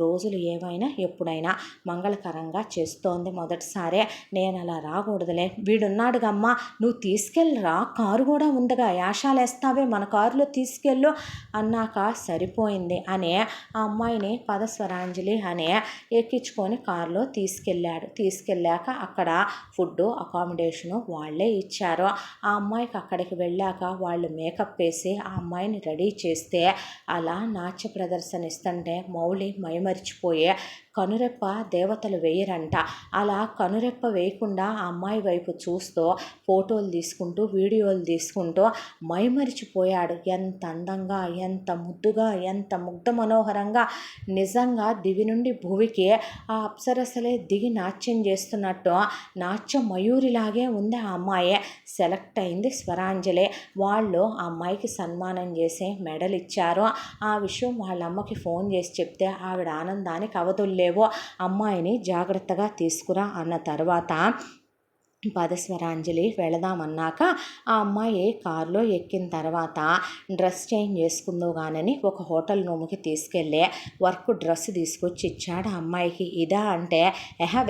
రోజులు ఏవైనా ఎప్పుడైనా మంగళకరంగా చేస్తోంది మొదటిసారే. నేను అలా రాకూడదులే, వీడున్నాడుగమ్మా, నువ్వు తీసుకెళ్ళరా, కారు కూడా ఉందిగా, యాషాలేస్తావే, మన కారులో తీసుకెళ్ళు అన్నాక సరిపోయింది అని ఆ అమ్మాయిని పదస్వరాంజలి అని ఎక్కించుకొని కారులో తీసుకెళ్ళాడు. తీసుకెళ్ళాక అక్కడ ఫుడ్డు అకామిడేషను వాళ్ళే ఇచ్చారు. ఆ అమ్మాయికి అక్కడికి వెళ్ళాక వాళ్ళు మేకప్ వేసి ఆ అమ్మాయిని రెడీ చేస్తే అలా నాట్య ప్రదర్శన ఇస్తుంటే మౌలి మైమరిచిపోయే, కనురెప్ప దేవతలు వేయరంట, అలా కనురెప్ప వేయకుండా ఆ అమ్మాయి వైపు చూస్తూ ఫోటోలు తీసుకుంటూ వీడియోలు తీసుకుంటూ మైమరిచిపోయాడు. ఎంత అందంగా, ఎంత ముద్దుగా, ఎంత ముగ్ధ మనోహరంగా, నిజంగా దివి నుండి భువికి ఆ అప్సరసలే దిగి నాట్యం చేస్తున్నట్టు నాట్య మయూరిలాగే ఉంది ఆ అమ్మాయి. సెలెక్ట్ అయింది స్వరాంజలి. వాళ్ళు ఆ అమ్మాయికి సన్మానం చేసి మెడల్ ఇచ్చారు. ఆ విషయం వాళ్ళ అమ్మకి ఫోన్ చేసి చెప్తే ఆవిడ ఆనందానికి అవధుల్లేవో. అమ్మాయిని జాగ్రత్తగా తీసుకురా అన్న తర్వాత పదస్వరాంజలి వెళదామన్నాక ఆ అమ్మాయి కారులో ఎక్కిన తర్వాత డ్రెస్ చేంజ్ చేసుకుందుగానని ఒక హోటల్ రూమ్కి తీసుకెళ్ళి వర్క్ డ్రెస్ తీసుకొచ్చి ఇచ్చాడు ఆ అమ్మాయికి. ఇదా అంటే,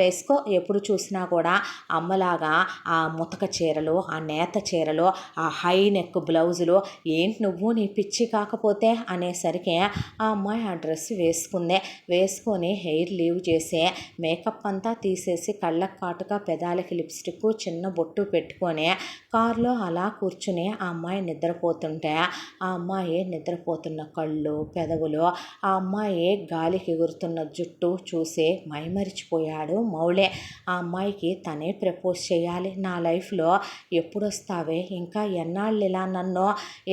వేసుకో, ఎప్పుడు చూసినా కూడా అమ్మలాగా ఆ ముతక చీరలు, ఆ నేత చీరలు, ఆ హై నెక్ బ్లౌజులు, ఏంటి నువ్వు నీ పిచ్చి కాకపోతే అనేసరికి ఆ అమ్మాయి ఆ డ్రెస్ వేసుకొని హెయిర్ లీవ్ చేసి మేకప్ అంతా తీసేసి కళ్ళకు కాటుగా పెదాలకి లిప్స్టిక్ చిన్న బొట్టు పెట్టుకొని కారులో అలా కూర్చుని ఆ అమ్మాయి నిద్రపోతుంటే ఆ అమ్మాయి నిద్రపోతున్న కళ్ళు, పెదవులు, ఆ అమ్మాయి గాలికి ఎగురుతున్న జుట్టు చూసి మైమరిచిపోయాడు మౌలే. ఆ అమ్మాయికి తనే ప్రపోజ్ చేయాలి. నా లైఫ్లో ఎప్పుడొస్తావే, ఇంకా ఎన్నాళ్ళు ఇలా నన్ను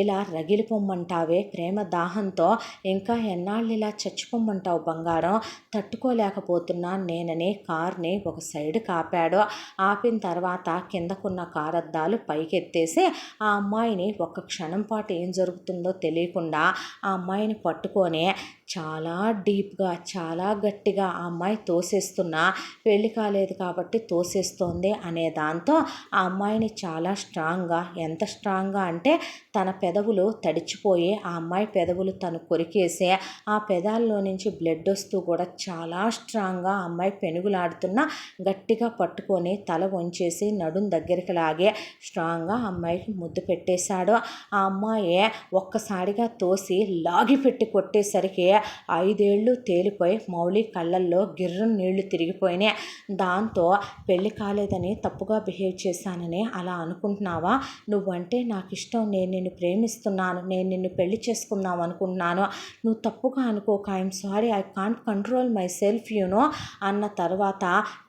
ఇలా రగిలిపోమ్మంటావే ప్రేమ దాహంతో, ఇంకా ఎన్నాళ్ళు ఇలా చచ్చిపోమ్మంటావు బంగారం, తట్టుకోలేకపోతున్నాను నేనని కార్ని ఒక సైడ్ ఆపాడు. ఆపిన తర్వాత కిందకున్న కారద్దాలు పైకెత్తేసి ఆ అమ్మాయిని ఒక్క క్షణం పాటు ఏం జరుగుతుందో తెలియకుండా ఆ అమ్మాయిని పట్టుకొని చాలా డీప్గా, చాలా గట్టిగా ఆ అమ్మాయి తోసేస్తున్నా, పెళ్లి కాలేదు కాబట్టి తోసేస్తోంది అనే దాంతో ఆ అమ్మాయిని చాలా స్ట్రాంగ్గా, ఎంత స్ట్రాంగ్గా అంటే తన పెదవులు తడిచిపోయి ఆ అమ్మాయి పెదవులు తను కొరికేసి ఆ పెదాల్లో నుంచి బ్లడ్ వస్తూ కూడా చాలా స్ట్రాంగ్గా ఆ అమ్మాయి పెనుగులాడుతున్న గట్టిగా పట్టుకొని తల వంచేసి నడుం దగ్గరికి లాగే స్ట్రాంగ్గా అమ్మాయికి ముద్దు పెట్టేశాడు. ఆ అమ్మాయి ఒక్కసారిగా తోసి లాగి పెట్టి కొట్టేసరికి 5 ఏళ్ళు తేలిపోయి మౌలి కళ్ళల్లో గిర్రం నీళ్లు తిరిగిపోయినాయి. దాంతో పెళ్లి కాలేదని తప్పుగా బిహేవ్ చేశానని అలా అనుకుంటున్నావా, నువ్వంటే నాకు ఇష్టం, నేను నిన్ను ప్రేమిస్తున్నాను, నేను నిన్ను పెళ్లి చేసుకుందాం అనుకుంటున్నాను, నువ్వు తప్పుగా అనుకోక, I'm sorry, I can't control myself you know అన్న తర్వాత,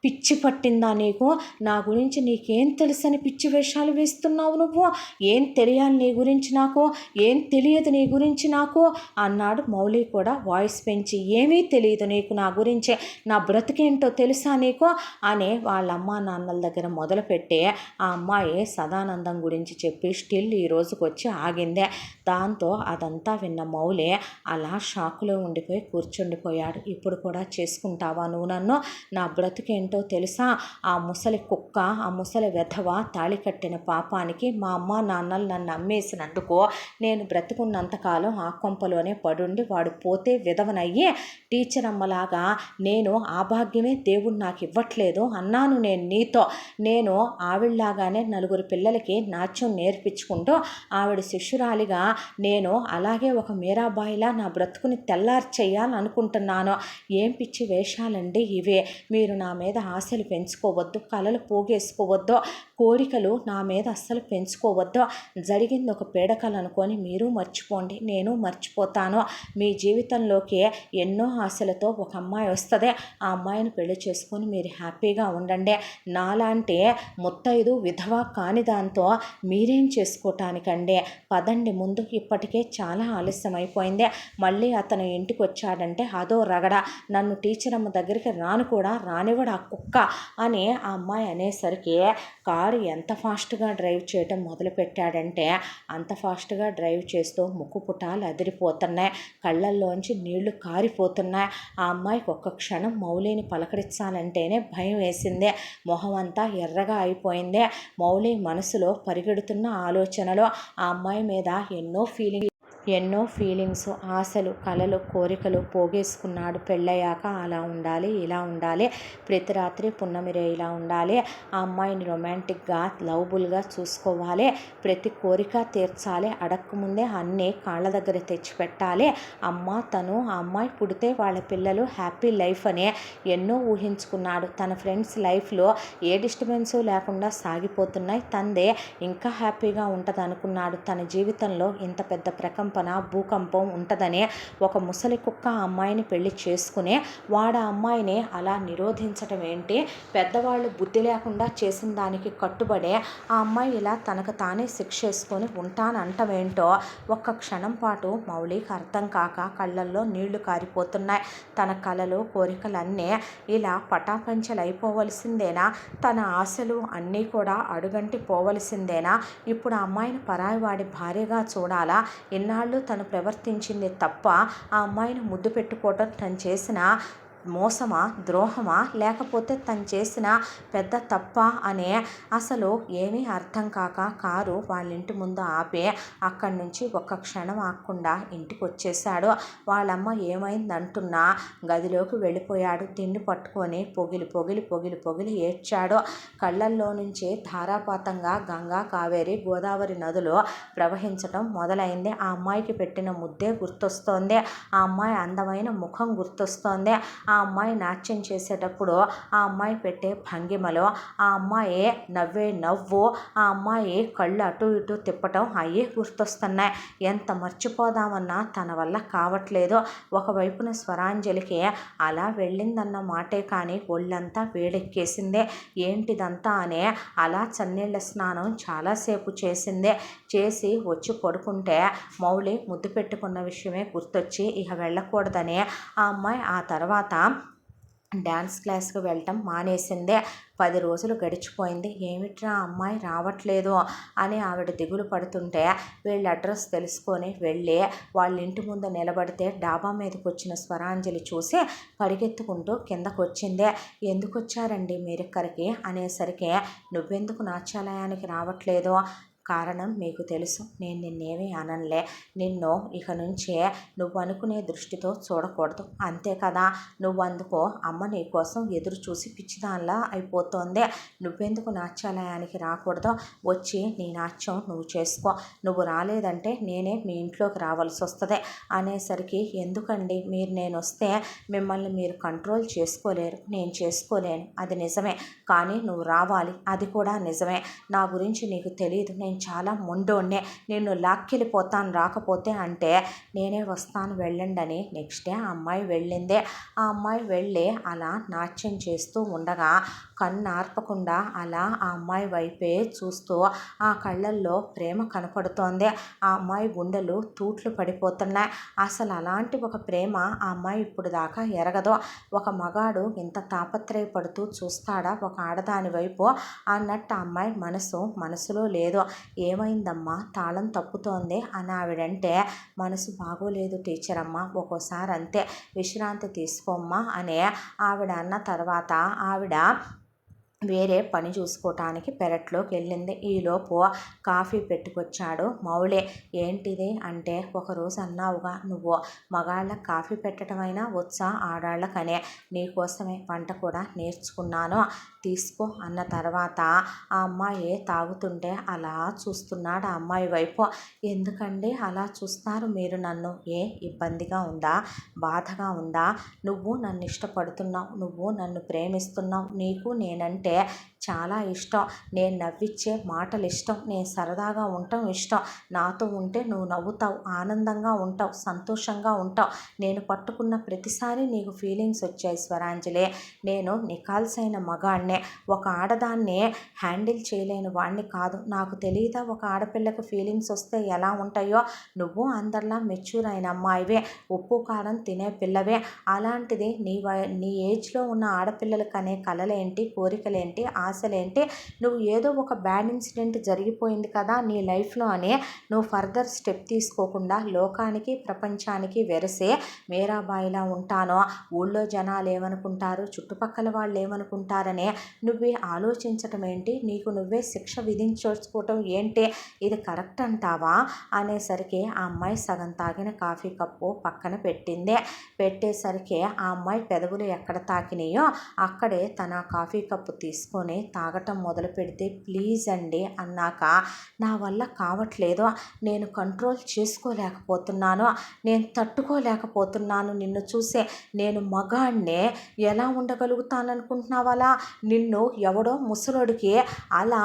పిచ్చి పట్టిందా నీకు, నా గురించి నీకేం తెలుసని పిచ్చి వేషాలు వేస్తున్నావు, నువ్వు ఏం తెలియాలి నీ గురించి నాకు, ఏం తెలియదు నీ గురించి నాకు అన్నాడు మౌలి కూడా వాయిస్ పెంచి. ఏమీ తెలియదు నీకు నా గురించే, నా బ్రతికేంటో తెలుసా నీకు అని వాళ్ళ అమ్మా నాన్నల దగ్గర మొదలుపెట్టి ఆ అమ్మాయి సదానందం గురించి చెప్పి స్టిల్ ఈ రోజుకి వచ్చి ఆగిందే. దాంతో అదంతా విన్న మౌలి అలా షాకులో ఉండిపోయి కూర్చుండిపోయాడు. ఇప్పుడు కూడా చేసుకుంటావా నువ్వు నన్ను, నా బ్రతికేంటో తెలుసా, ఆ ముసలి కుక్క, ఆ ముసలి వెధవ తాళి కట్టిన పాపానికి మా అమ్మ నాన్నలు నన్ను అమ్మేసినందుకు నేను బ్రతుకున్నంతకాలం ఆ కొంపలోనే పడుండి వాడు పోతే విధవనయ్యి టీచర్ అమ్మలాగా నేను ఆ భాగ్యమే దేవుడు నాకు ఇవ్వట్లేదు అన్నాను నేను నీతో. నేను ఆవిడలాగానే నలుగురు పిల్లలకి నాట్యం నేర్పించుకుంటూ ఆవిడ శిష్యురాలిగా నేను అలాగే ఒక మీరాబాయిలా నా బ్రతుకుని తెల్లారి చేయాలనుకుంటున్నాను. ఏం పిచ్చి వేషాలండి ఇవే, మీరు నా మీద ఆశలు పెంచుకోవద్దు, కలలు పోగేసుకోవద్దు, కోరికలు నా మీద అస్సలు పెంచుకోవద్దు, జరిగింది ఒక పీడకలు అనుకొని మీరు మర్చిపోండి, నేను మర్చిపోతాను. మీ జీవితంలోకి ఎన్నో ఆశలతో ఒక అమ్మాయి వస్తుంది, ఆ అమ్మాయిని పెళ్లి చేసుకొని మీరు హ్యాపీగా ఉండండి. నాలాంటి ముత్తైదు విధవ కాని దాంతో మీరేం చేసుకోవటానికండి, పదండి ముందు, ఇప్పటికే చాలా ఆలస్యం అయిపోయింది. మళ్ళీ అతను ఇంటికి వచ్చాడంటే అదో రగడ, నన్ను టీచర్ అమ్మ దగ్గరికి రాను కూడా రానివ్వడు ఆ కుక్క అని ఆ అమ్మాయి అనేసరికి కారు ఎంత ఫాస్ట్గా డ్రైవ్ చేయటం మొదలుపెట్టాడంటే అంత ఫాస్ట్గా డ్రైవ్ చేస్తూ ముక్కు పుటాలు అదిరిపోతున్నాయి, కళ్ళల్లోంచి నీళ్లు కారిపోతున్నాయి. ఆ అమ్మాయికి ఒక్క క్షణం మౌలిని పలకరించాలంటేనే భయం వేసింది. మొహం అంతా ఎర్రగా అయిపోయింది. మౌలి మనసులో పరిగెడుతున్న ఆలోచనలు, ఆ అమ్మాయి మీద ఎన్నో ఫీలింగ్ ఎన్నో ఫీలింగ్స్, ఆశలు, కలలు, కోరికలు పోగేసుకున్నాడు. పెళ్ళయ్యాక అలా ఉండాలి, ఇలా ఉండాలి, ప్రతి రాత్రి పున్నమి రేయిలా ఉండాలి, ఆ అమ్మాయిని రొమాంటిక్గా లవబుల్గా చూసుకోవాలి, ప్రతి కోరిక తీర్చాలి, అడక్కముందే అన్నీ కాళ్ళ దగ్గర తెచ్చిపెట్టాలి, తను ఆ అమ్మాయి పుడితే వాళ్ళ పిల్లలు హ్యాపీ లైఫ్ అని ఎన్నో ఊహించుకున్నాడు. తన ఫ్రెండ్స్ లైఫ్లో ఏ డిస్టర్బెన్సు లేకుండా సాగిపోతున్నాయి, తందే ఇంకా హ్యాపీగా ఉంటుంది అనుకున్నాడు. తన జీవితంలో ఇంత పెద్ద ప్రకంపన, భూకంపం ఉంటుందని ఒక ముసలి కుక్క ఆ అమ్మాయిని పెళ్లి చేసుకుని వాడు ఆ అమ్మాయిని అలా నిరోధించటం ఏంటి, పెద్దవాళ్ళు బుద్ధి లేకుండా చేసిన దానికి కట్టుబడే ఆ అమ్మాయి ఇలా తనకు తానే శిక్ష వేసుకొని ఉంటానంటమేంటో ఒక్క క్షణం పాటు మౌలికి అర్థం కాక కళ్ళల్లో నీళ్లు కారిపోతున్నాయి. తన కలలు, కోరికలన్నీ ఇలా పటాపంచలైపోవలసిందేనా? తన ఆశలు అన్నీ కూడా అడుగంటి పోవలసిందేనా? ఇప్పుడు ఆ అమ్మాయిని పరాయి వాడి భార్యగా చూడాలా? ఇన్నాళ్ళు తను ప్రవర్తించింది తప్ప, ఆ అమ్మాయిని ముద్దు పెట్టుకోవటం తను చేసిన మోసమా, ద్రోహమా, లేకపోతే తను చేసిన పెద్ద తప్ప అనే అసలు ఏమీ అర్థం కాక కారు వాళ్ళ ఇంటి ముందు ఆపి అక్కడి నుంచి ఒక్క క్షణం ఆగకుండా ఇంటికి వచ్చేసాడు. వాళ్ళమ్మ ఏమైందంటున్నా గదిలోకి వెళ్ళిపోయాడు. తిండి పట్టుకొని పొగిలి పొగిలి పొగిలి పొగిలి ఏడ్చాడు. కళ్ళల్లో నుంచి ధారాపాతంగా గంగా, కావేరి, గోదావరి నదులు ప్రవహించటం మొదలైంది. ఆ అమ్మాయికి పెట్టిన ముద్దే గుర్తొస్తోంది, ఆ అమ్మాయి అందమైన ముఖం గుర్తొస్తోంది, ఆ అమ్మాయి నాట్యం చేసేటప్పుడు ఆ అమ్మాయి పెట్టే భంగిమలో, ఆ అమ్మాయి నవ్వే నవ్వు, ఆ అమ్మాయి కళ్ళు అటు ఇటు తిప్పటం అయ్యే గుర్తొస్తున్నాయి. ఎంత మర్చిపోదామన్నా తన వల్ల కావట్లేదు. ఒకవైపున స్వరాంజలికి అలా వెళ్ళిందన్న మాటే కానీ ఒళ్ళంతా వేడెక్కేసింది. ఏంటిదంతా అనే అలా చన్నీళ్ళ స్నానం చాలాసేపు చేసింది. చేసి వచ్చి పడుకుంటే మౌలి ముద్దు పెట్టుకున్న విషయమే గుర్తొచ్చి ఇక వెళ్ళకూడదని ఆ అమ్మాయి ఆ తర్వాత డ్యాన్స్ క్లాస్కి వెళ్ళటం మానేసిందే. 10 రోజులు గడిచిపోయింది. ఏమిట్రా అమ్మాయి రావట్లేదు అని ఆవిడ దిగులు పడుతుంటే వీళ్ళ అడ్రస్ తెలుసుకొని వెళ్ళి వాళ్ళ ఇంటి ముందు నిలబడితే డాబా మీదకి వచ్చిన స్వరాంజలి చూసి పరిగెత్తుకుంటూ కిందకు వచ్చిందే. ఎందుకు వచ్చారండి మీరిక్కడికి అనేసరికి, నువ్వెందుకు నాట్యాలయానికి రావట్లేదు? కారణం మీకు తెలుసు, నేను నిన్నేమీ అననులే, నిన్ను ఇక నుంచే నువ్వు అనుకునే దృష్టితో చూడకూడదు, అంతే కదా. నువ్వందుకో అమ్మ నీ కోసం ఎదురు చూసి పిచ్చిదానిలా అయిపోతోంది. నువ్వెందుకు నాట్యాలయానికి రాకూడదు? వచ్చి నీ నాట్యం నువ్వు చేసుకో, నువ్వు రాలేదంటే నేనే మీ ఇంట్లోకి రావాల్సి వస్తుంది అనేసరికి, ఎందుకండి మీరు, నేను వస్తే మిమ్మల్ని మీరు కంట్రోల్ చేసుకోలేరు, నేను చేసుకోలేను, అది నిజమే, కానీ నువ్వు రావాలి, అది కూడా నిజమే. నా గురించి నీకు తెలియదు, నేను చాలా మొండోడ్నే, నిన్ను లాక్కెళ్ళిపోతాను రాకపోతే అంటే, నేనే వస్తాను వెళ్ళండి అని నెక్స్ట్ డే ఆ అమ్మాయి వెళ్ళిందే. ఆ అమ్మాయి వెళ్ళి అలా నాట్యం చేస్తూ ఉండగా కన్ను ఆర్పకుండా అలా ఆ అమ్మాయి వైపే చూస్తూ ఆ కళ్ళల్లో ప్రేమ కనపడుతోంది. ఆ అమ్మాయి గుండెలు తూట్లు పడిపోతున్నాయి. అసలు అలాంటి ఒక ప్రేమ ఆ అమ్మాయి ఇప్పుడు దాకా ఎరగదు. ఒక మగాడు ఇంత తాపత్రయపడుతూ చూస్తాడా ఒక ఆడదాని వైపు అన్నట్టు ఆ అమ్మాయి మనసులో లేదు. ఏమైందమ్మా, తాళం తప్పుతోంది అని ఆవిడంటే, మనసు బాగోలేదు టీచర్ అమ్మ, ఒక్కోసారి అంతే, విశ్రాంతి తీసుకోమ్మా అని ఆవిడ అన్న తర్వాత ఆవిడ వేరే పని చూసుకోవటానికి పెరట్లోకి వెళ్ళింది. ఈలోపు కాఫీ పెట్టుకొచ్చాడు మౌలి. ఏంటిది అంటే, ఒకరోజు అన్నావుగా నువ్వు మగాళ్ళకి కాఫీ పెట్టడమైనా వచ్చా ఆడాళ్ళకనే, నీకోసమే వంట కూడా నేర్చుకున్నాను, తీసుకో అన్న తర్వాత ఆ అమ్మాయి తాగుతుంటే అలా చూస్తున్నాడు ఆ అమ్మాయి వైపు. ఎందుకండి అలా చూస్తారు మీరు నన్ను? ఏ ఇబ్బందిగా ఉందా, బాధగా ఉందా? నువ్వు నన్ను ఇష్టపడుతున్నావు, నువ్వు నన్ను ప్రేమిస్తున్నావు, నీకు నేనంటే చాలా ఇష్టం, నేను నవ్విచ్చే మాటలు ఇష్టం, నేను సరదాగా ఉండటం ఇష్టం, నాతో ఉంటే నువ్వు నవ్వుతావు, ఆనందంగా ఉంటావు, సంతోషంగా ఉంటావు, నేను పట్టుకున్న ప్రతిసారి నీకు ఫీలింగ్స్ వచ్చాయి స్వరాంజలి, నేను నికాల్సైన మగాడినే, ఒక ఆడదాన్ని హ్యాండిల్ చేయలేని వాడిని కాదు. నాకు తెలియదా ఒక ఆడపిల్లకి ఫీలింగ్స్ వస్తే ఎలా ఉంటాయో? నువ్వు అందరిలా మెచ్యూర్ అయిన అమ్మాయివే, ఉప్పు కారం తినే పిల్లవే, అలాంటిది నీ ఏజ్లో ఉన్న ఆడపిల్లలకి అనే కలలేంటి, కోరికలు కోరికలేంటి, ఆశలేంటి, నువ్వు ఏదో ఒక బ్యాడ్ ఇన్సిడెంట్ జరిగిపోయింది కదా నీ లైఫ్లో అని నువ్వు ఫర్దర్ స్టెప్ తీసుకోకుండా లోకానికి ప్రపంచానికి వెరసే మీరాబాయిలా ఉంటానో, ఊళ్ళో జనాలు ఏమనుకుంటారు, చుట్టుపక్కల వాళ్ళు ఏమనుకుంటారనే నువ్వు ఆలోచించటం ఏంటి, నీకు నువ్వే శిక్ష విధించుకోవటం ఏంటి, ఇది కరెక్ట్ అంటావా అనేసరికి ఆ అమ్మాయి సగం తాగిన కాఫీ కప్పు పక్కన పెట్టేసరికి ఆ అమ్మాయి పెదవులు ఎక్కడ తాకినాయో అక్కడే తన కాఫీ కప్పు తీసుకొని తాగటం మొదలు పెడితే, ప్లీజ్ అండి అన్నాక, నా వల్ల కావట్లేదు, నేను కంట్రోల్ చేసుకోలేకపోతున్నాను, నేను తట్టుకోలేకపోతున్నాను, నిన్ను చూసే నేను మగాడినే, ఎలా ఉండగలుగుతాననుకుంటున్నావు అలా, నిన్ను ఎవడో ముసలోడికి అలా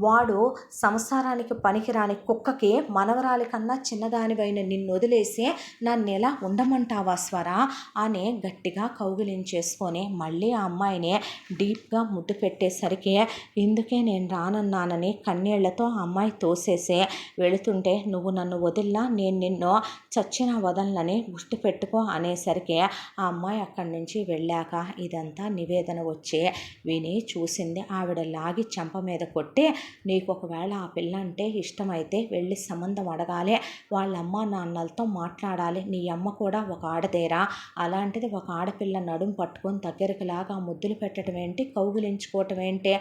వాడు సంసారానికి పనికిరాని కుక్కకి మనవరాలి కన్నా చిన్నదానివైన నిన్ను వదిలేసి నన్ను ఎలా ఉండమంటావా స్వర అని గట్టిగా కౌగిలించేసుకొని మళ్ళీ ఆ అమ్మాయిని డీప్గా ముద్దు పెట్టేసరికి, ఇందుకే నేను రానన్నానని కన్నీళ్లతో ఆ అమ్మాయి తోసేసి వెళుతుంటే, నువ్వు నన్ను వదిలినా నేను నిన్ను చచ్చిన వదలని గుర్తుపెట్టుకో అనేసరికి ఆ అమ్మాయి అక్కడి నుంచి వెళ్ళాక ఇదంతా నివేదన వచ్చి విని చూసింది. ఆవిడ లాగి చెంప మీద కొట్టి, నీకు ఒకవేళ ఆ పిల్ల అంటే ఇష్టమైతే వెళ్ళి సంబంధం అడగాలి, వాళ్ళ అమ్మ నాన్నలతో మాట్లాడాలి, నీ అమ్మ కూడా ఒక ఆడదేరా, అలాంటిది ఒక ఆడపిల్ల నడుము పట్టుకొని దగ్గరికి లాగా ముద్దులు పెట్టడం ఏంటి, కౌగులించుకోవటం ఏంటి,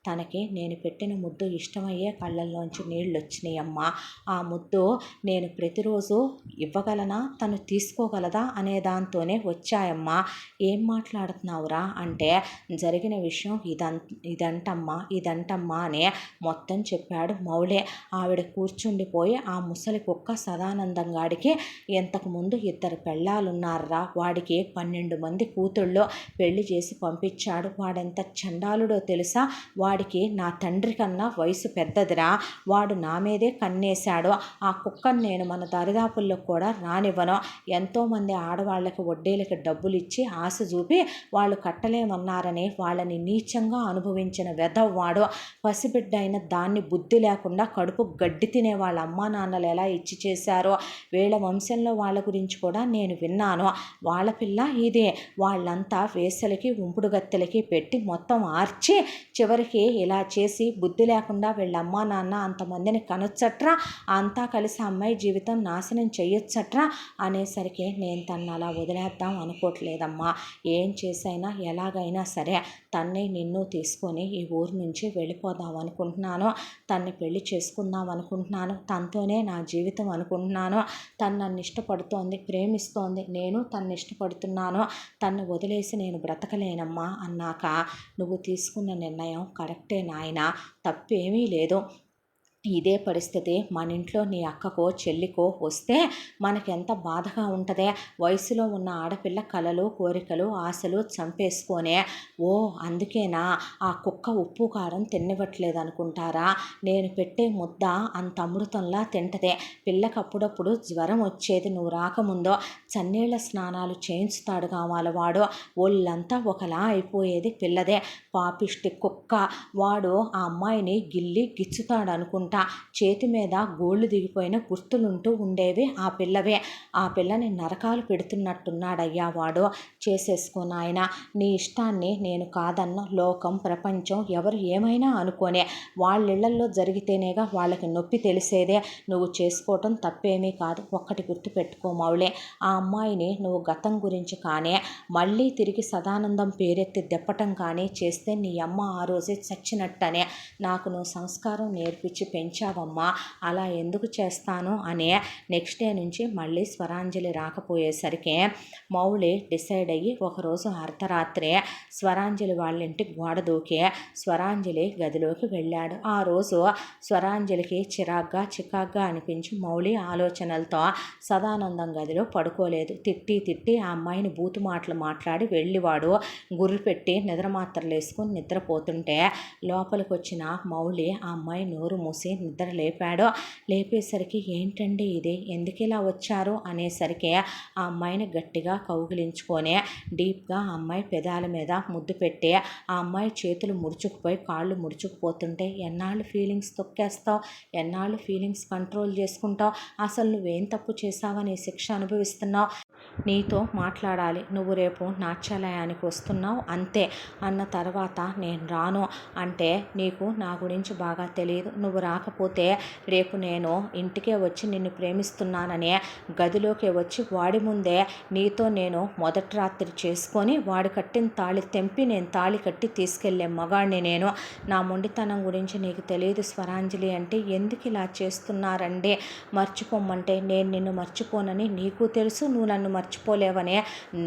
తనకి నేను పెట్టిన ముద్దు ఇష్టమయ్యే కళ్ళల్లోంచి నీళ్ళు వచ్చినాయమ్మా, ఆ ముద్దు నేను ప్రతిరోజు ఇవ్వగలనా, తను తీసుకోగలదా అనే దాంతోనే వచ్చాయమ్మా, ఏం మాట్లాడుతున్నావురా అంటే, జరిగిన విషయం ఇదంటమ్మా అని మొత్తం చెప్పాడు మౌళి. ఆవిడ కూర్చుండిపోయి, ఆ ముసలి కుక్క సదానందం గాడికి ఇంతకుముందు 2 పెళ్ళాలున్నారా, వాడికి 12 మంది కూతుళ్ళు పెళ్లి చేసి పంపించాడు, వాడెంత చండాలుడో తెలుసా, వాడికి నా తండ్రి కన్నా వయసు పెద్దదిరా, వాడు నా మీదే కన్నేశాడు, ఆ కుక్కను నేను మన దరిదాపుల్లో కూడా రానివ్వను, ఎంతోమంది ఆడవాళ్ళకి వడ్డీలకి డబ్బులు ఇచ్చి ఆశ చూపి వాళ్ళు కట్టలేమన్నారని వాళ్ళని నీచంగా అనుభవించిన వెధవ్వాడు, పసిబిడ్డ అయిన దాన్ని బుద్ధి లేకుండా కడుపు గడ్డి తినే వాళ్ళ అమ్మా నాన్నలు ఎలా ఇచ్చి చేశారో, వీళ్ళ వంశంలో వాళ్ళ గురించి కూడా నేను విన్నాను, వాళ్ళ పిల్ల ఇదే, వాళ్ళంతా వేసలకి ఉంపుడు గత్తెలకి పెట్టి మొత్తం ఆర్చి చివరికి ఇలా చేసి బుద్ధి లేకుండా వీళ్ళ అమ్మా నాన్న అంతమందిని కనొచ్చట్రా, అంతా కలిసి అమ్మాయి జీవితం నాశనం చెయ్యొచ్చట్రా అనేసరికి, నేను తను అలా వదిలేద్దాం అనుకోవట్లేదమ్మా, ఏం చేసైనా ఎలాగైనా సరే తన్ని నిన్ను తీసుకొని ఈ ఊరు నుంచి వెళ్ళిపోదాం అనుకుంటున్నాను, తన్ని పెళ్లి చేసుకుందాం అనుకుంటున్నాను, తనతోనే నా జీవితం అనుకుంటున్నాను, తను నన్ను ఇష్టపడుతోంది, ప్రేమిస్తోంది, నేను తన్ని ఇష్టపడుతున్నాను, తన్ను వదిలేసి నేను బ్రతకలేనమ్మా అన్నాక, నువ్వు తీసుకున్న నిర్ణయం కరెక్టే నాయనా, తప్పేమీ లేదు, ఇదే పరిస్థితి మన ఇంట్లో నీ అక్కకో చెల్లికో వస్తే మనకెంత బాధగా ఉంటుందే, వయసులో ఉన్న ఆడపిల్ల కలలు కోరికలు ఆశలు చంపేసుకొనే, ఓ అందుకేనా ఆ కుక్క ఉప్పు కారం తినివ్వట్లేదు అనుకుంటారా, నేను పెట్టే ముద్ద అంత అమృతంలా తింటదే, పిల్లకి అప్పుడప్పుడు జ్వరం వచ్చేది, నువ్వు రాకముందో చన్నీళ్ళ స్నానాలు చేయించుతాడు కావాలి వాడు, ఒళ్ళంతా ఒకలా అయిపోయేది పిల్లదే, పాపిష్టి కుక్క, వాడు ఆ అమ్మాయిని గిల్లి గిచ్చుతాడు అనుకుంటా, చేతి మీద గోళ్ళు దిగిపోయిన గుర్తులుంటూ ఉండేవి ఆ పిల్లవే, ఆ పిల్లని నరకాలు పెడుతున్నట్టున్నాడయ్యా వాడు, చేసేసుకో నాయన, నీ ఇష్టాన్ని నేను కాదన్న, లోకం ప్రపంచం ఎవరు ఏమైనా అనుకోనే, వాళ్ళిళ్లల్లో జరిగితేనేగా వాళ్ళకి నొప్పి తెలిసేదే, నువ్వు చేసుకోవటం తప్పేమీ కాదు, ఒక్కటి గుర్తుపెట్టుకో మౌళి, ఆ అమ్మాయిని నువ్వు గతం గురించి కానీ మళ్ళీ తిరిగి సదానందం పేరెత్తి దెప్పటం కానీ చేస్తే నీ అమ్మ ఆ రోజే చచ్చినట్టనే, నాకు నువ్వు సంస్కారం నేర్పించి పెంచావమ్మా, అలా ఎందుకు చేస్తాను అని నెక్స్ట్ డే నుంచి మళ్ళీ స్వరాంజలి రాకపోయేసరికి మౌళి డిసైడ్ అయ్యి ఒకరోజు అర్ధరాత్రే స్వరాంజలి వాళ్ళ ఇంటికి గోడ దూకి స్వరాంజలి గదిలోకి వెళ్ళాడు. ఆ రోజు స్వరాంజలికి చికాగ్గా అనిపించి మౌళి ఆలోచనలతో సదానందం గదిలో పడుకోలేదు. తిట్టి ఆ అమ్మాయిని బూతు మాటలు మాట్లాడి వెళ్ళివాడు గుర్రు పెట్టి నిద్రమాత్రలు వేసుకుని నిద్రపోతుంటే లోపలికి వచ్చిన మౌళి ఆ అమ్మాయి నోరు మూసి నిద్ర లేపాడు. లేపేసరికి ఏంటండి ఇది, ఎందుకు ఇలా వచ్చారు అనేసరికి ఆ అమ్మాయిని గట్టిగా కౌగిలించుకొని డీప్గా ఆ అమ్మాయి పెదాల మీద ముద్దు పెట్టి ఆ అమ్మాయి చేతులు ముడుచుకుపోయి కాళ్ళు ముడుచుకుపోతుంటే, ఎన్నాళ్ళు ఫీలింగ్స్ తొక్కేస్తావు, ఎన్నాళ్ళు ఫీలింగ్స్ కంట్రోల్ చేసుకుంటావు, అసలు నువ్వేం తప్పు చేసావని శిక్ష అనుభవిస్తున్నావు, నీతో మాట్లాడాలి, నువ్వు రేపు నాట్యాలయానికి వస్తున్నావు అంతే అన్న తర్వాత నేను రాను అంటే నీకు నా గురించి బాగా తెలియదు, నువ్వు రాకపోతే రేపు నేను ఇంటికే వచ్చి నిన్ను ప్రేమిస్తున్నాననే గదిలోకి వచ్చి వాడి ముందే నీతో నేను మొదటి రాత్రి చేసుకొని వాడి కట్టిన తాళి తెంపి నేను తాళి కట్టి తీసుకెళ్లే మగాడిని నేను. నా మొండితనం గురించి నీకు తెలియదు స్వరాంజలి అంటే ఎందుకు ఇలా చేస్తున్నారండి, మర్చిపోమంటే నేను నిన్ను మర్చిపోనని నీకు తెలుసు, నువ్వు నన్ను మర్చిపోలేవనే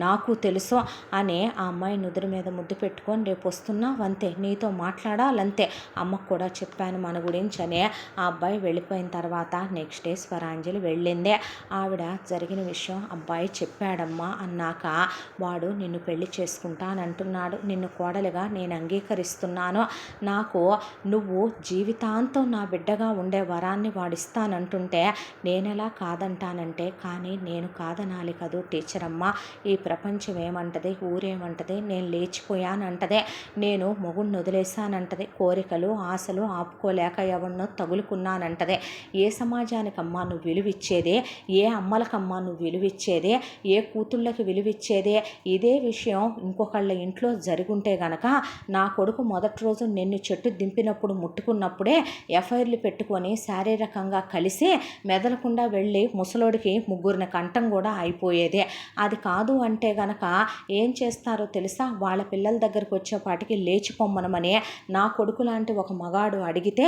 నాకు తెలుసు అని ఆ అమ్మాయి నుదురు మీద ముద్దు పెట్టుకొని రేపు వస్తున్నావు అంతే, నీతో మాట్లాడాలంతే, అమ్మకు కూడా చెప్పాను మన గురించి అని ఆ అబ్బాయి వెళ్ళిపోయిన తర్వాత నెక్స్ట్ డే స్వరాంజలి వెళ్ళిందే. ఆవిడ జరిగిన విషయం అబ్బాయి చెప్పాడమ్మా అన్నాక వాడు నిన్ను పెళ్లి చేసుకుంటానంటున్నాడు, నిన్ను కోడలుగా నేను అంగీకరిస్తున్నాను, నాకు నువ్వు జీవితాంతం నా బిడ్డగా ఉండే వరాన్ని వాడిస్తానంటుంటే నేనెలా కాదంటానంటే, కానీ నేను కాదనాలి కదూ టీచర్ అమ్మ, ఈ ప్రపంచం ఏమంటది, ఊరేమంటది, నేను లేచిపోయానంటదే, నేను మొగుడిని వదిలేశానంటది, కోరికలు ఆశలు ఆపుకోలేక ఎవరినో తగులుకున్నానంటదే, ఏ సమాజానికమ్మా నువ్వు విలువిచ్చేదే, ఏ అమ్మలకమ్మా నువ్వు విలువిచ్చేదే, ఏ కూతుళ్ళకి విలువిచ్చేదే, ఇదే విషయం ఇంకొకళ్ళ ఇంట్లో జరుగుంటే గనక నా కొడుకు మొదటి రోజు నిన్ను చెట్టు దింపినప్పుడు ముట్టుకున్నప్పుడే ఎఫ్ఐఆర్లు పెట్టుకొని శారీరకంగా కలిసి మెదలకుండా వెళ్ళి ముసలోడికి ముగ్గురిని కంఠం కూడా అయిపోయేదే. అది కాదు అంటే గనక ఏం చేస్తారో తెలుసా, వాళ్ళ పిల్లల దగ్గరకు వచ్చేపాటికి లేచిపోమ్మనమని నా కొడుకు లాంటి ఒక మగాడు అడిగితే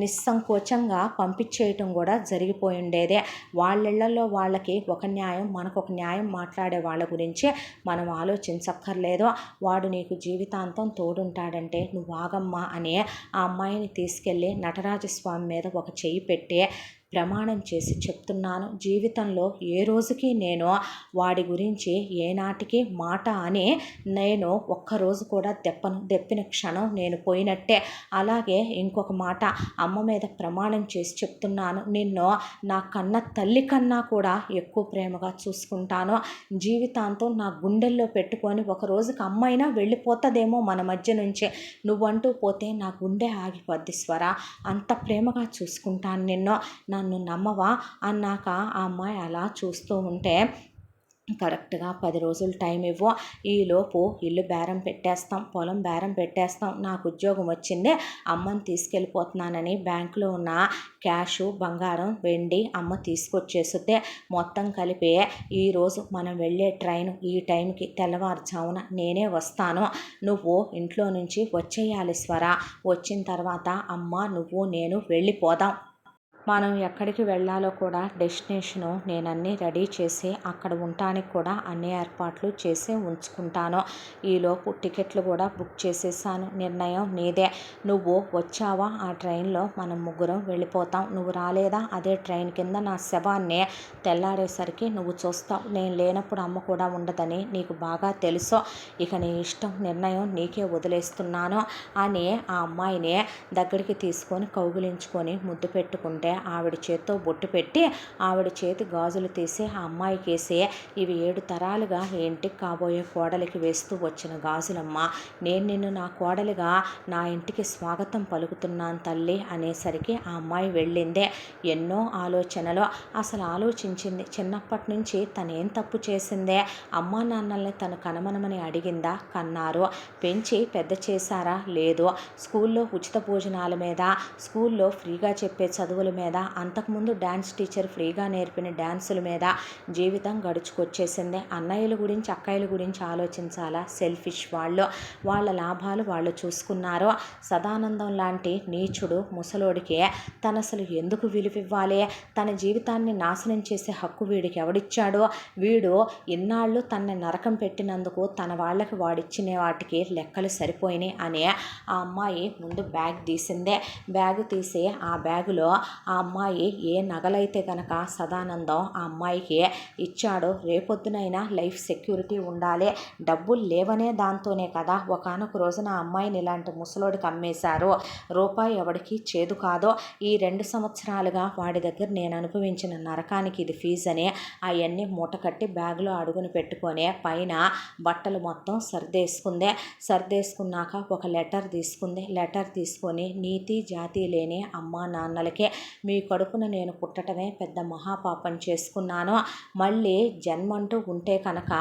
నిస్సంకోచంగా పంపించేయటం కూడా జరిగిపోయి ఉండేదే. వాళ్ళిళ్లలో వాళ్ళకి ఒక న్యాయం మనకొక న్యాయం మాట్లాడే వాళ్ళ గురించి మనం ఆలోచించక్కర్లేదు. వాడు నీకు జీవితాంతం తోడుంటాడంటే నువ్వు ఆగమ్మా అని ఆ అమ్మాయిని తీసుకెళ్ళి నటరాజస్వామి మీద ఒక చెయ్యి పెట్టి ప్రమాణం చేసి చెప్తున్నాను, జీవితంలో ఏ రోజుకి నేను వాడి గురించి ఏనాటికి మాట అని నేను ఒక్కరోజు కూడా దెప్పిన క్షణం నేను పోయినట్టే. అలాగే ఇంకొక మాట అమ్మ మీద ప్రమాణం చేసి చెప్తున్నాను, నిన్ను నా కన్న తల్లి కన్నా కూడా ఎక్కువ ప్రేమగా చూసుకుంటాను, జీవితాంతం నా గుండెల్లో పెట్టుకొని ఒక రోజుకి అమ్మైనా వెళ్ళిపోతుందేమో మన మధ్య నుంచి, నువ్వంటూ పోతే నా గుండె ఆగిపోద్ది స్వర, అంత ప్రేమగా చూసుకుంటాను నిన్ను, నన్ను నమ్మవా అన్నాక ఆ అమ్మాయి అలా చూస్తూ ఉంటే కరెక్ట్గా 10 రోజులు టైం ఇవ్వు, ఈలోపు ఇల్లు బేరం పెట్టేస్తాం, పొలం బేరం పెట్టేస్తాం, నాకు ఉద్యోగం వచ్చిందే, అమ్మని తీసుకెళ్ళిపోతున్నానని బ్యాంకులో ఉన్న క్యాషు బంగారం వెండి అమ్మ తీసుకొచ్చేస్తే మొత్తం కలిపి ఈరోజు మనం వెళ్ళే ట్రైన్ ఈ టైంకి తెల్లవారుజామున నేనే వస్తాను, నువ్వు ఇంట్లో నుంచి వచ్చేయాలి స్వర, వచ్చిన తర్వాత అమ్మ నువ్వు నేను వెళ్ళిపోదాం, మనం ఎక్కడికి వెళ్ళాలో కూడా డెస్టినేషను నేను అన్నీ రెడీ చేసి అక్కడ ఉండటానికి కూడా అన్ని ఏర్పాట్లు చేసి ఉంచుకుంటాను, ఈలోపు టికెట్లు కూడా బుక్ చేసేసాను, నిర్ణయం నీదే, నువ్వు వచ్చావా ఆ ట్రైన్లో మనం ముగ్గురం వెళ్ళిపోతాం, నువ్వు రాలేదా అదే ట్రైన్ కింద నా శవాన్ని తెల్లారేసరికి నువ్వు చూస్తావు, నేను లేనప్పుడు అమ్మ కూడా ఉండదని నీకు బాగా తెలుసు, ఇక నీ ఇష్టం, నిర్ణయం నీకే వదిలేస్తున్నాను అని ఆ అమ్మాయిని దగ్గరికి తీసుకొని కౌగిలించుకొని ముద్దు పెట్టుకుంటే ఆవిడ చేత్తో బొట్టు పెట్టి ఆవిడ చేతి గాజులు తీసి ఆ అమ్మాయికి వేసి, ఇవి 7 తరాలుగా ఇంటికి కాబోయే కోడలికి వేస్తూ వచ్చిన గాజులమ్మ, నేను నిన్ను నా కోడలిగా నా ఇంటికి స్వాగతం పలుకుతున్నాను తల్లి అనేసరికి ఆ అమ్మాయి వెళ్ళిందే. ఎన్నో ఆలోచనలు, అసలు ఆలోచించింది చిన్నప్పటి నుంచి తనేం తప్పు చేసిందే, అమ్మా నాన్నల్ని తను కనమనమని అడిగిందా, కన్నారు, పెంచి పెద్ద చేశారా, లేదు, స్కూల్లో ఉచిత భోజనాల మీద, స్కూల్లో ఫ్రీగా చెప్పే చదువుల మీద, అంతకుముందు డ్యాన్స్ టీచర్ ఫ్రీగా నేర్పిన డ్యాన్సుల మీద జీవితం గడుచుకొచ్చేసింది, అన్నయ్యల గురించి అక్కయ్యల గురించి ఆలోచించాలా, సెల్ఫిష్ వాళ్ళు, వాళ్ళ లాభాలు వాళ్ళు చూసుకున్నారు, సదానందం లాంటి నీచుడు ముసలోడికి తను అసలు ఎందుకు విలువివ్వాలి, తన జీవితాన్ని నాశనం చేసే హక్కు వీడికి ఎవడిచ్చాడో, వీడు ఇన్నాళ్ళు తనని నరకం పెట్టినందుకు తన వాళ్ళకి వాడిచ్చిన వాటికి లెక్కలు సరిపోయినాయి అని ఆ అమ్మాయి ముందు బ్యాగ్ తీసిందే. బ్యాగు తీసి ఆ బ్యాగులో ఆ అమ్మాయి ఏ నగలైతే కనుక సదానందం ఆ అమ్మాయికి ఇచ్చాడో, రేపొద్దునైనా లైఫ్ సెక్యూరిటీ ఉండాలి, డబ్బులు లేవనే దాంతోనే కదా ఒకానొక రోజున ఆ అమ్మాయిని ఇలాంటి ముసలోడికి అమ్మేశారు, రూపాయి ఎవడికి చేదు కాదో, ఈ 2 సంవత్సరాలుగా వాడి దగ్గర నేను అనుభవించిన నరకానికి ఇది ఫీజు అని అవన్నీ మూట కట్టి బ్యాగులో అడుగును పెట్టుకొని పైన బట్టలు మొత్తం సర్దేసుకున్నాక ఒక లెటర్ తీసుకుంది, లెటర్ తీసుకొని నీతి జాతి లేని అమ్మా నాన్నలకి మీ కడుపున నేను పుట్టటమే పెద్ద మహాపాపం చేసుకున్నాను. మళ్ళీ జన్మంటూ ఉంటే కనుక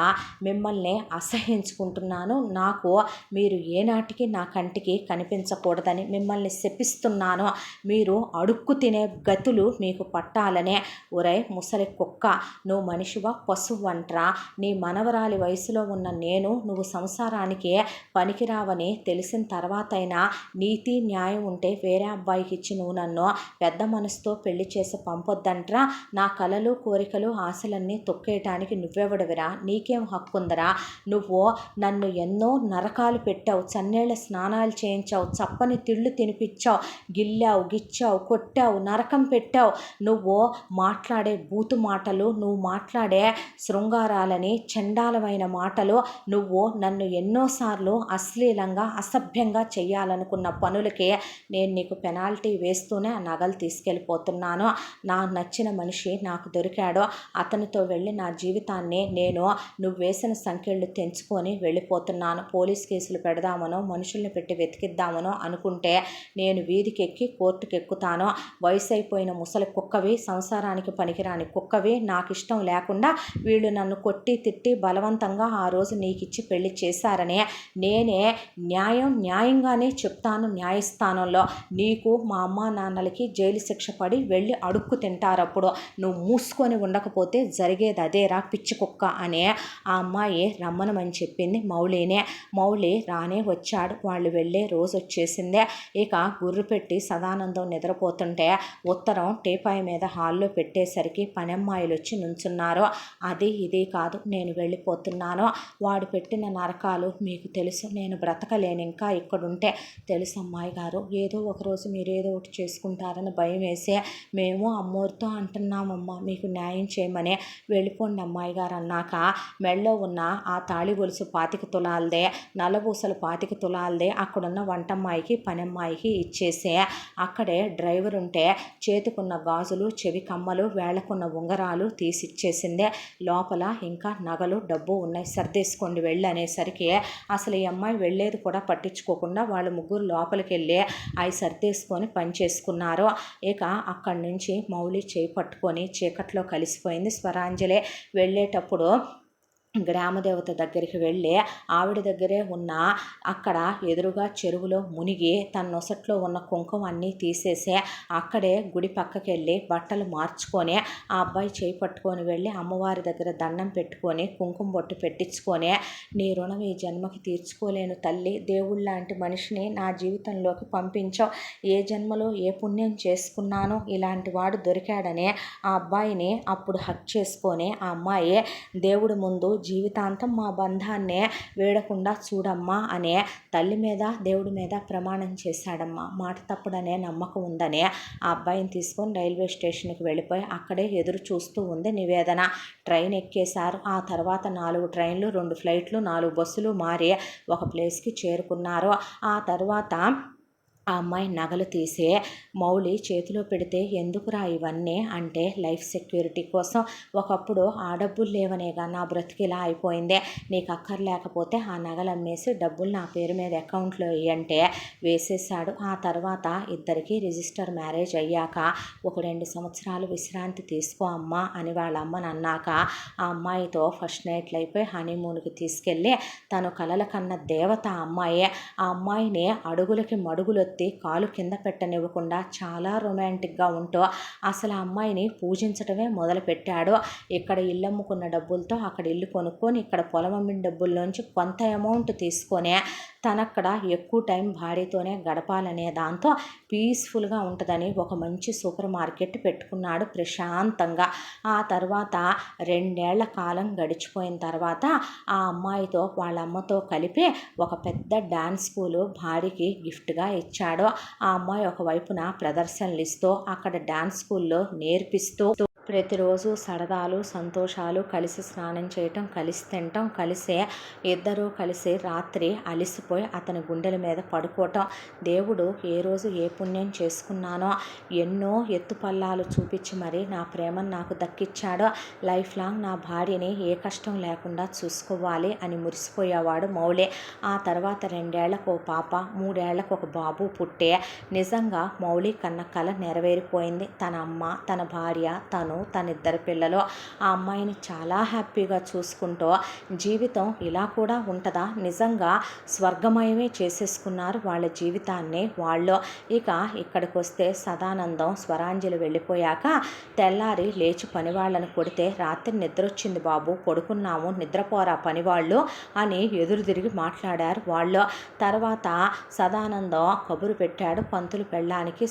మిమ్మల్ని అసహించుకుంటున్నాను. నాకు మీరు ఏనాటికి నా కంటికి కనిపించకూడదని మిమ్మల్ని శపిస్తున్నాను. మీరు అడుక్కు తినే గతులు మీకు పట్టాలనే. ఒరే ముసలి కుక్క, నువ్వు మనిషివా పశువంట్రా? నీ మనవరాలి వయసులో ఉన్న నేను నువ్వు సంసారానికి పనికిరావని తెలిసిన తర్వాతైనా నీతి న్యాయం ఉంటే వేరే అబ్బాయికి ఇచ్చి నువ్వు నన్ను పెద్ద మనసుతో పెళ్లి చేసి పంపొద్దంట్రా. నా కలలు కోరికలు ఆశలన్నీ తొక్కేయటానికి నువ్వెవడవిరా? నీకేం హక్కుందరా? నువ్వు నన్ను ఎన్నో నరకాలు పెట్టావు, చన్నేళ్ల స్నానాలు చేయించావు, చప్పని తిళ్ళు తినిపించావు, గిల్లావు, గిచ్చావు, కొట్టావు, నరకం పెట్టావు. నువ్వు మాట్లాడే బూతు మాటలు, నువ్వు మాట్లాడే శృంగారాలని చండాలమైన మాటలు, నువ్వు నన్ను ఎన్నోసార్లు అశ్లీలంగా అసభ్యంగా చెయ్యాలనుకున్న పనులకి నేను నీకు పెనాల్టీ వేస్తూనే ఆ నగలు తీసుకెళ్ళిపోతున్నాను. నాకు నచ్చిన మనిషి నాకు దొరికాడు. అతనితో వెళ్ళి నా జీవితాన్ని నువ్వు వేసిన సంఖ్యలు తెంచుకొని వెళ్ళిపోతున్నాను. పోలీస్ కేసులు పెడదామనో మనుషుల్ని పెట్టి వెతికిద్దామనో అనుకుంటే నేను వీధికెక్కి కోర్టుకు ఎక్కుతాను. వయసు అయిపోయిన ముసలి కుక్కవి, సంసారానికి పనికిరాని కుక్కవి, నాకు ఇష్టం లేకుండా వీళ్ళు నన్ను కొట్టి తిట్టి బలవంతంగా ఆ రోజు నీకిచ్చి పెళ్లి చేశారనే నేనే న్యాయంగానే చెప్తాను. న్యాయస్థానంలో నీకు మా అమ్మా నాన్నలకి జైలు శిక్ష పడి వెళ్ళి అడుక్కు తింటారప్పుడు. నువ్వు మూసుకొని ఉండకపోతే జరిగేది అదేరా పిచ్చి కుక్క అనే ఆ అమ్మాయి రమ్మనమని చెప్పింది మౌళినే. మౌళి రానే వచ్చాడు. వాళ్ళు వెళ్ళే రోజు వచ్చేసిందే. ఇక గుర్రు పెట్టి సదానందం నిద్రపోతుంటే ఉత్తరం టీపాయ్ మీద హాల్లో పెట్టేసరికి పనమ్మాయిలు వచ్చి నుంచున్నారు. అది ఇది కాదు, నేను వెళ్ళిపోతున్నాను. వాడు పెట్టిన నరకాలు మీకు తెలుసు. నేను బ్రతకలేను ఇంకా ఇక్కడుంటే. తెలుసు అమ్మాయి గారు, ఏదో ఒకరోజు మీరు ఏదో ఒకటి చేసుకుంటారని భయం వేసే మేము అమ్మోరితో అంటున్నామమ్మా మీకు న్యాయం చేయమని. వెళ్ళిపోండి అమ్మాయి గారు అన్నాక మెళ్ళో ఉన్న ఆ తాళి గొలుసు 25 తులాలదే, నల్లబూసలు 25 తులాలదే అక్కడున్న వంటమ్మాయికి పనమ్మాయికి ఇచ్చేసే. అక్కడే డ్రైవర్ ఉంటే చేతికున్న గాజులు, చెవి కమ్మలు, వేళ్లకున్న ఉంగరాలు తీసిచ్చేసిందే. లోపల ఇంకా నగలు డబ్బు ఉన్నాయి, సర్దేసుకోండి వెళ్ళి అనేసరికి అసలు ఈ అమ్మాయి వెళ్ళేది కూడా పట్టించుకోకుండా వాళ్ళు ముగ్గురు లోపలికి వెళ్ళి అవి సర్దేసుకొని పని చేసుకున్నారు. ఇక అక్కడి నుంచి మౌళి చేయి పట్టుకొని చీకట్లో కలిసిపోయింది. స్వరాంజలి వెళ్ళేటప్పుడు గ్రామదేవత దగ్గరికి వెళ్ళి ఆవిడ దగ్గరే ఉన్న అక్కడ ఎదురుగా చెరువులో మునిగి తన నొసట్లో ఉన్న కుంకుమ అన్నీ తీసేసి అక్కడే గుడి పక్కకి వెళ్ళి బట్టలు మార్చుకొని ఆ అబ్బాయి చేయి పట్టుకొని వెళ్ళి అమ్మవారి దగ్గర దండం పెట్టుకొని కుంకుమ బొట్టు పెట్టించుకొని, నీ రుణం ఈ జన్మకి తీర్చుకోలేను తల్లి, దేవుళ్ళ లాంటి మనిషిని నా జీవితంలోకి పంపించావు, ఏ జన్మలో ఏ పుణ్యం చేసుకున్నానో ఇలాంటి వాడు దొరికాడని ఆ అబ్బాయిని అప్పుడు హక్ చేసుకొని ఆ అమ్మాయి దేవుడి ముందు జీవితాంతం మా బంధాన్నే వేడకుండా చూడమ్మా అనే తల్లి మీద దేవుడి మీద ప్రమాణం చేశాడమ్మా. మాట తప్పుడనే నమ్మకం ఉందనే ఆ అబ్బాయిని తీసుకొని రైల్వే స్టేషన్కి వెళ్ళిపోయి అక్కడే ఎదురు చూస్తూ ఉంది నివేదన. ట్రైన్ ఎక్కేశారు. ఆ తర్వాత 4 ట్రైన్లు, 2 ఫ్లైట్లు, 4 బస్సులు మారి ఒక ప్లేస్కి చేరుకున్నారు. ఆ తర్వాత ఆ అమ్మాయి నగలు తీసి మౌళి చేతిలో పెడితే, ఎందుకురా ఇవన్నీ అంటే లైఫ్ సెక్యూరిటీ కోసం. ఒకప్పుడు ఆ డబ్బులు లేవనేగా నా బ్రతికిలా అయిపోయిందే, నీకు అక్కర్లేకపోతే ఆ నగలు అమ్మేసి డబ్బులు నా పేరు మీద అకౌంట్లో వేయంటే వేసేసాడు. ఆ తర్వాత ఇద్దరికి రిజిస్టర్ మ్యారేజ్ అయ్యాక ఒక 2 సంవత్సరాలు విశ్రాంతి తీసుకో అమ్మా అని వాళ్ళ అమ్మని అన్నాక ఆ అమ్మాయితో ఫస్ట్ నైట్లు అయిపోయి హనీమూన్కి తీసుకెళ్ళి తను కలల కన్న దేవత ఆ అమ్మాయే. ఆ అమ్మాయిని అడుగులకి మడుగులు కాలు కింద పెట్టనివ్వకుండా చాలా రొమాంటిక్గా ఉంటూ అసలు ఆ అమ్మాయిని పూజించడమే మొదలుపెట్టాడు. ఇక్కడ ఇల్లు అమ్ముకున్న డబ్బులతో అక్కడ ఇల్లు కొనుక్కొని ఇక్కడ పొలం అమ్మిన డబ్బుల్లోంచి కొంత అమౌంట్ తీసుకొని తనక్కడ ఎక్కువ టైం భార్యతోనే గడపాలనే దాంతో పీస్ఫుల్గా ఉంటుందని ఒక మంచి సూపర్ మార్కెట్ పెట్టుకున్నాడు ప్రశాంతంగా. ఆ తర్వాత 2 ఏళ్ల కాలం గడిచిపోయిన తర్వాత ఆ అమ్మాయితో వాళ్ళ అమ్మతో కలిపి ఒక పెద్ద డాన్స్ స్కూలు భార్యకి గిఫ్ట్గా ఇచ్చాడు. ఆ అమ్మాయి ఒకవైపున ప్రదర్శనలు ఇస్తూ అక్కడ డాన్స్ స్కూల్లో నేర్పిస్తూ ప్రతిరోజు సరదాలు సంతోషాలు, కలిసి స్నానం చేయటం, కలిసి తినటం, ఇద్దరూ కలిసి రాత్రి అలిసిపోయి అతని గుండెల మీద పడుకోవటం. దేవుడు ఏ రోజు ఏ పుణ్యం చేసుకున్నానో ఎన్నో ఎత్తుపల్లాలు చూపించి మరి నా ప్రేమను నాకు దక్కిచ్చాడో, లైఫ్ లాంగ్ నా భార్యని ఏ కష్టం లేకుండా చూసుకోవాలి అని మురిసిపోయేవాడు మౌలి. ఆ తర్వాత 2 ఏళ్లకు ఒక పాప, 3 ఏళ్లకు ఒక బాబు పుట్టే నిజంగా మౌలి కన్న కల నెరవేరిపోయింది. తన అమ్మ, తన భార్య, తన ఇద్దరు పిల్లలు ఆ అమ్మాయిని చాలా హ్యాపీగా చూసుకుంటూ జీవితం ఇలా కూడా ఉంటుందా, నిజంగా స్వర్గమయమే చేసేసుకున్నారు వాళ్ళ జీవితాన్ని వాళ్ళు. ఇక ఇక్కడికి వస్తే సదానందం స్వరాంజలి వెళ్ళిపోయాక తెల్లారి లేచి పనివాళ్ళని కొడితే, రాత్రి నిద్ర వచ్చింది బాబు, పడుకున్నాము, నిద్రపోరా పనివాళ్ళు అని ఎదురు తిరిగి మాట్లాడారు వాళ్ళు. తర్వాత సదానందం కబురు పెట్టాడు పంతులు పెళ్ళానికి,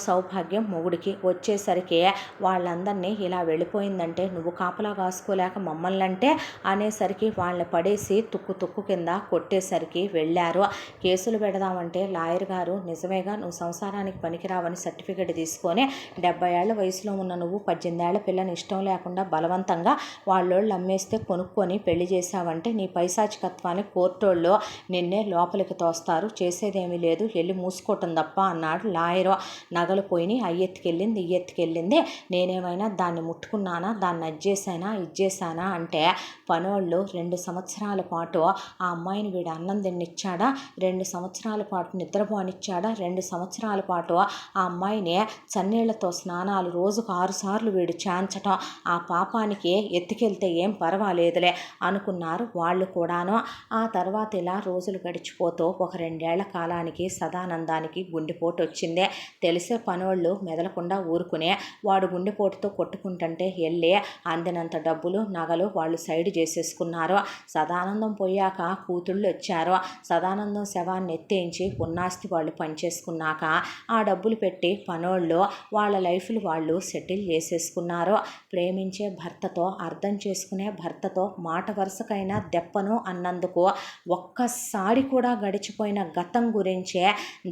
సౌభాగ్యం మొగుడికి. వచ్చేసరికి వాళ్ళందరినీ ఇలా వెళ్ళిపోయిందంటే నువ్వు కాపలా కాసుకోలేక మమ్మల్ని అంటే అనేసరికి వాళ్ళని పడేసి తుక్కు కింద కొట్టేసరికి వెళ్ళారు. కేసులు పెడదామంటే లాయర్ గారు, నిజమేగా నువ్వు సంసారానికి పనికిరావని సర్టిఫికెట్ తీసుకొని 70 ఏళ్ల వయసులో ఉన్న నువ్వు 18 ఏళ్ల పిల్లని ఇష్టం లేకుండా బలవంతంగా వాళ్ళోళ్ళు అమ్మేస్తే కొనుక్కొని పెళ్లి చేశావంటే నీ పైశాచికత్వాన్ని కోర్టోళ్ళు నిన్నే లోపలికి తోస్తారు, చేసేదేమీ లేదు, వెళ్ళి మూసుకోవటం తప్ప అన్నాడు లాయరు. నగలు పోయినాయి, అయ్యెత్తుకెళ్ళింది ఇయ్యెత్తుకెళ్ళింది, నేనేమైనా దాన్ని ముట్టుకున్నానా, దాన్ని అజ్జేసానా ఇజ్జేసానా అంటే పనోళ్ళు 2 సంవత్సరాల పాటు ఆ అమ్మాయిని వీడు అన్నం తిన్నిచ్చాడా, 2 సంవత్సరాల పాటు నిద్రపోనిచ్చాడా, 2 సంవత్సరాల పాటు ఆ అమ్మాయిని చన్నీళ్లతో స్నానాలు రోజుకు 6 సార్లు వీడు చాంచటం, ఆ పాపానికి ఎత్తుకెళ్తే ఏం పర్వాలేదులే అనుకున్నారు వాళ్ళు కూడాను. ఆ తర్వాత ఇలా రోజులు గడిచిపోతూ ఒక 2 ఏళ్ల కాలానికి సదానందానికి గుండెపోటు వచ్చింది. తెలిసే పనోళ్ళు మెదలకుండా ఊరుకునే వాడు గుండెపోటుతో కొట్టుకుంటుంటే వెళ్ళి అందినంత డబ్బులు నగలు వాళ్ళు సైడ్ చేసేసుకున్నారు. సదానందం పోయాక కూతుళ్ళు వచ్చారు. సదానందం శవాన్ని ఎత్తేయించి ఉన్నాస్తి వాళ్ళు పనిచేసుకున్నాక ఆ డబ్బులు పెట్టి పనోళ్ళు వాళ్ళ లైఫ్లు వాళ్ళు సెటిల్ చేసేసుకున్నారు. ప్రేమించే భర్తతో, అర్థం చేసుకునే భర్తతో మాట వరుసకైనా దెప్పను అన్నందుకు ఒక్కసారి కూడా గడిచిపోయిన గతం గురించే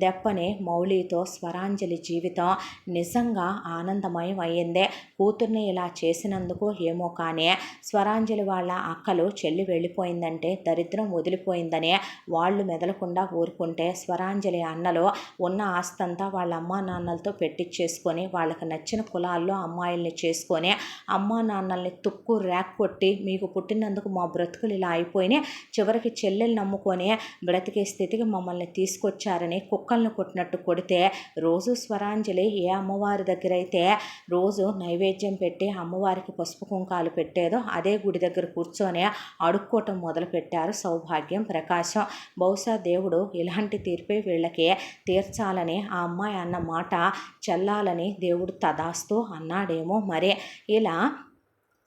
దెప్పని మౌలితో స్వరాంజలి జీవితం నిజంగా ఆనందమయం అయ్యిందే. కూతుర్ని ఇలా చేసినందుకు ఏమో కానీ స్వరాంజలి వాళ్ళ అక్కలు చెల్లి వెళ్ళిపోయిందంటే దరిద్రం వదిలిపోయిందనే వాళ్ళు మెదలకుండా ఊరుకుంటే, స్వరాంజలి అన్నలు ఉన్న ఆస్తంతా వాళ్ళ అమ్మా నాన్నలతో పెట్టించేసుకొని వాళ్ళకి నచ్చిన కులాల్లో అమ్మాయిల్ని చేసుకొని అమ్మా నాన్నల్ని తుక్కు ర్యాక్ కొట్టి మీకు పుట్టినందుకు మా బ్రతుకులు ఇలా అయిపోయినాయి, చివరికి చెల్లెలు నమ్ముకొని బ్రతికే స్థితికి మమ్మల్ని తీసుకొచ్చారని కుక్కల్ని కొట్టినట్టు కొడితే, రోజు స్వరాంజలి ఏ అమ్మవారి దగ్గర అయితే రోజు నైవేద్యం పెట్టి అమ్మవారికి పసుపు కుంకాలు పెట్టేదో అదే గుడి దగ్గర కూర్చొని అడుక్కోవటం మొదలుపెట్టారు సౌభాగ్యం, ప్రకాశం. బహుశా దేవుడు ఇలాంటి తీర్పే వీళ్ళకి తీర్చాలని, ఆ అమ్మాయి అన్న మాట చెల్లాలని దేవుడు తదాస్తు అన్నాడేమో మరి. ఇలా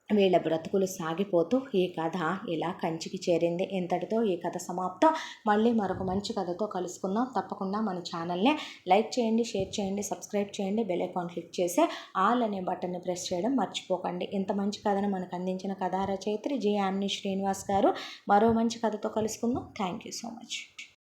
వీళ్ళ బ్రతుకులు సాగిపోతూ ఈ కథ ఇలా కంచికి చేరింది. ఇంతటితో ఈ కథ సమాప్తం. మళ్ళీ మరొక మంచి కథతో కలుసుకుందాం. తప్పకుండా మన ఛానల్ని లైక్ చేయండి, షేర్ చేయండి, సబ్స్క్రైబ్ చేయండి, బెల్ ఐకాన్ క్లిక్ చేసి ఆల్ అనే బటన్ని ప్రెస్ చేయడం మర్చిపోకండి. ఇంత మంచి కథను మనకు అందించిన కథా రచయిత్రి జి. యామిని శ్రీనివాస్ గారు. మరో మంచి కథతో కలుసుకుందాం. Thank you so much.